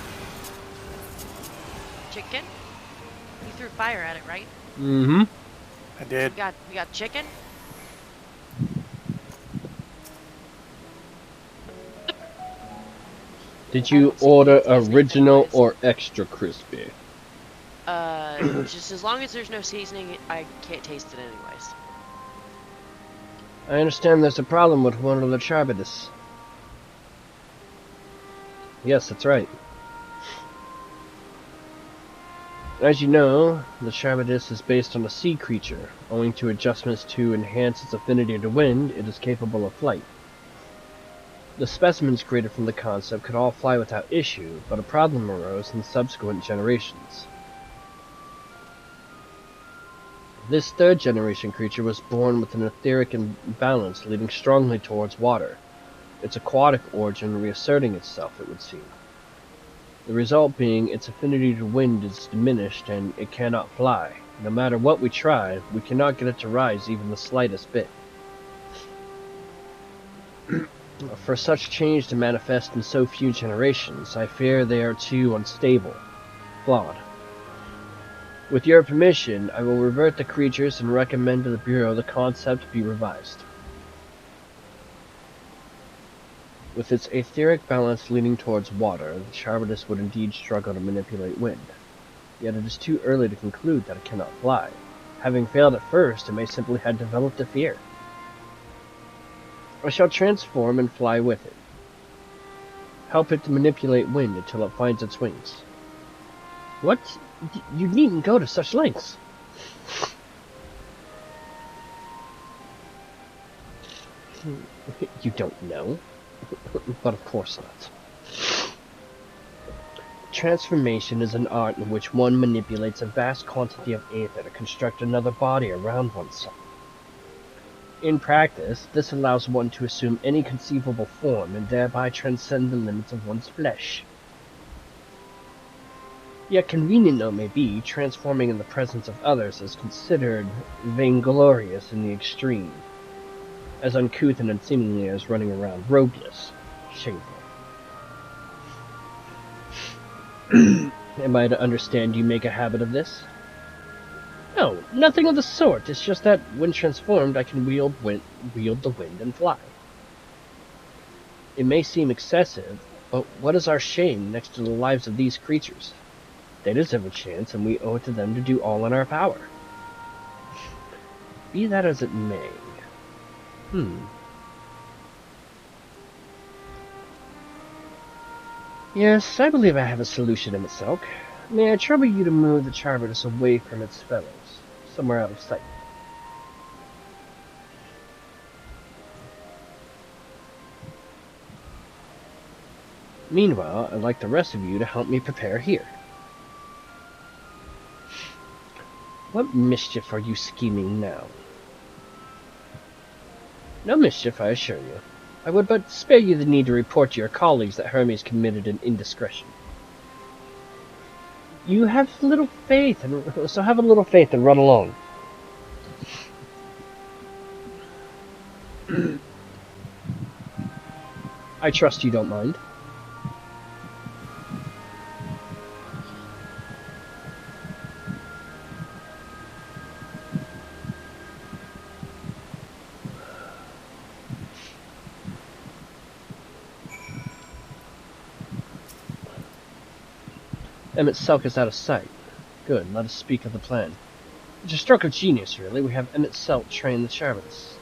Chicken? You threw fire at it, right? Mm-hmm. I did. We got chicken? Did you order original or extra crispy? Just as long as there's no seasoning, I can't taste it anyways. I understand there's a problem with one of the Charbidus. Yes, that's right. As you know, the Charbidus is based on a sea creature. Owing to adjustments to enhance its affinity to wind, it is capable of flight. The specimens created from the concept could all fly without issue, but a problem arose in subsequent generations. This third generation creature was born with an etheric imbalance leading strongly towards water, its aquatic origin reasserting itself, it would seem. The result being its affinity to wind is diminished and it cannot fly. No matter what we try, we cannot get it to rise even the slightest bit. For such change to manifest in so few generations, I fear they are too unstable, flawed. With your permission, I will revert the creatures and recommend to the Bureau the concept be revised. With its etheric balance leaning towards water, the Charbidus would indeed struggle to manipulate wind. Yet it is too early to conclude that it cannot fly. Having failed at first, it may simply have developed a fear. I shall transform and fly with it. Help it to manipulate wind until it finds its wings. What? You needn't go to such lengths. You don't know? But of course not. Transformation is an art in which one manipulates a vast quantity of ether to construct another body around oneself. In practice, this allows one to assume any conceivable form and thereby transcend the limits of one's flesh. Yet convenient though it may be, transforming in the presence of others is considered vainglorious in the extreme, as uncouth and unseemly as running around robeless. Shameful. Am I to understand you make a habit of this? No, nothing of the sort. It's just that, when transformed, I can wield the wind and fly. It may seem excessive, but what is our shame next to the lives of these creatures? They deserve a chance, and we owe it to them to do all in our power. Be that as it may. Yes, I believe I have a solution, Emitselk. May I trouble you to move the Charbidus away from its fellows, somewhere out of sight? Meanwhile, I'd like the rest of you to help me prepare here. What mischief are you scheming now? No mischief, I assure you. I would but spare you the need to report to your colleagues that Hermes committed an indiscretion. You have little faith, so have a little faith and run along. I trust you don't mind. Emmett Selk is out of sight. Good, let us speak of the plan. It's a stroke of genius, really. We have Emmett Selk train the Charbots.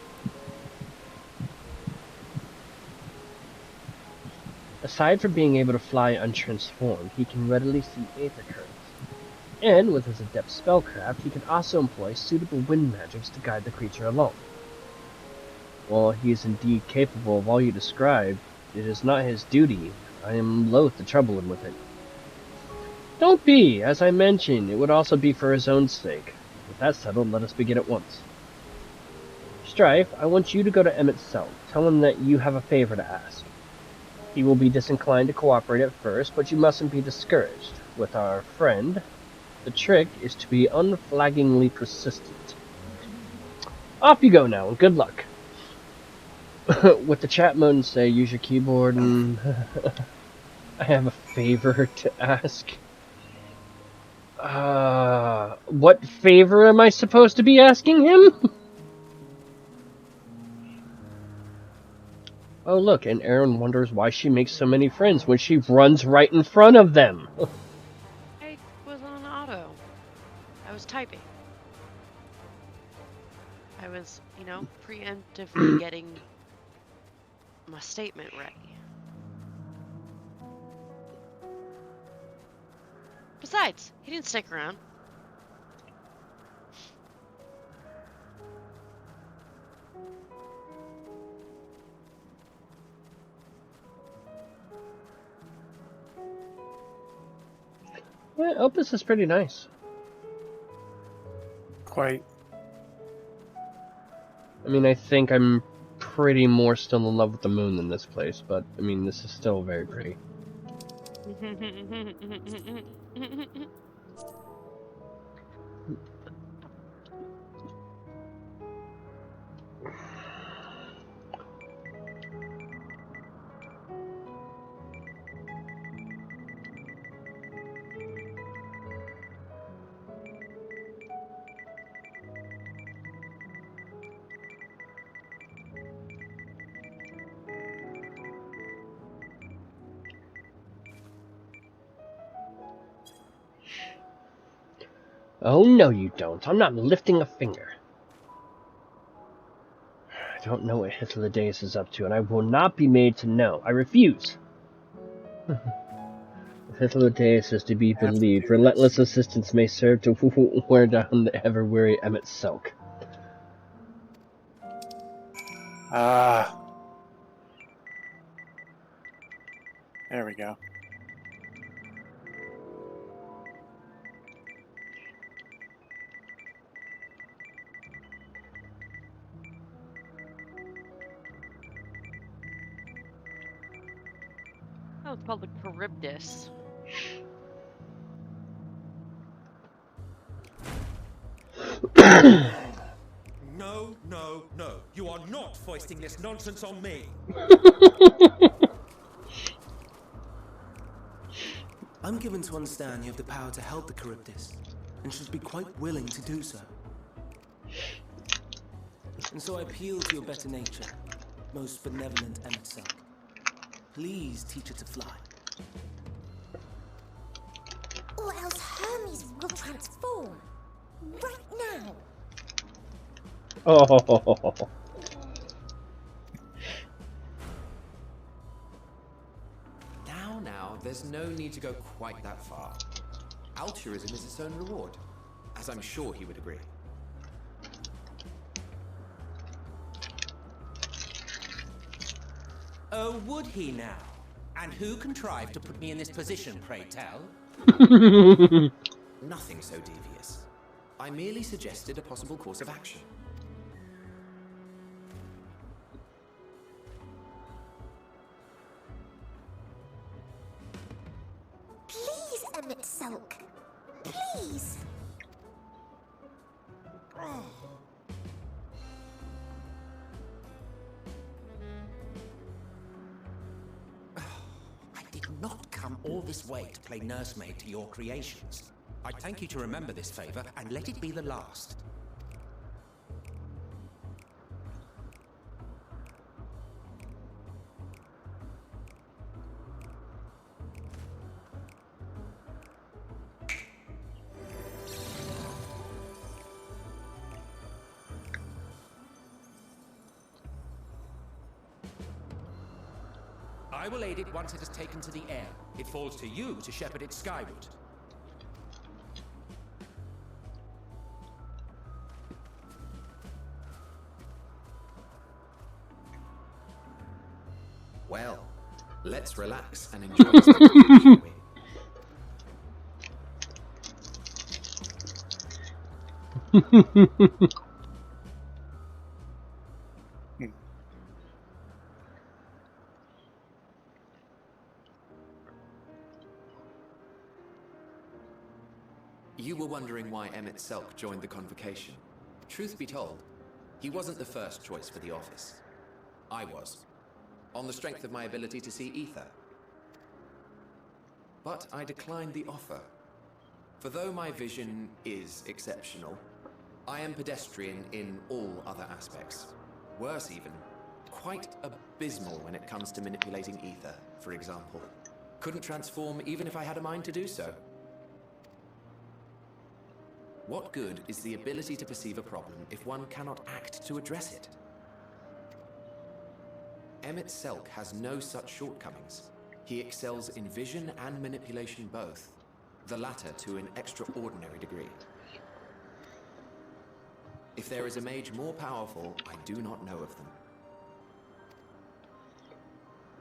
Aside from being able to fly untransformed, he can readily see aether currents. And with his adept spellcraft, he can also employ suitable wind magics to guide the creature along. While he is indeed capable of all you described, it is not his duty. I am loath to trouble him with it. Don't be! As I mentioned, it would also be for his own sake. With that settled, let us begin at once. Strife, I want you to go to Emmett Selk. Tell him that you have a favor to ask. He will be disinclined to cooperate at first, but you mustn't be discouraged. With our friend, the trick is to be unflaggingly persistent. Off you go now, and good luck. With the chat mode and say, use your keyboard, and I have a favor to ask. What favor am I supposed to be asking him? Oh look, and Eren wonders why she makes so many friends when she runs right in front of them. I was on auto. I was typing. I was, you know, preemptively getting my statement ready. Besides, he didn't stick around. Yeah, Opus is pretty nice. Quite. I mean, I think I'm pretty more still in love with the moon than this place, but I mean, this is still very pretty. Oh, no you don't. I'm not lifting a finger. I don't know what Hythlodaeus is up to, and I will not be made to know. I refuse. If Hythlodaeus is to be believed, relentless assistance may serve to wear down the ever-weary Emmett Selk. There we go. Oh, it's called the Charybdis. No, no, no. You are not foisting this nonsense on me. I'm given to understand you have the power to help the Charybdis, and should be quite willing to do so. And so I appeal to your better nature, most benevolent Emmett Selk. Please teach it to fly. Or else Hermes will transform. Right now. Oh. Now, there's no need to go quite that far. Altruism is its own reward, as I'm sure he would agree. Oh, would he now? And who contrived to put me in this position, pray tell? Nothing so devious. I merely suggested a possible course of action. Please, Emmett Selk. Please. I did not come all this way to play nursemaid to your creations. I thank you to remember this favor and let it be the last. will aid it once it is taken to the air. It falls to you to shepherd it skyward. Well, let's relax and enjoy this, shall we? You were wondering why Emmett Selk joined the convocation. Truth be told, he wasn't the first choice for the office. I was, on the strength of my ability to see ether. But I declined the offer. For though my vision is exceptional, I am pedestrian in all other aspects. Worse even, quite abysmal when it comes to manipulating ether, for example. Couldn't transform even if I had a mind to do so. What good is the ability to perceive a problem if one cannot act to address it? Emmett Selk has no such shortcomings. He excels in vision and manipulation both, the latter to an extraordinary degree. If there is a mage more powerful, I do not know of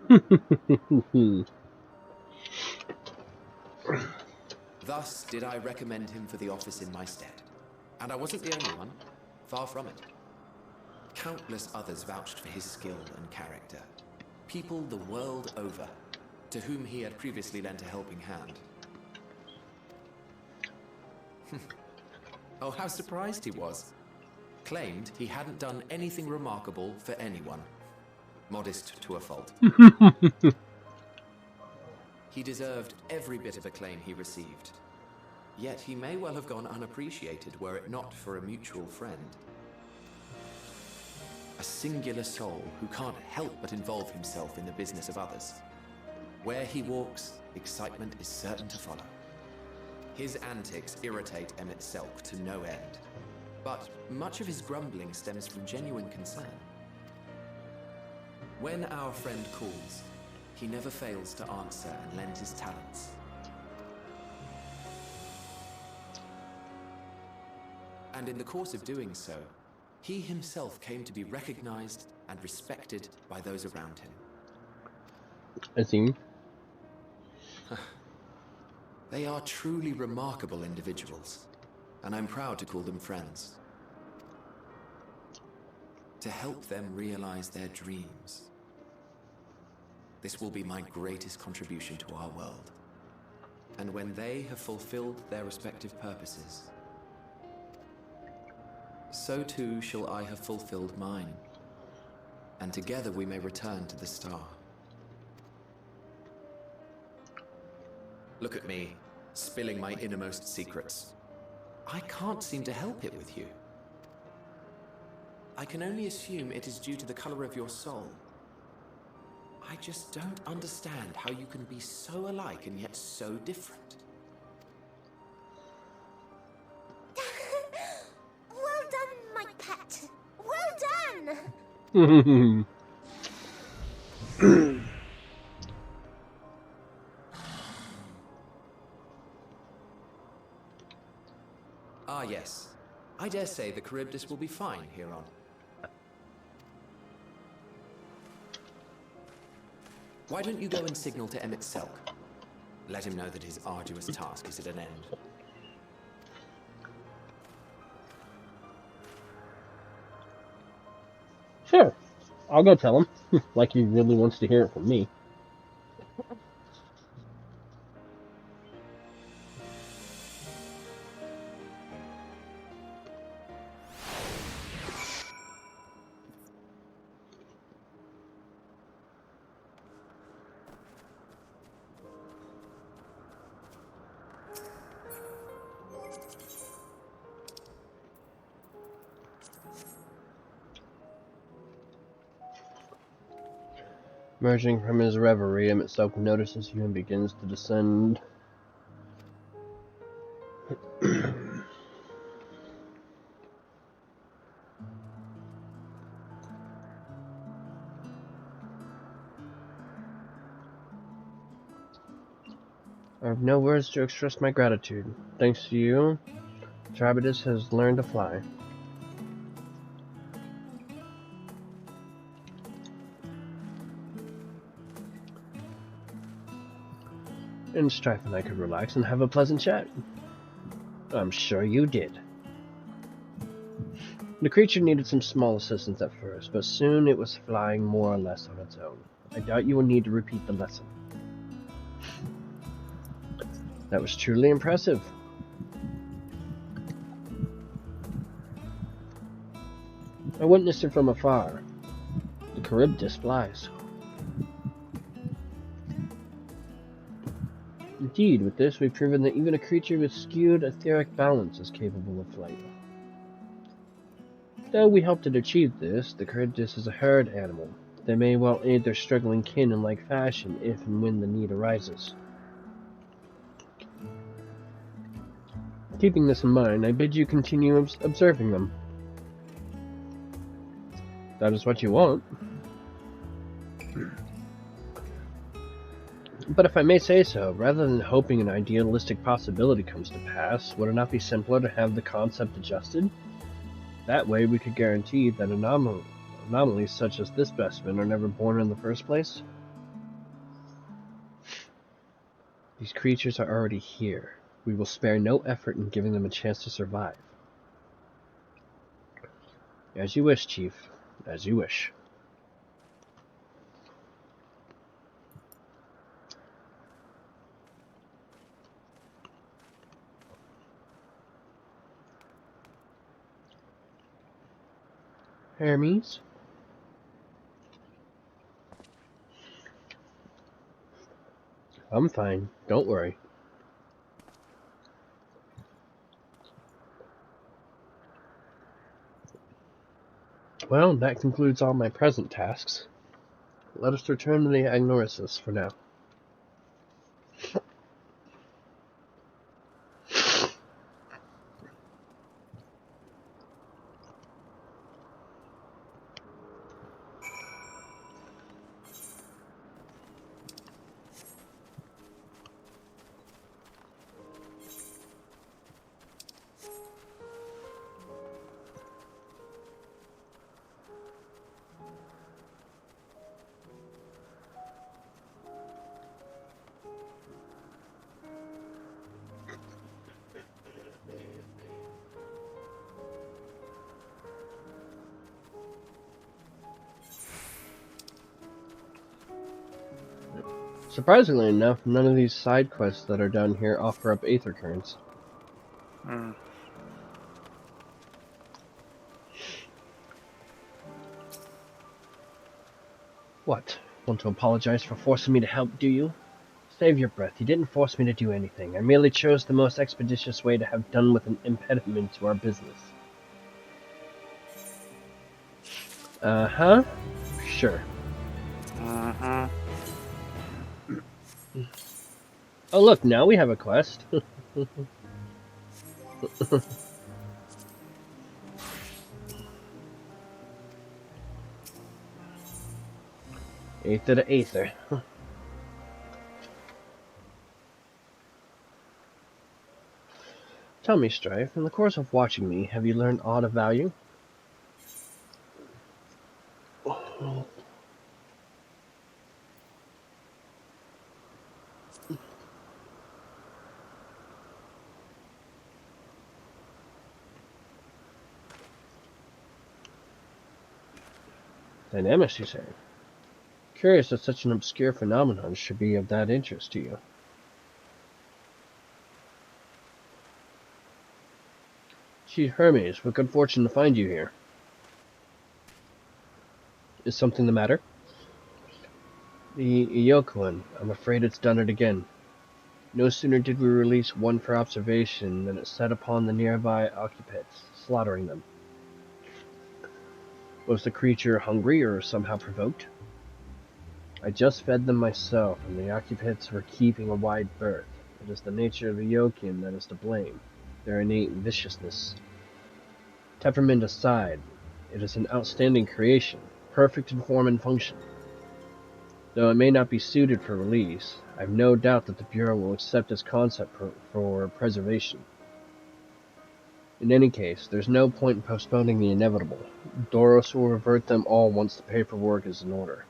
them. Thus did I recommend him for the office in my stead. And I wasn't the only one. Far from it. Countless others vouched for his skill and character. People the world over, to whom he had previously lent a helping hand. Oh, how surprised he was. Claimed he hadn't done anything remarkable for anyone. Modest to a fault. He deserved every bit of acclaim he received. Yet he may well have gone unappreciated were it not for a mutual friend. A singular soul who can't help but involve himself in the business of others. Where he walks, excitement is certain to follow. His antics irritate Emmett Selk to no end. But much of his grumbling stems from genuine concern. When our friend calls, he never fails to answer and lend his talents. And in the course of doing so, he himself came to be recognized and respected by those around him. I see. They are truly remarkable individuals, and I'm proud to call them friends. To help them realize their dreams. This will be my greatest contribution to our world. And when they have fulfilled their respective purposes, so too shall I have fulfilled mine. And together we may return to the star. Look at me, spilling my innermost secrets. I can't seem to help it with you. I can only assume it is due to the color of your soul. I just don't understand how you can be so alike and yet so different. Well done, my pet. Well done. Ah, yes. I dare say the Charybdis will be fine here on. Why don't you go and signal to Emmett Selk? Let him know that his arduous task is at an end. Sure. I'll go tell him. Like he really wants to hear it from me. Emerging from his reverie, Emmett Selk notices you and begins to descend. I have no words to express my gratitude. Thanks to you, Trabidus has learned to fly. And Strife and I could relax and have a pleasant chat. I'm sure you did. The creature needed some small assistance at first, but soon it was flying more or less on its own. I doubt you will need to repeat the lesson. That was truly impressive. I witnessed it from afar. The Charybdis flies. Indeed, with this we've proven that even a creature with skewed etheric balance is capable of flight. Though we helped it achieve this, the Charybdis is a herd animal. They may well aid their struggling kin in like fashion if and when the need arises. Keeping this in mind, I bid you continue observing them. That is what you want. But if I may say so, rather than hoping an idealistic possibility comes to pass, would it not be simpler to have the concept adjusted? That way we could guarantee that anomalies such as this specimen are never born in the first place. These creatures are already here. We will spare no effort in giving them a chance to survive. As you wish, Chief. As you wish. Hermes? I'm fine. Don't worry. Well, that concludes all my present tasks. Let us return to the Agnorisis for now. Surprisingly enough, none of these side quests that are done here offer up aether currents. What? Want to apologize for forcing me to help, do you? Save your breath. You didn't force me to do anything. I merely chose the most expeditious way to have done with an impediment to our business. Uh-huh. Sure. Uh-huh. Oh look, now we have a quest. Aether to aether. Tell me, Strife, in the course of watching me, have you learned aught of value? Dynamics, you say? Curious that such an obscure phenomenon should be of that interest to you. Chief Hermes, what good fortune to find you here. Is something the matter? The Iokuan, I'm afraid it's done it again. No sooner did we release one for observation than it set upon the nearby occupants, slaughtering them. Was the creature hungry or somehow provoked? I just fed them myself, and the occupants were keeping a wide berth. It is the nature of the Iokian that is to blame, their innate viciousness. Temperament aside, it is an outstanding creation, perfect in form and function. Though it may not be suited for release, I have no doubt that the Bureau will accept its concept for preservation. In any case, there's no point in postponing the inevitable. Doros will revert them all once the paperwork is in order.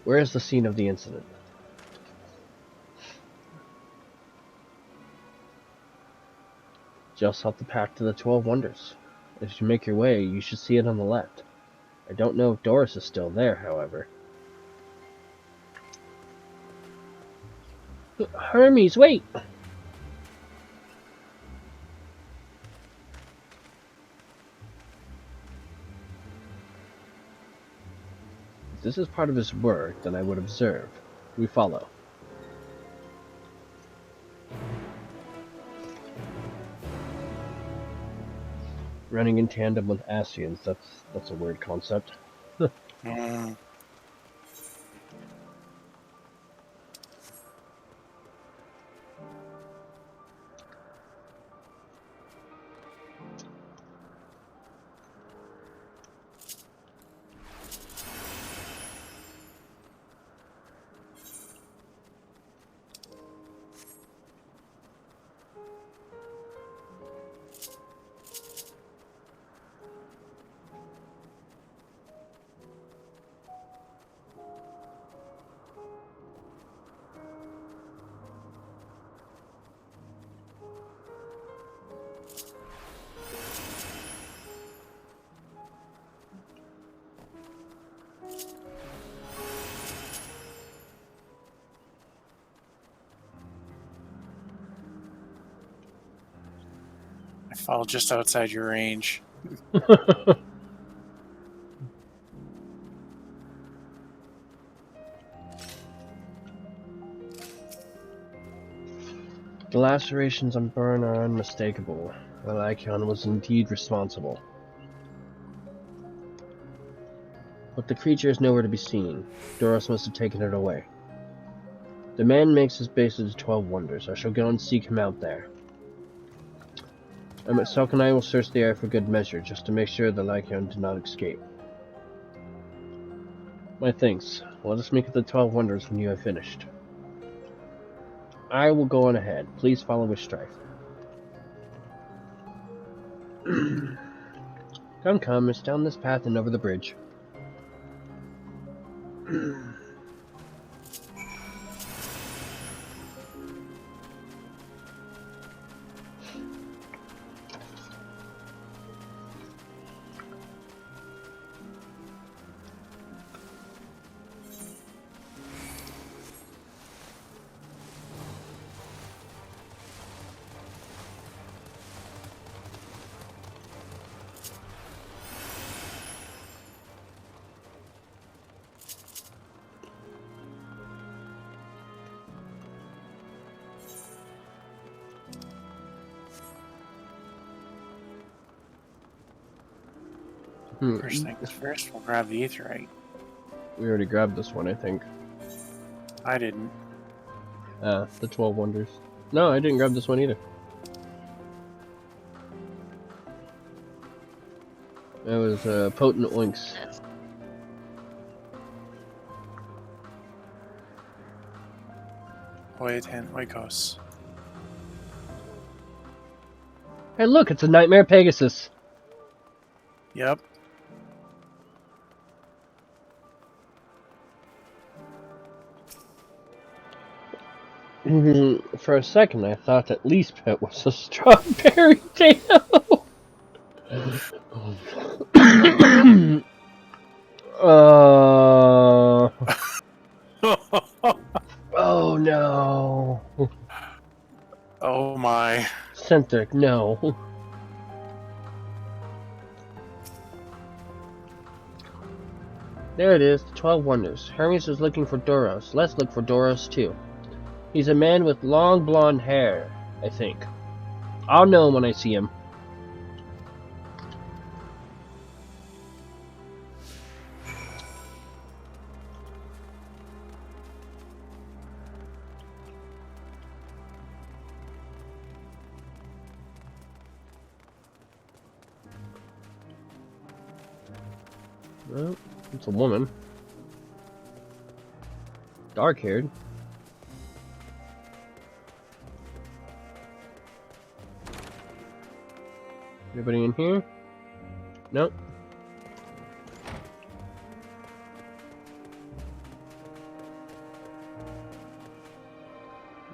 Where is the scene of the incident? Just off the path to the 12 Wonders. As you make your way, you should see it on the left. I don't know if Doris is still there, however. Hermes, wait! If this is part of his work, then I would observe. We follow. Running in tandem with Asians, that's a weird concept. I fall just outside your range. The lacerations on Burn are unmistakable. The Lycaon was indeed responsible. But the creature is nowhere to be seen. Doros must have taken it away. The man makes his base at the 12 Wonders. I shall go and seek him out there. I myself and I will search the air for good measure, just to make sure the Lycaon did not escape. My thanks. Let us meet at the 12 Wonders when you have finished. I will go on ahead. Please follow with Strife. Come, it's down this path and over the bridge. First things first, we'll grab the Aetherite. We already grabbed this one, I think. I didn't. The 12 Wonders. No, I didn't grab this one either. That was Potent Oinks. Oitan Oikos. Hey look, it's a Nightmare Pegasus! Yep. For a second, I thought at least Pet was a strawberry tail. Oh no. Oh my. Centric, no. There it is, the 12 Wonders. Hermes is looking for Doros. Let's look for Doros too. He's a man with long blonde hair, I think. I'll know him when I see him. Well, it's a woman. Dark-haired. Anybody in here? Nope.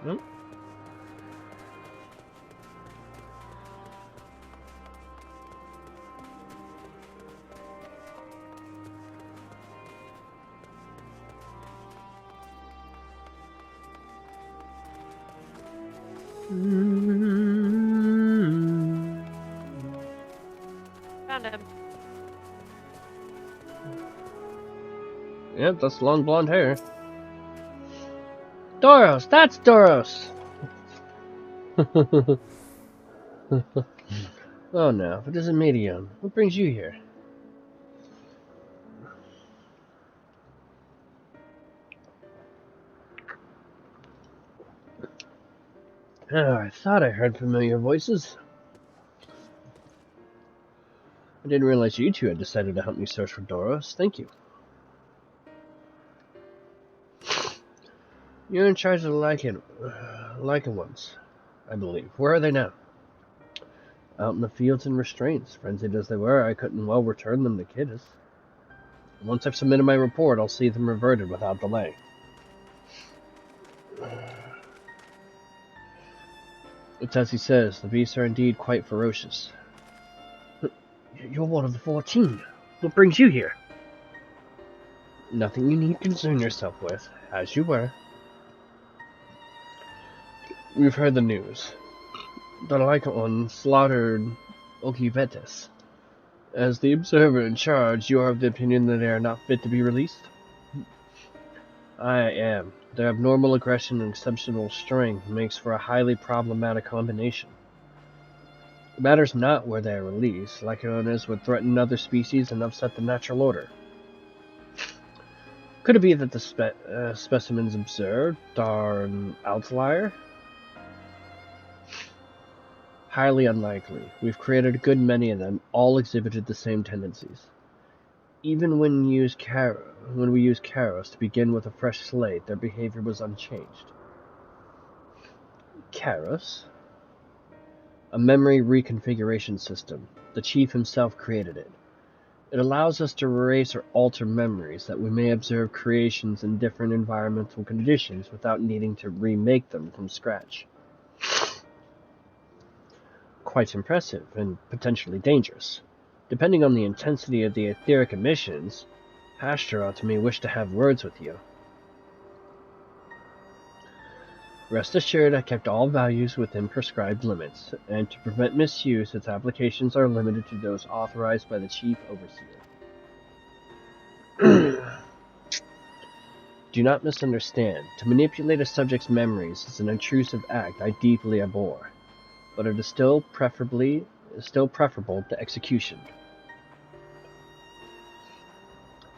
Nope. Found him. Yep, that's long blonde hair. Doros! That's Doros! Oh no, it isn't Medium. What brings you here? Oh, I thought I heard familiar voices. I didn't realize you two had decided to help me search for Doros. Thank you. You're in charge of the Lycan ones, I believe. Where are they now? Out in the fields in restraints. Frenzied as they were, I couldn't well return them to Kidus. Once I've submitted my report, I'll see them reverted without delay. It's as he says, the beasts are indeed quite ferocious. You're one of the 14. What brings you here? Nothing you need concern yourself with, as you were. We've heard the news. The Lycan slaughtered Okivetes. As the observer in charge, you are of the opinion that they are not fit to be released? I am. Their abnormal aggression and exceptional strength makes for a highly problematic combination. It matters not where they are released. Lycaones would threaten other species and upset the natural order. Could it be that the specimens observed are an outlier? Highly unlikely. We've created a good many of them, all exhibited the same tendencies. Even when we used Kairos to begin with a fresh slate, their behavior was unchanged. Kairos? A memory reconfiguration system. The Chief himself created it. It allows us to erase or alter memories that we may observe creations in different environmental conditions without needing to remake them from scratch. Quite impressive, and potentially dangerous. Depending on the intensity of the etheric emissions, Hashtaroth may wish to have words with you. Rest assured I kept all values within prescribed limits, and to prevent misuse, its applications are limited to those authorized by the Chief Overseer. Do not misunderstand. To manipulate a subject's memories is an intrusive act I deeply abhor, but it is still preferable to execution.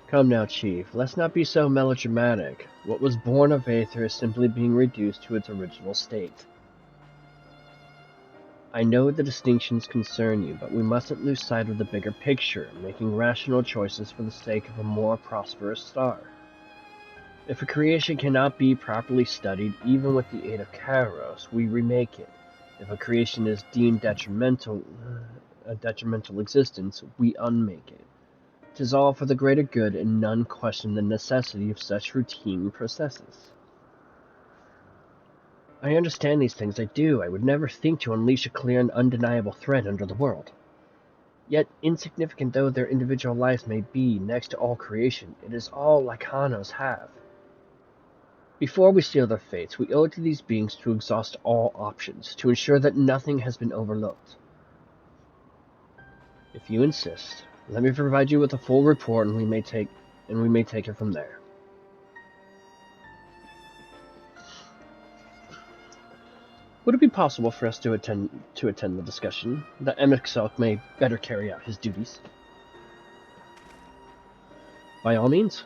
Come now, Chief, let's not be so melodramatic. What was born of Aether is simply being reduced to its original state. I know the distinctions concern you, but we mustn't lose sight of the bigger picture, making rational choices for the sake of a more prosperous star. If a creation cannot be properly studied, even with the aid of Kairos, we remake it. If a creation is deemed a detrimental existence, we unmake it. 'Tis all for the greater good, and none question the necessity of such routine processes. I understand these things, I do. I would never think to unleash a clear and undeniable threat under the world. Yet, insignificant though their individual lives may be, next to all creation, it is all Lycanos have. Before we seal their fates, we owe it to these beings to exhaust all options, to ensure that nothing has been overlooked. If you insist, let me provide you with a full report, and we may take it from there. Would it be possible for us to attend the discussion, that Emixelk may better carry out his duties? By all means.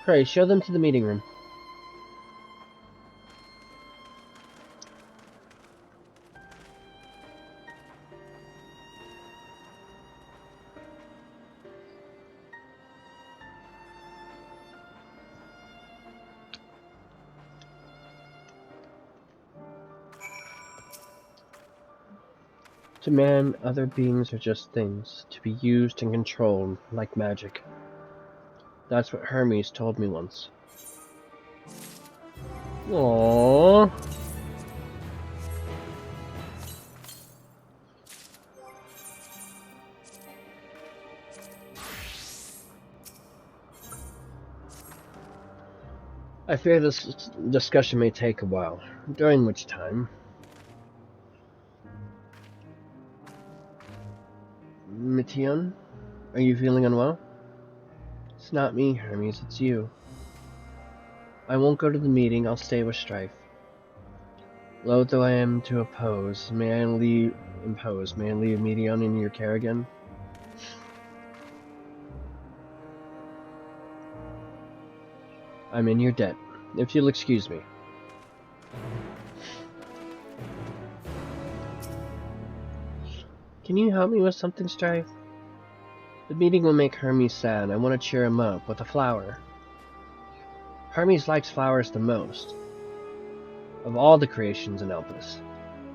Hurry, show them to the meeting room. To man, other beings are just things, to be used and controlled, like magic. That's what Hermes told me once. Aww. I fear this discussion may take a while, during which time... Mithion, are you feeling unwell? It's not me, Hermes, it's you. I won't go to the meeting, I'll stay with Strife. Loath though I am to impose, may I leave Mithion in your care again? I'm in your debt, if you'll excuse me. Can you help me with something, Strife? The meeting will make Hermes sad. I want to cheer him up with a flower. Hermes likes flowers the most of all the creations in Elpis.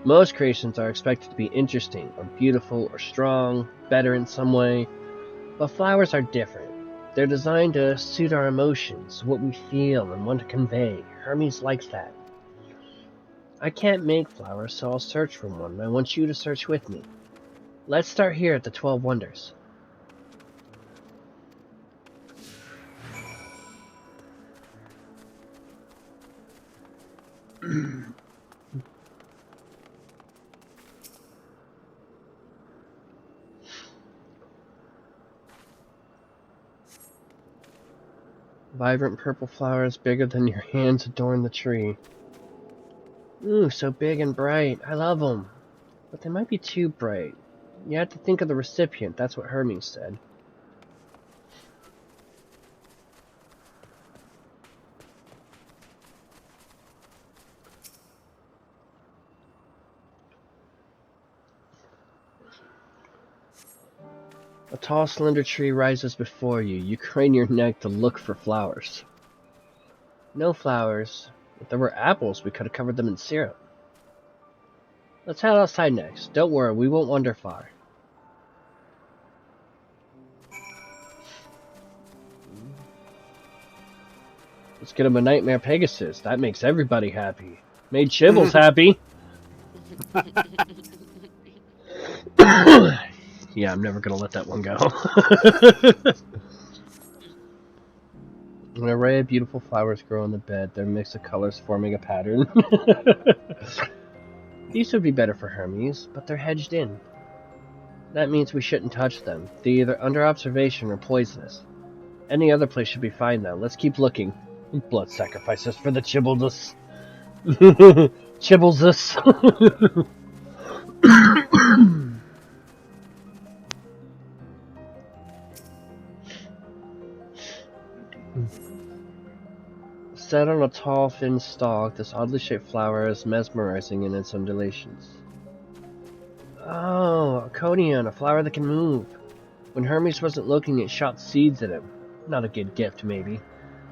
Most creations are expected to be interesting, or beautiful, or strong, better in some way, but flowers are different. They're designed to suit our emotions, what we feel and want to convey. Hermes likes that. I can't make flowers, so I'll search for one, and I want you to search with me. Let's start here at the 12 Wonders. Vibrant purple flowers bigger than your hands adorn the tree. Ooh, so big and bright. I love them. But they might be too bright. You have to think of the recipient, that's what Hermes said. A tall, slender tree rises before you. You crane your neck to look for flowers. No flowers. If there were apples, we could have covered them in syrup. Let's head outside next. Don't worry, we won't wander far. Let's get him a Nightmare Pegasus. That makes everybody happy. Made Chibbles happy. Yeah, I'm never gonna let that one go. An array of beautiful flowers grow on the bed, their mix of colors forming a pattern. These would be better for Hermes, but they're hedged in. That means we shouldn't touch them. They're either under observation or poisonous. Any other place should be fine now. Let's keep looking. Blood sacrifices for the Chibbles. Chibbles. Set on a tall, thin stalk, this oddly shaped flower is mesmerizing in its undulations. Oh, a conion, a flower that can move. When Hermes wasn't looking, it shot seeds at him. Not a good gift, maybe.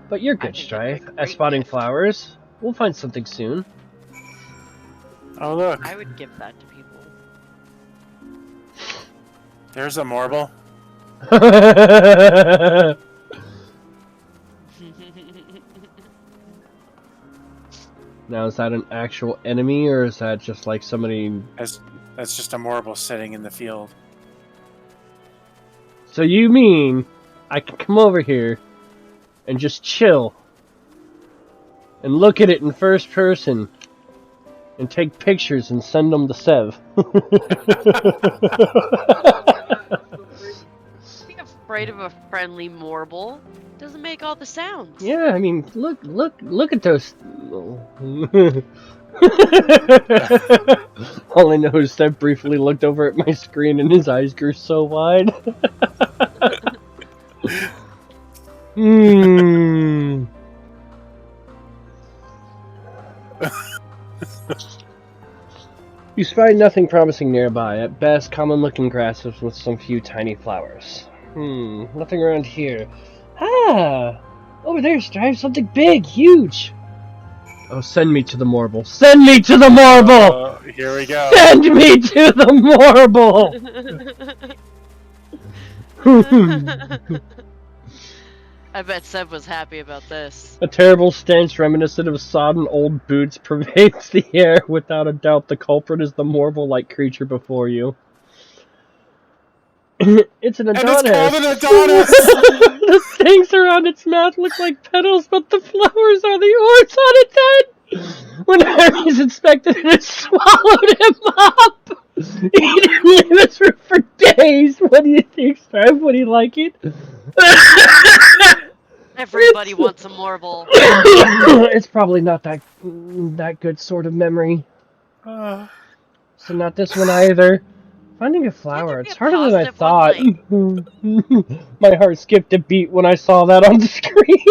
But you're good, Strife, at spotting flowers. We'll find something soon. Oh, look. I would give that to people. There's a marble. Now, is that an actual enemy, or is that just like somebody... That's just a marble sitting in the field. So you mean I can come over here and just chill and look at it in first person and take pictures and send them to Sev? Be afraid of a friendly marble. Doesn't make all the sounds. Yeah, I mean, look at those. All I know is Seb briefly looked over at my screen and his eyes grew so wide. You spy nothing promising nearby. At best, common-looking grasses with some few tiny flowers. Nothing around here. Ah! Over there, Strife, something big, huge! Oh, send me to the marble. Send me to the marble! Here we go. Send me to the marble! I bet Seb was happy about this. A terrible stench reminiscent of sodden old boots pervades the air. Without a doubt, the culprit is the marble-like creature before you. It's an Adonis. And it's called an Adonis! The things around its mouth look like petals, but the flowers are the orbs on its head! When Hermes inspected it, it swallowed him up! He didn't leave his room for days! What do you think, Strife? Would he like it? Everybody wants a marble. It's probably not that good sort of memory. So not this one either. Finding a flower, it's harder than I thought. My heart skipped a beat when I saw that on the screen.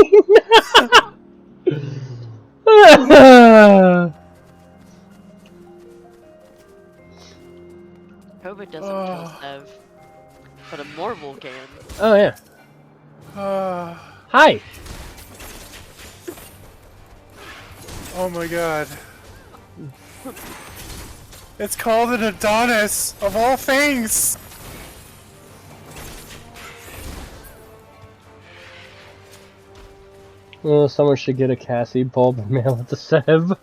COVID doesn't kill Sev, but a marble can. Oh yeah. Hi. Oh my god. It's called an Adonis, of all things! Well, someone should get a Cassie bulb and mail it to Seb.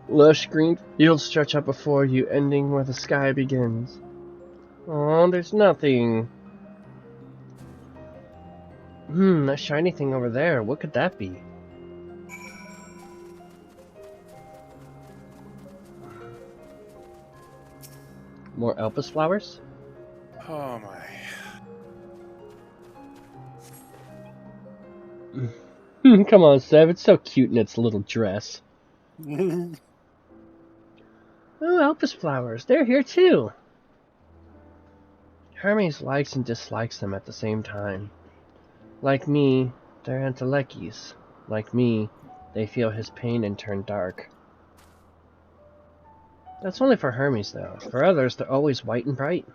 Lush green fields stretch up before you, ending where the sky begins. Oh, there's nothing. That shiny thing over there, what could that be? More Elpis flowers? Oh my. Come on, Seb, it's so cute in its little dress. Oh, Elpis flowers, they're here too. Hermes likes and dislikes them at the same time. Like me, they're Antelekis. Like me, they feel his pain and turn dark. That's only for Hermes, though. For others, they're always white and bright.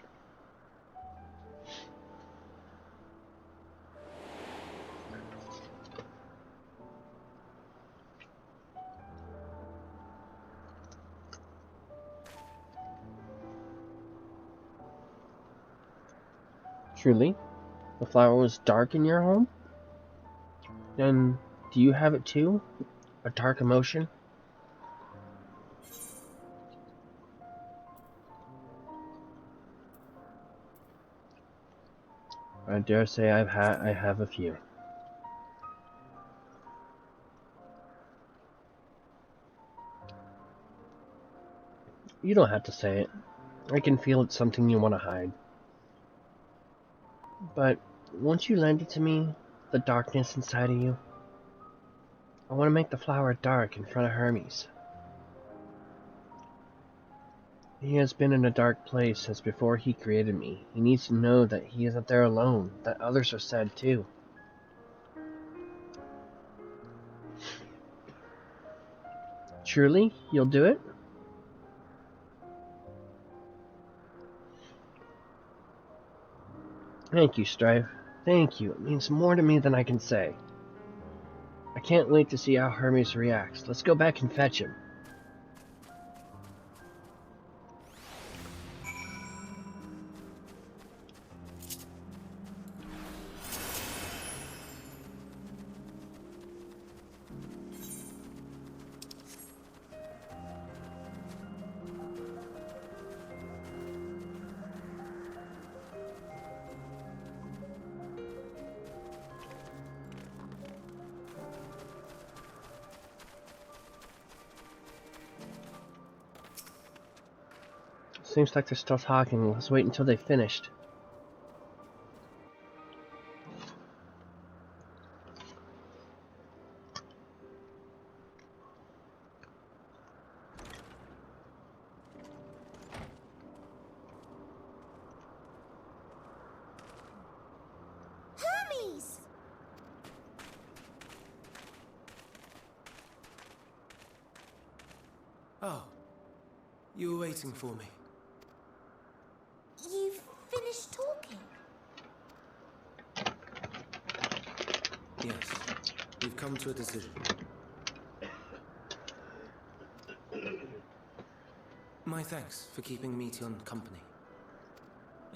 Truly? The flower was dark in your home? Then, do you have it too? A dark emotion? I dare say I have a few. You don't have to say it. I can feel it's something you want to hide. But won't you lend it to me, the darkness inside of you? I want to make the flower dark in front of Hermes. He has been in a dark place since before he created me. He needs to know that he isn't there alone, that others are sad too. Truly, you'll do it? Thank you, Strife. Thank you. It means more to me than I can say. I can't wait to see how Hermes reacts. Let's go back and fetch him. Seems like they're still talking. Let's wait until they've finished. Hermes! Oh, you were waiting for me. You've finished talking? Yes, we've come to a decision. My thanks for keeping Meteon company.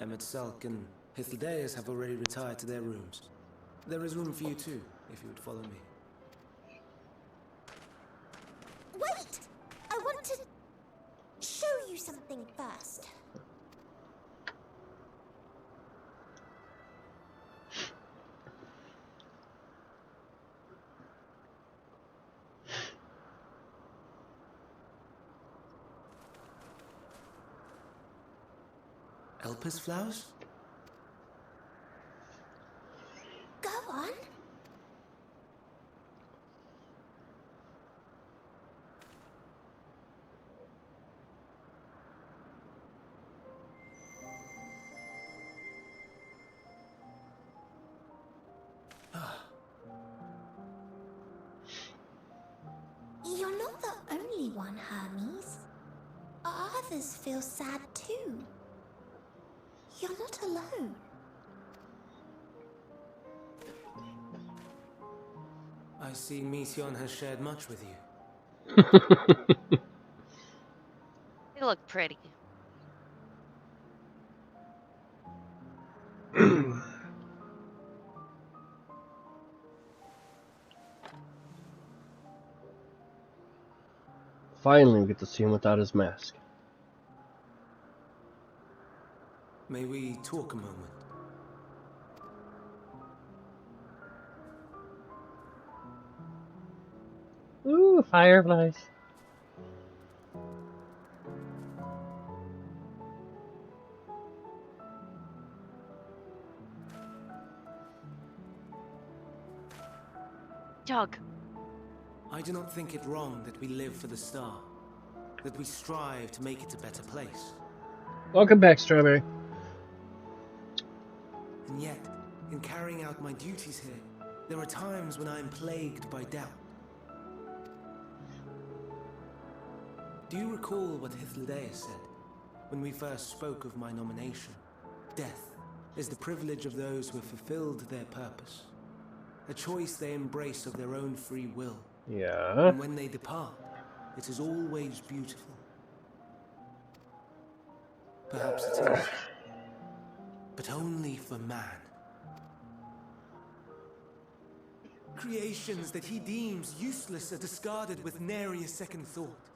Emmett Selk and Hythlodaeus have already retired to their rooms. There is room for you too, if you would follow me. Wait! I want to show you something first. Elpis flowers? Go on. You're not the only one, Hermes. Others feel sad too. You're not alone. I see Meteon has shared much with you. They look pretty. Finally, we get to see him without his mask. May we talk a moment? Ooh, fireflies. Doug. I do not think it wrong that we live for the star, that we strive to make it a better place. Welcome back, Strawberry. And yet, in carrying out my duties here, there are times when I am plagued by doubt. Do you recall what Hythlodaeus said when we first spoke of my nomination? Death is the privilege of those who have fulfilled their purpose, a choice they embrace of their own free will. Yeah. And when they depart, it is always beautiful. Perhaps it is, but only for man. Creations that he deems useless are discarded with nary a second thought.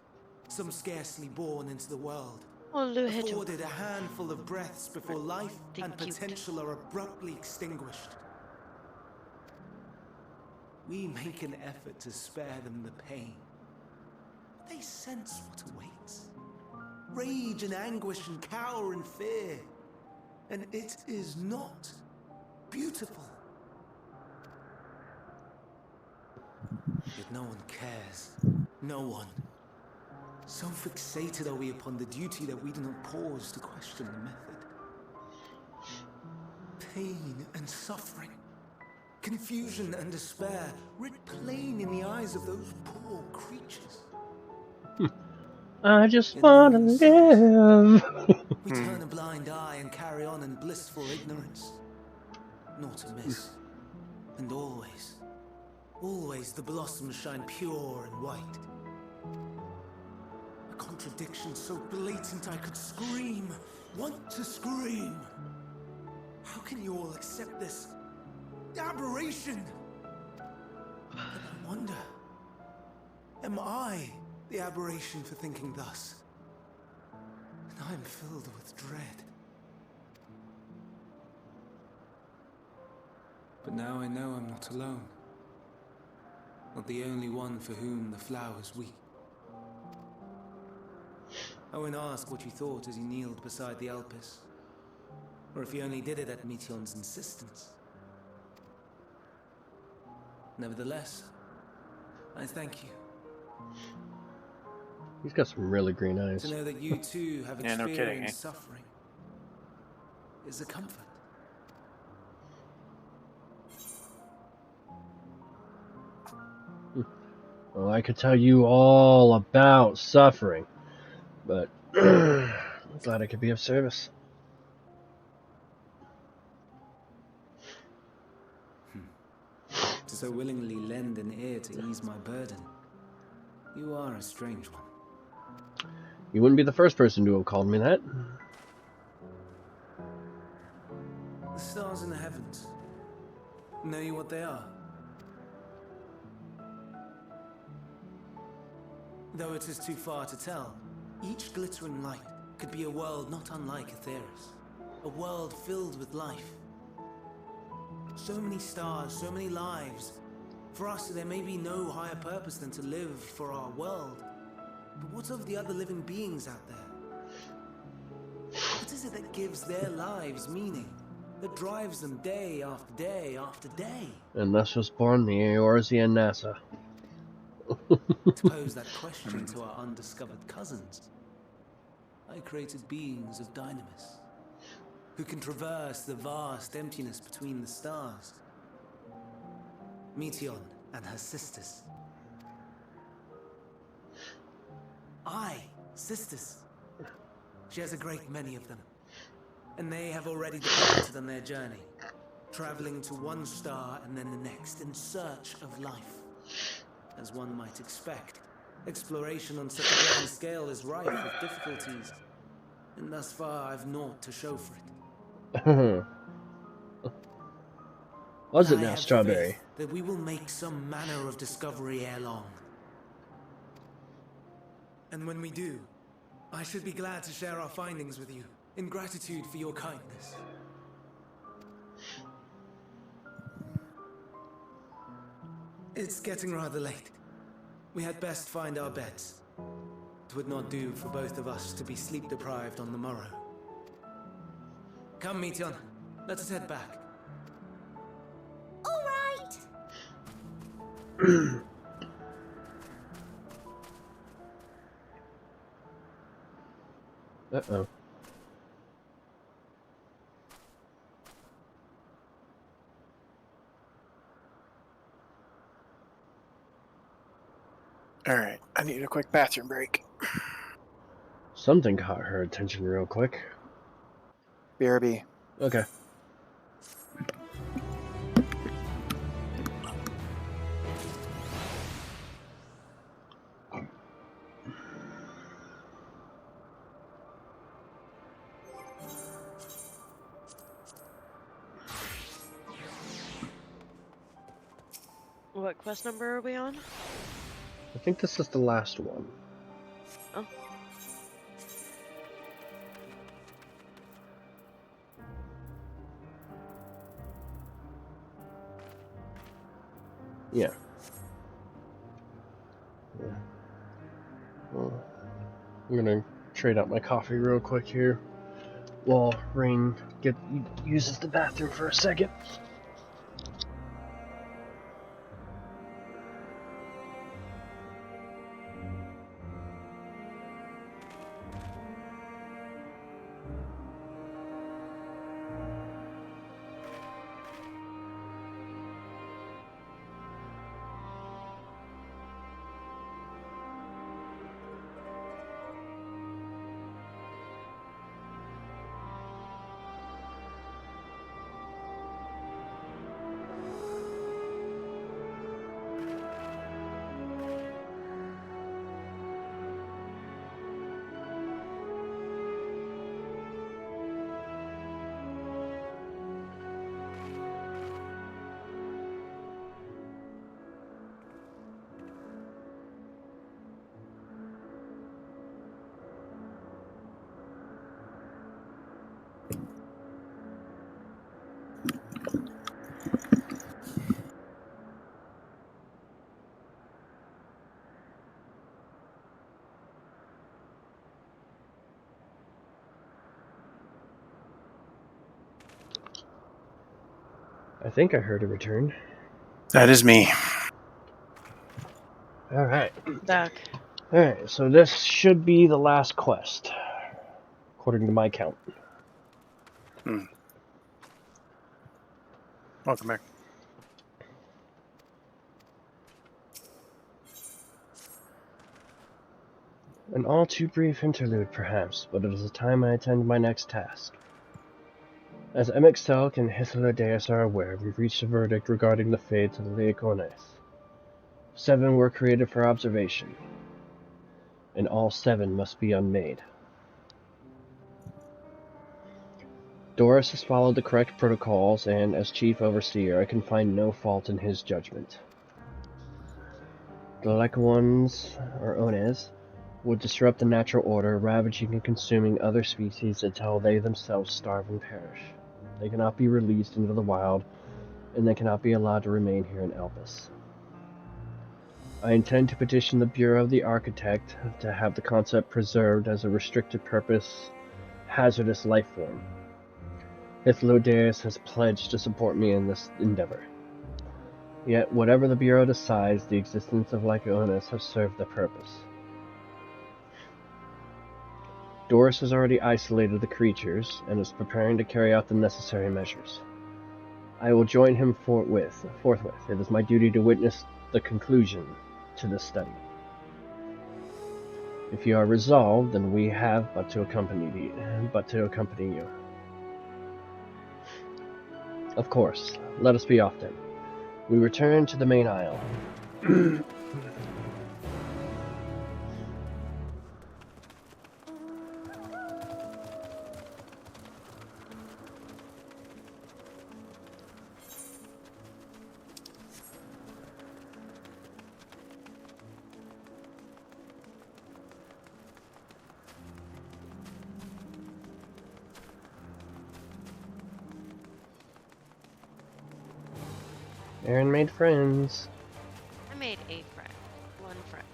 Some scarcely born into the world, afforded a handful of breaths before life and potential are abruptly extinguished. We make an effort to spare them the pain. They sense what awaits. Rage and anguish and cower and fear. And it is not beautiful. Yet no one cares. No one. So fixated are we upon the duty that we do not pause to question the method. Pain and suffering, confusion and despair, writ plain in the eyes of those poor creatures. I just wanna live. We turn a blind eye and carry on in blissful ignorance. Not amiss. And always, always the blossoms shine pure and white. A contradiction so blatant I could scream, want to scream. How can you all accept this aberration? And I wonder, am I the aberration for thinking thus? And I am filled with dread. But now I know I'm not alone. Not the only one for whom the flowers weep. I won't ask what you thought as you kneeled beside the Elpis, or if you only did it at Meteon's insistence. Nevertheless, I thank you. He's got some really green eyes. To know that you too have experienced suffering is a comfort. Well, I could tell you all about suffering, but I'm glad I could be of service. To so willingly lend an ear to ease my burden. You are a strange one. You wouldn't be the first person to have called me that. The stars in the heavens. Know you what they are? Though it is too far to tell, each glittering light could be a world not unlike Aetheris. A world filled with life. So many stars, so many lives. For us, there may be no higher purpose than to live for our world. But what of the other living beings out there? What is it that gives their lives meaning? That drives them day after day after day? And thus was born the Eorzean and NASA. To pose that question to our undiscovered cousins, I created beings of dynamis, who can traverse the vast emptiness between the stars. Meteon and her sisters. Sisters. She has a great many of them, and they have already departed on their journey, traveling to one star and then the next in search of life. As one might expect, exploration on such a grand scale is rife with difficulties, and thus far I've naught to show for it. Was it now, Strawberry? Faith that we will make some manner of discovery ere long. And when we do, I should be glad to share our findings with you, in gratitude for your kindness. It's getting rather late. We had best find our beds. It would not do for both of us to be sleep deprived on the morrow. Come, Meteon. Let us head back. All right. Uh-oh. Alright, I need a quick bathroom break. Something caught her attention real quick. BRB. Okay. What quest number are we on? I think this is the last one. Oh. Yeah. Well, I'm gonna trade out my coffee real quick here while Rayn uses the bathroom for a second. I think I heard a return. That is me. Alright. Back. Alright, so this should be the last quest, according to my count. Welcome back. An all too brief interlude, perhaps, but it is the time I attend my next task. As MXTELC and Hythlodaeus are aware, we've reached a verdict regarding the fates of the Laocones. 7 were created for observation, and all 7 must be unmade. Doris has followed the correct protocols, and as Chief Overseer, I can find no fault in his judgment. The Laocones, or Ones, would disrupt the natural order, ravaging and consuming other species until they themselves starve and perish. They cannot be released into the wild, and they cannot be allowed to remain here in Elpis. I intend to petition the Bureau of the Architect to have the concept preserved as a restricted purpose, hazardous life form. Hythlodaeus has pledged to support me in this endeavor. Yet, whatever the Bureau decides, the existence of Lyconis has served the purpose. Doris has already isolated the creatures, and is preparing to carry out the necessary measures. I will join him forthwith. It is my duty to witness the conclusion to this study. If you are resolved, then we have but to accompany you. Of course, let us be off then. We return to the main aisle. Eren made friends. I made a friend. One friend.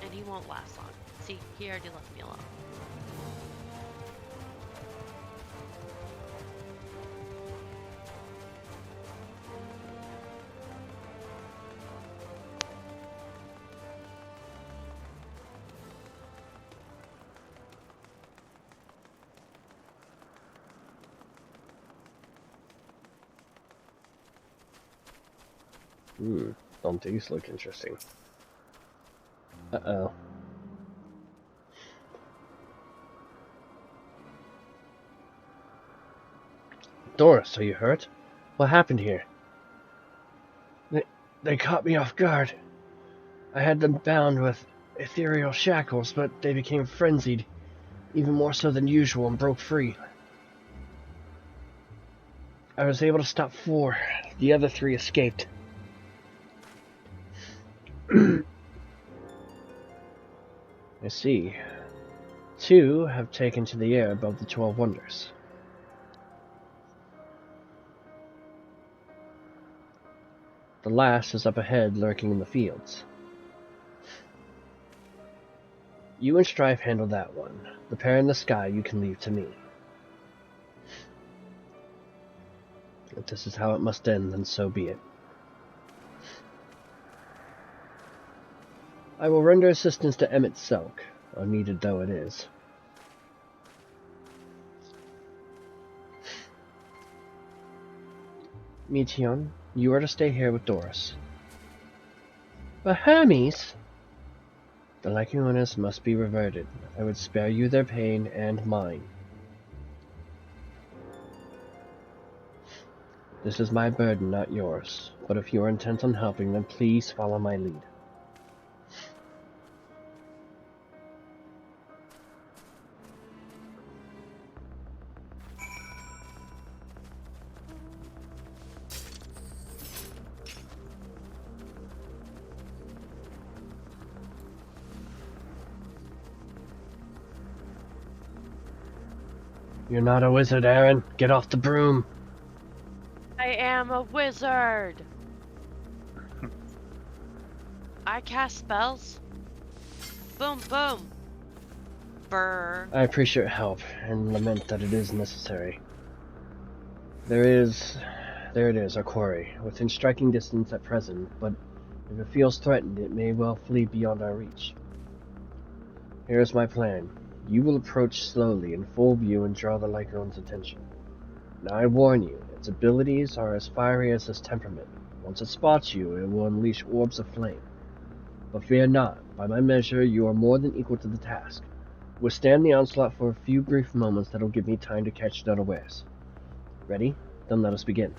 And he won't last long. See, he already left me alone. Don't these look interesting? Uh-oh. Doris, are you hurt? What happened here? They caught me off guard. I had them bound with ethereal shackles, but they became frenzied, even more so than usual, and broke free. I was able to stop 4. The other 3 escaped. I see. 2 have taken to the air above the 12 Wonders. The last is up ahead, lurking in the fields. You and Strife handle that one. The pair in the sky you can leave to me. If this is how it must end, then so be it. I will render assistance to Emmett Selk, unneeded though it is. Meteon, you are to stay here with Doris. But Hermes! The Lycaonis must be reverted. I would spare you their pain and mine. This is my burden, not yours. But if you are intent on helping, then please follow my lead. You're not a wizard, Eren. Get off the broom. I am a wizard! I cast spells. Boom, boom. Brr. I appreciate your help, and lament that it is necessary. There it is, our quarry, within striking distance at present, but if it feels threatened, it may well flee beyond our reach. Here is my plan. You will approach slowly in full view and draw the Lycaon's attention. Now I warn you, its abilities are as fiery as its temperament. Once it spots you, it will unleash orbs of flame. But fear not, by my measure you are more than equal to the task. Withstand the onslaught for a few brief moments that'll give me time to catch it unawares. Ready? Then let us begin.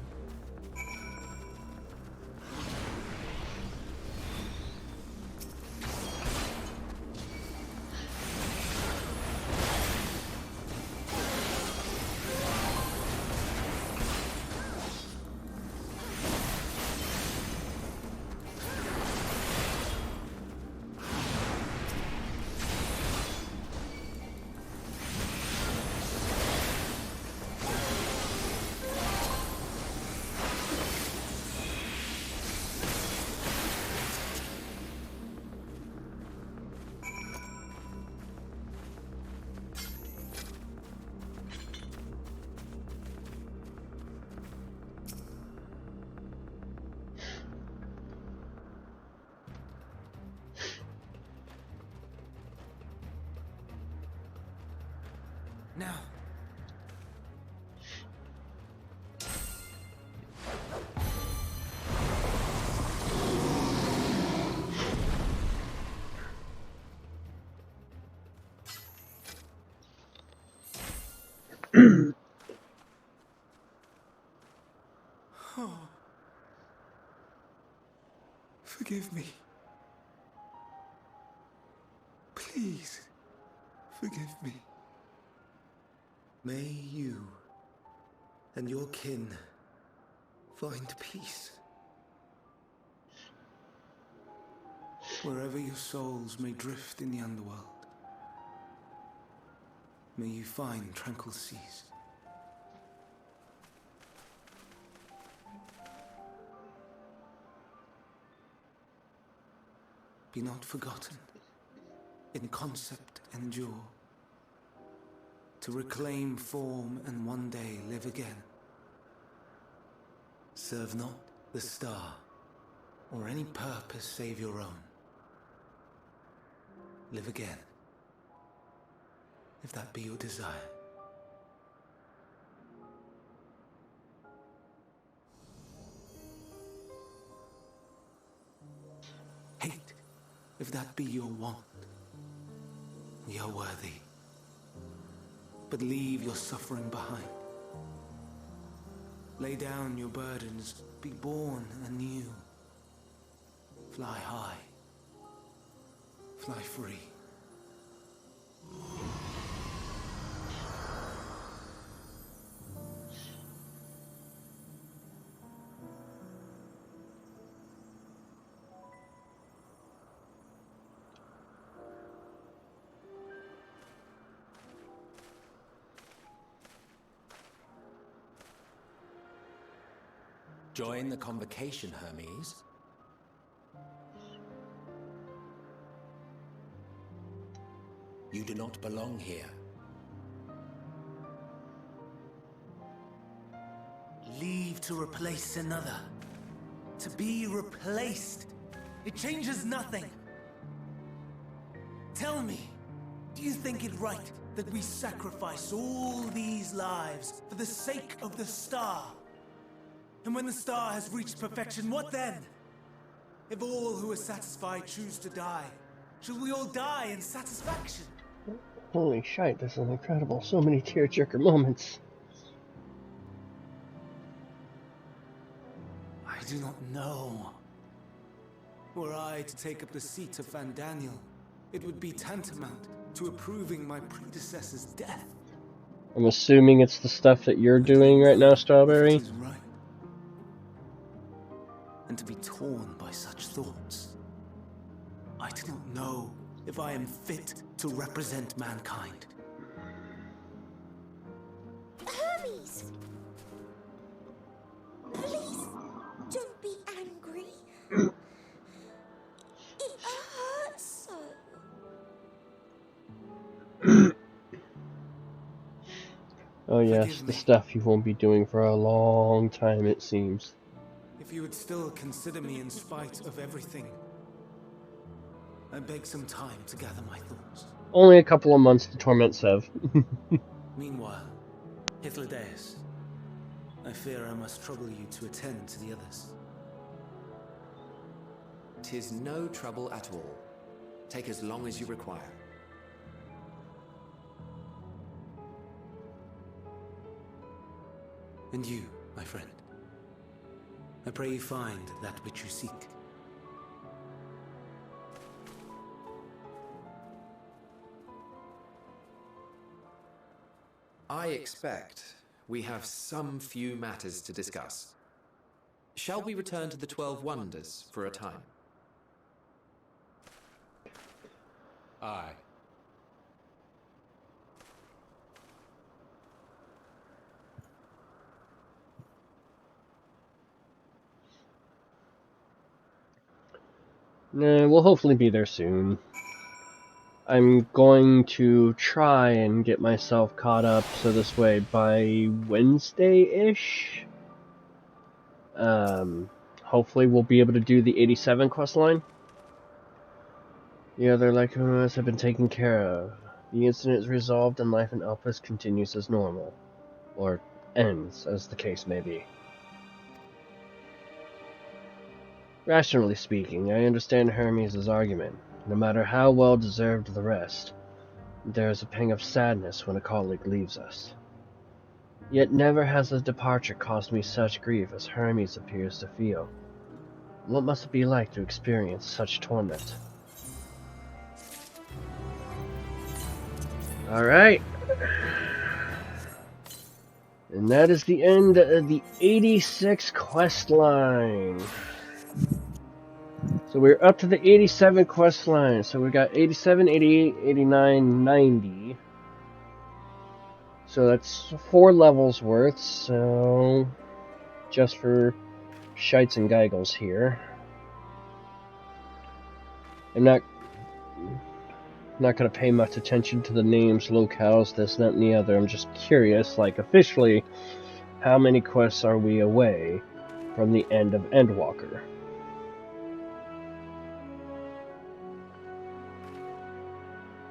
Now. Oh. Forgive me. Please, forgive me. May you and your kin find peace. Wherever your souls may drift in the underworld, may you find tranquil seas. Be not forgotten, in concept endure, to reclaim form and one day live again. Serve not the star, or any purpose save your own. Live again, if that be your desire. Hate, if that be your want. We are worthy. But leave your suffering behind. Lay down your burdens, be born anew. Fly high, fly free. Join the convocation, Hermes. You do not belong here. Leave to replace another. To be replaced. It changes nothing. Tell me, do you think it right that we sacrifice all these lives for the sake of the star? And when the star has reached perfection, what then? If all who are satisfied choose to die, shall we all die in satisfaction? Holy shite, this is incredible. So many tearjerker moments. I do not know. Were I to take up the seat of Van Daniel, it would be tantamount to approving my predecessor's death. I'm assuming it's the stuff that you're doing right now, Strawberry? It is right. And to be torn by such thoughts. I do not know if I am fit to represent mankind. Hermes! Please, don't be angry. It hurts so. Oh yes, the stuff you won't be doing for a long time, it seems. If you would still consider me in spite of everything, I beg some time to gather my thoughts. Only a couple of months to torment Sev. Meanwhile, Hythlodaeus, I fear I must trouble you to attend to the others. 'Tis no trouble at all. Take as long as you require. And you, my friend. I pray you find that which you seek. I expect we have some few matters to discuss. Shall we return to the 12 Wonders for a time? Aye. Nah, we'll hopefully be there soon. I'm going to try and get myself caught up so this way by Wednesday-ish. Hopefully we'll be able to do the 87 quest line. The other Lycomas have been taken care of. The incident is resolved and life in Elpis continues as normal. Or ends, as the case may be. Rationally speaking, I understand Hermes' argument. No matter how well deserved the rest, there is a pang of sadness when a colleague leaves us. Yet never has his departure caused me such grief as Hermes appears to feel. What must it be like to experience such torment? Alright. And that is the end of the 86 quest line. So we're up to the 87 quest line. So we got 87, 88, 89, 90. So that's 4 levels worth. So just for shites and giggles here. I'm not going to pay much attention to the names, locales, this, that, and the other. I'm just curious, like, officially, how many quests are we away from the end of Endwalker?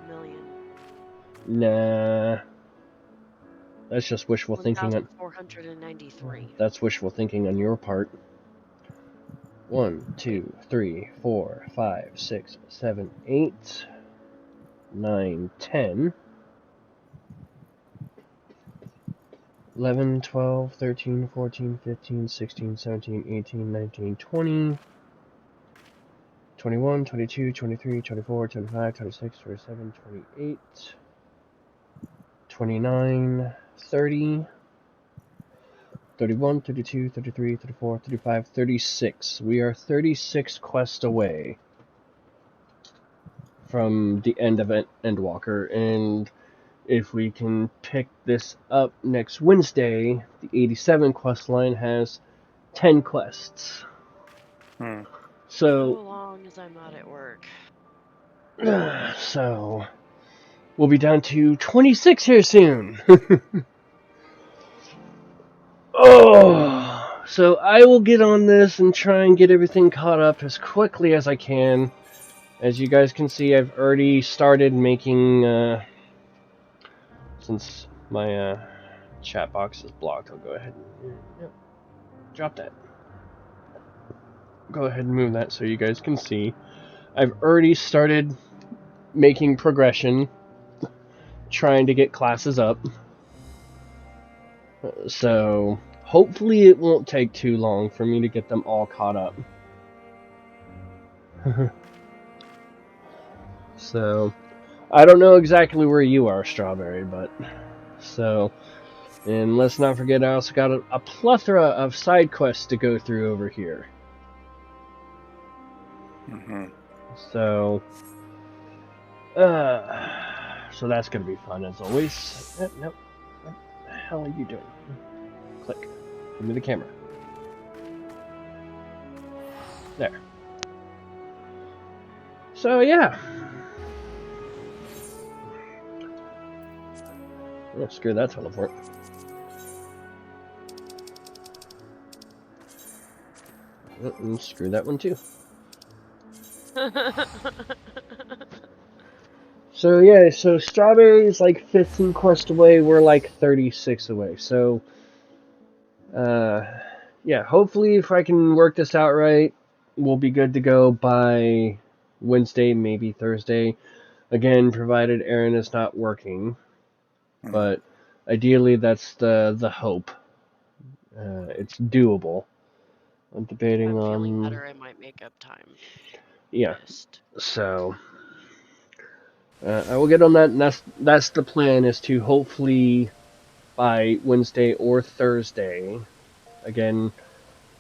Million. Nah. That's just wishful thinking. 1,493. That's wishful thinking on your part. 1, 2, 3, 4, 5, 6, 7, 8, 9, 10, 11, 12, 13, 14, 15, 16, 17, 18, 19, 20, 21, 22, 23, 24, 25, 26, 27, 28, 29, 30, 31, 32, 33, 34, 35, 36. We are 36 quests away from the end of Endwalker, and if we can pick this up next Wednesday, the 87 quest line has 10 quests. So long as I'm not at work. So we'll be down to 26 here soon. Oh, so I will get on this and try and get everything caught up as quickly as I can. As you guys can see, I've already started making, since my chat box is blocked, I'll go ahead and drop that. Go ahead and move that so you guys can see. I've already started making progression, trying to get classes up. So hopefully it won't take too long for me to get them all caught up. So I don't know exactly where you are, Strawberry, but so, and let's not forget I also got a plethora of side quests to go through over here. So so that's gonna be fun as always. Nope. What the hell are you doing? Click. Give me the camera. There. So yeah. Oh, screw that teleport. Oh, and screw that one too. So yeah, so Strawberry is like 15 quests away, we're like 36 away. So yeah, hopefully if I can work this out right, we'll be good to go by Wednesday, maybe Thursday. Again, provided Eren is not working. But ideally that's the hope. It's doable. I'm debating I'm feeling on... better. I might make up time. Yeah. Missed. So I will get on that, and that's the plan, is to hopefully by Wednesday or Thursday. Again,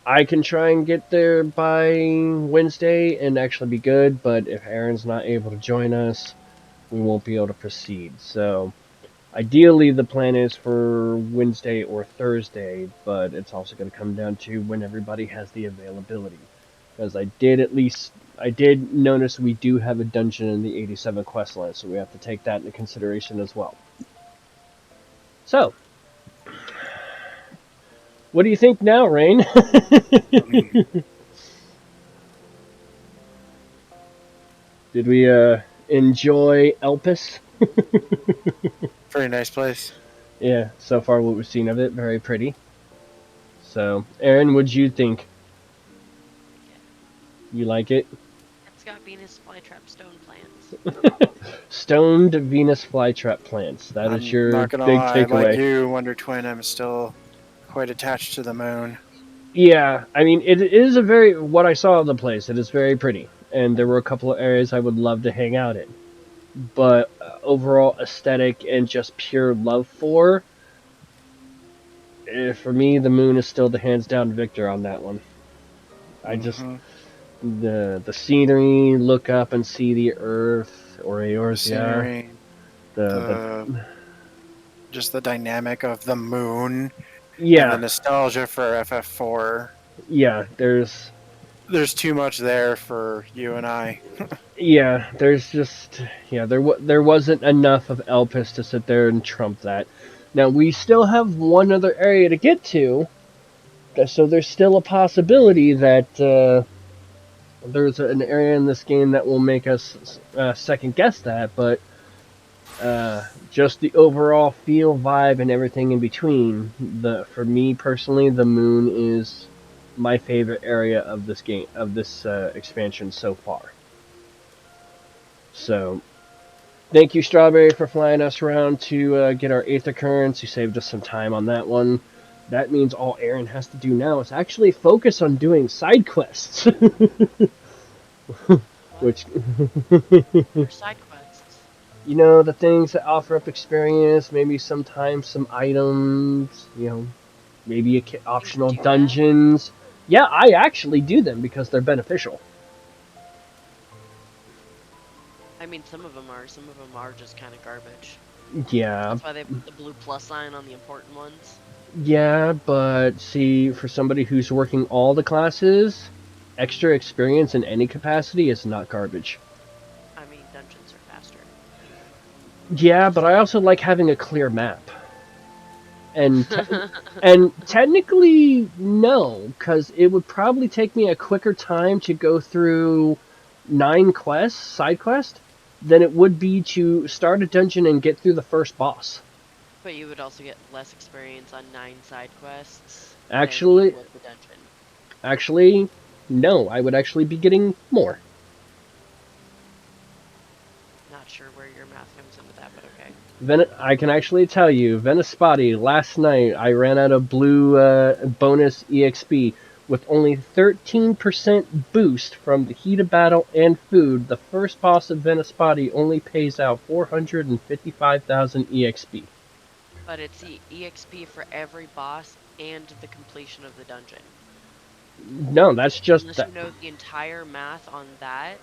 I can try and get there by Wednesday and actually be good, but if Eren's not able to join us, we won't be able to proceed. So ideally the plan is for Wednesday or Thursday, but it's also going to come down to when everybody has the availability. Because I did notice we do have a dungeon in the 87 quest line, so we have to take that into consideration as well. So, what do you think now, Rayn? Did we enjoy Elpis? Very nice place. Yeah, so far what we've seen of it, very pretty. So, Eren, what'd you think? You like it? It's got Venus flytrap stone plants. Stoned Venus flytrap plants. That is I'm your not gonna big lie, like takeaway. you, Wonder Twin, I'm still quite attached to the moon. Yeah, I mean, it is a very... What I saw of the place, it is very pretty. And there were a couple of areas I would love to hang out in. But overall aesthetic and just pure love for me, the moon is still the hands down victor on that one. I just... The scenery, look up and see the earth, or The Eorzea. scenery, just the dynamic of the moon, and the nostalgia for FF4. Yeah, there's too much there for you and I. Yeah, there's just... Yeah, there wasn't enough of Elpis to sit there and trump that. Now, we still have one other area to get to, so there's still a possibility that there's an area in this game that will make us second guess that, but just the overall feel, vibe, and everything in between, for me personally, the moon is my favorite area of this game, of this expansion so far. So, thank you, Strawberry, for flying us around to get our Aether Currents. You saved us some time on that one. That means all Eren has to do now is actually focus on doing side quests. Which... side quests? You know, the things that offer up experience, maybe sometimes some items, you know, maybe optional dungeons. Yeah, I actually do them because they're beneficial. I mean, some of them are just kind of garbage. Yeah. That's why they put the blue plus sign on the important ones. Yeah, but see, for somebody who's working all the classes, extra experience in any capacity is not garbage. I mean, dungeons are faster. Yeah, but I also like having a clear map. And and technically, no, because it would probably take me a quicker time to go through 9 quests, side quests, than it would be to start a dungeon and get through the first boss. But you would also get less experience on 9 side quests. Actually, than you would the dungeon. Actually, no, I would actually be getting more. Not sure where your math comes in with that, but okay. I can actually tell you, Venispati, last night I ran out of blue bonus EXP. With only 13% boost from the heat of battle and food, the first boss of Venispati only pays out 455,000 EXP. But it's EXP for every boss and the completion of the dungeon. No, that's just... Unless you know the entire math on that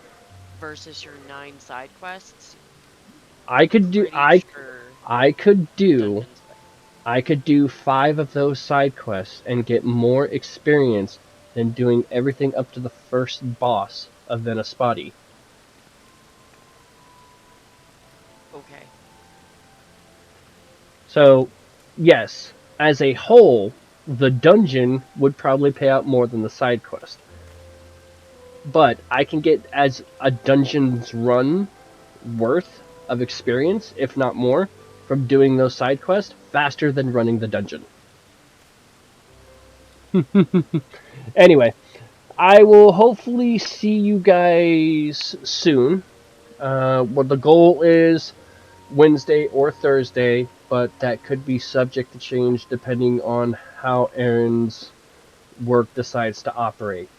versus your 9 side quests. I could do 5 of those side quests and get more experience than doing everything up to the first boss of Venispati. Okay. So, yes, as a whole, the dungeon would probably pay out more than the side quest. But I can get as a dungeon's run worth of experience, if not more, from doing those side quests faster than running the dungeon. Anyway, I will hopefully see you guys soon. What the goal is Wednesday or Thursday, but that could be subject to change depending on how Eren's work decides to operate.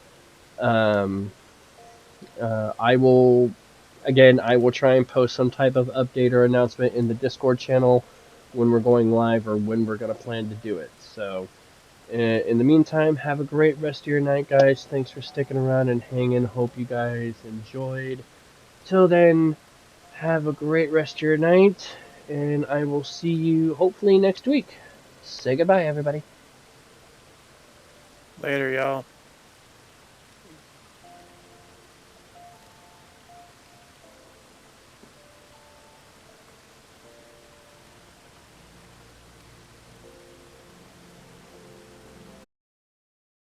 Um, I will, again, I will try and post some type of update or announcement in the Discord channel when we're going live or when we're going to plan to do it. So, in the meantime, have a great rest of your night, guys. Thanks for sticking around and hanging. Hope you guys enjoyed. Till then, have a great rest of your night, and I will see you hopefully next week. Say goodbye, everybody. Later, y'all.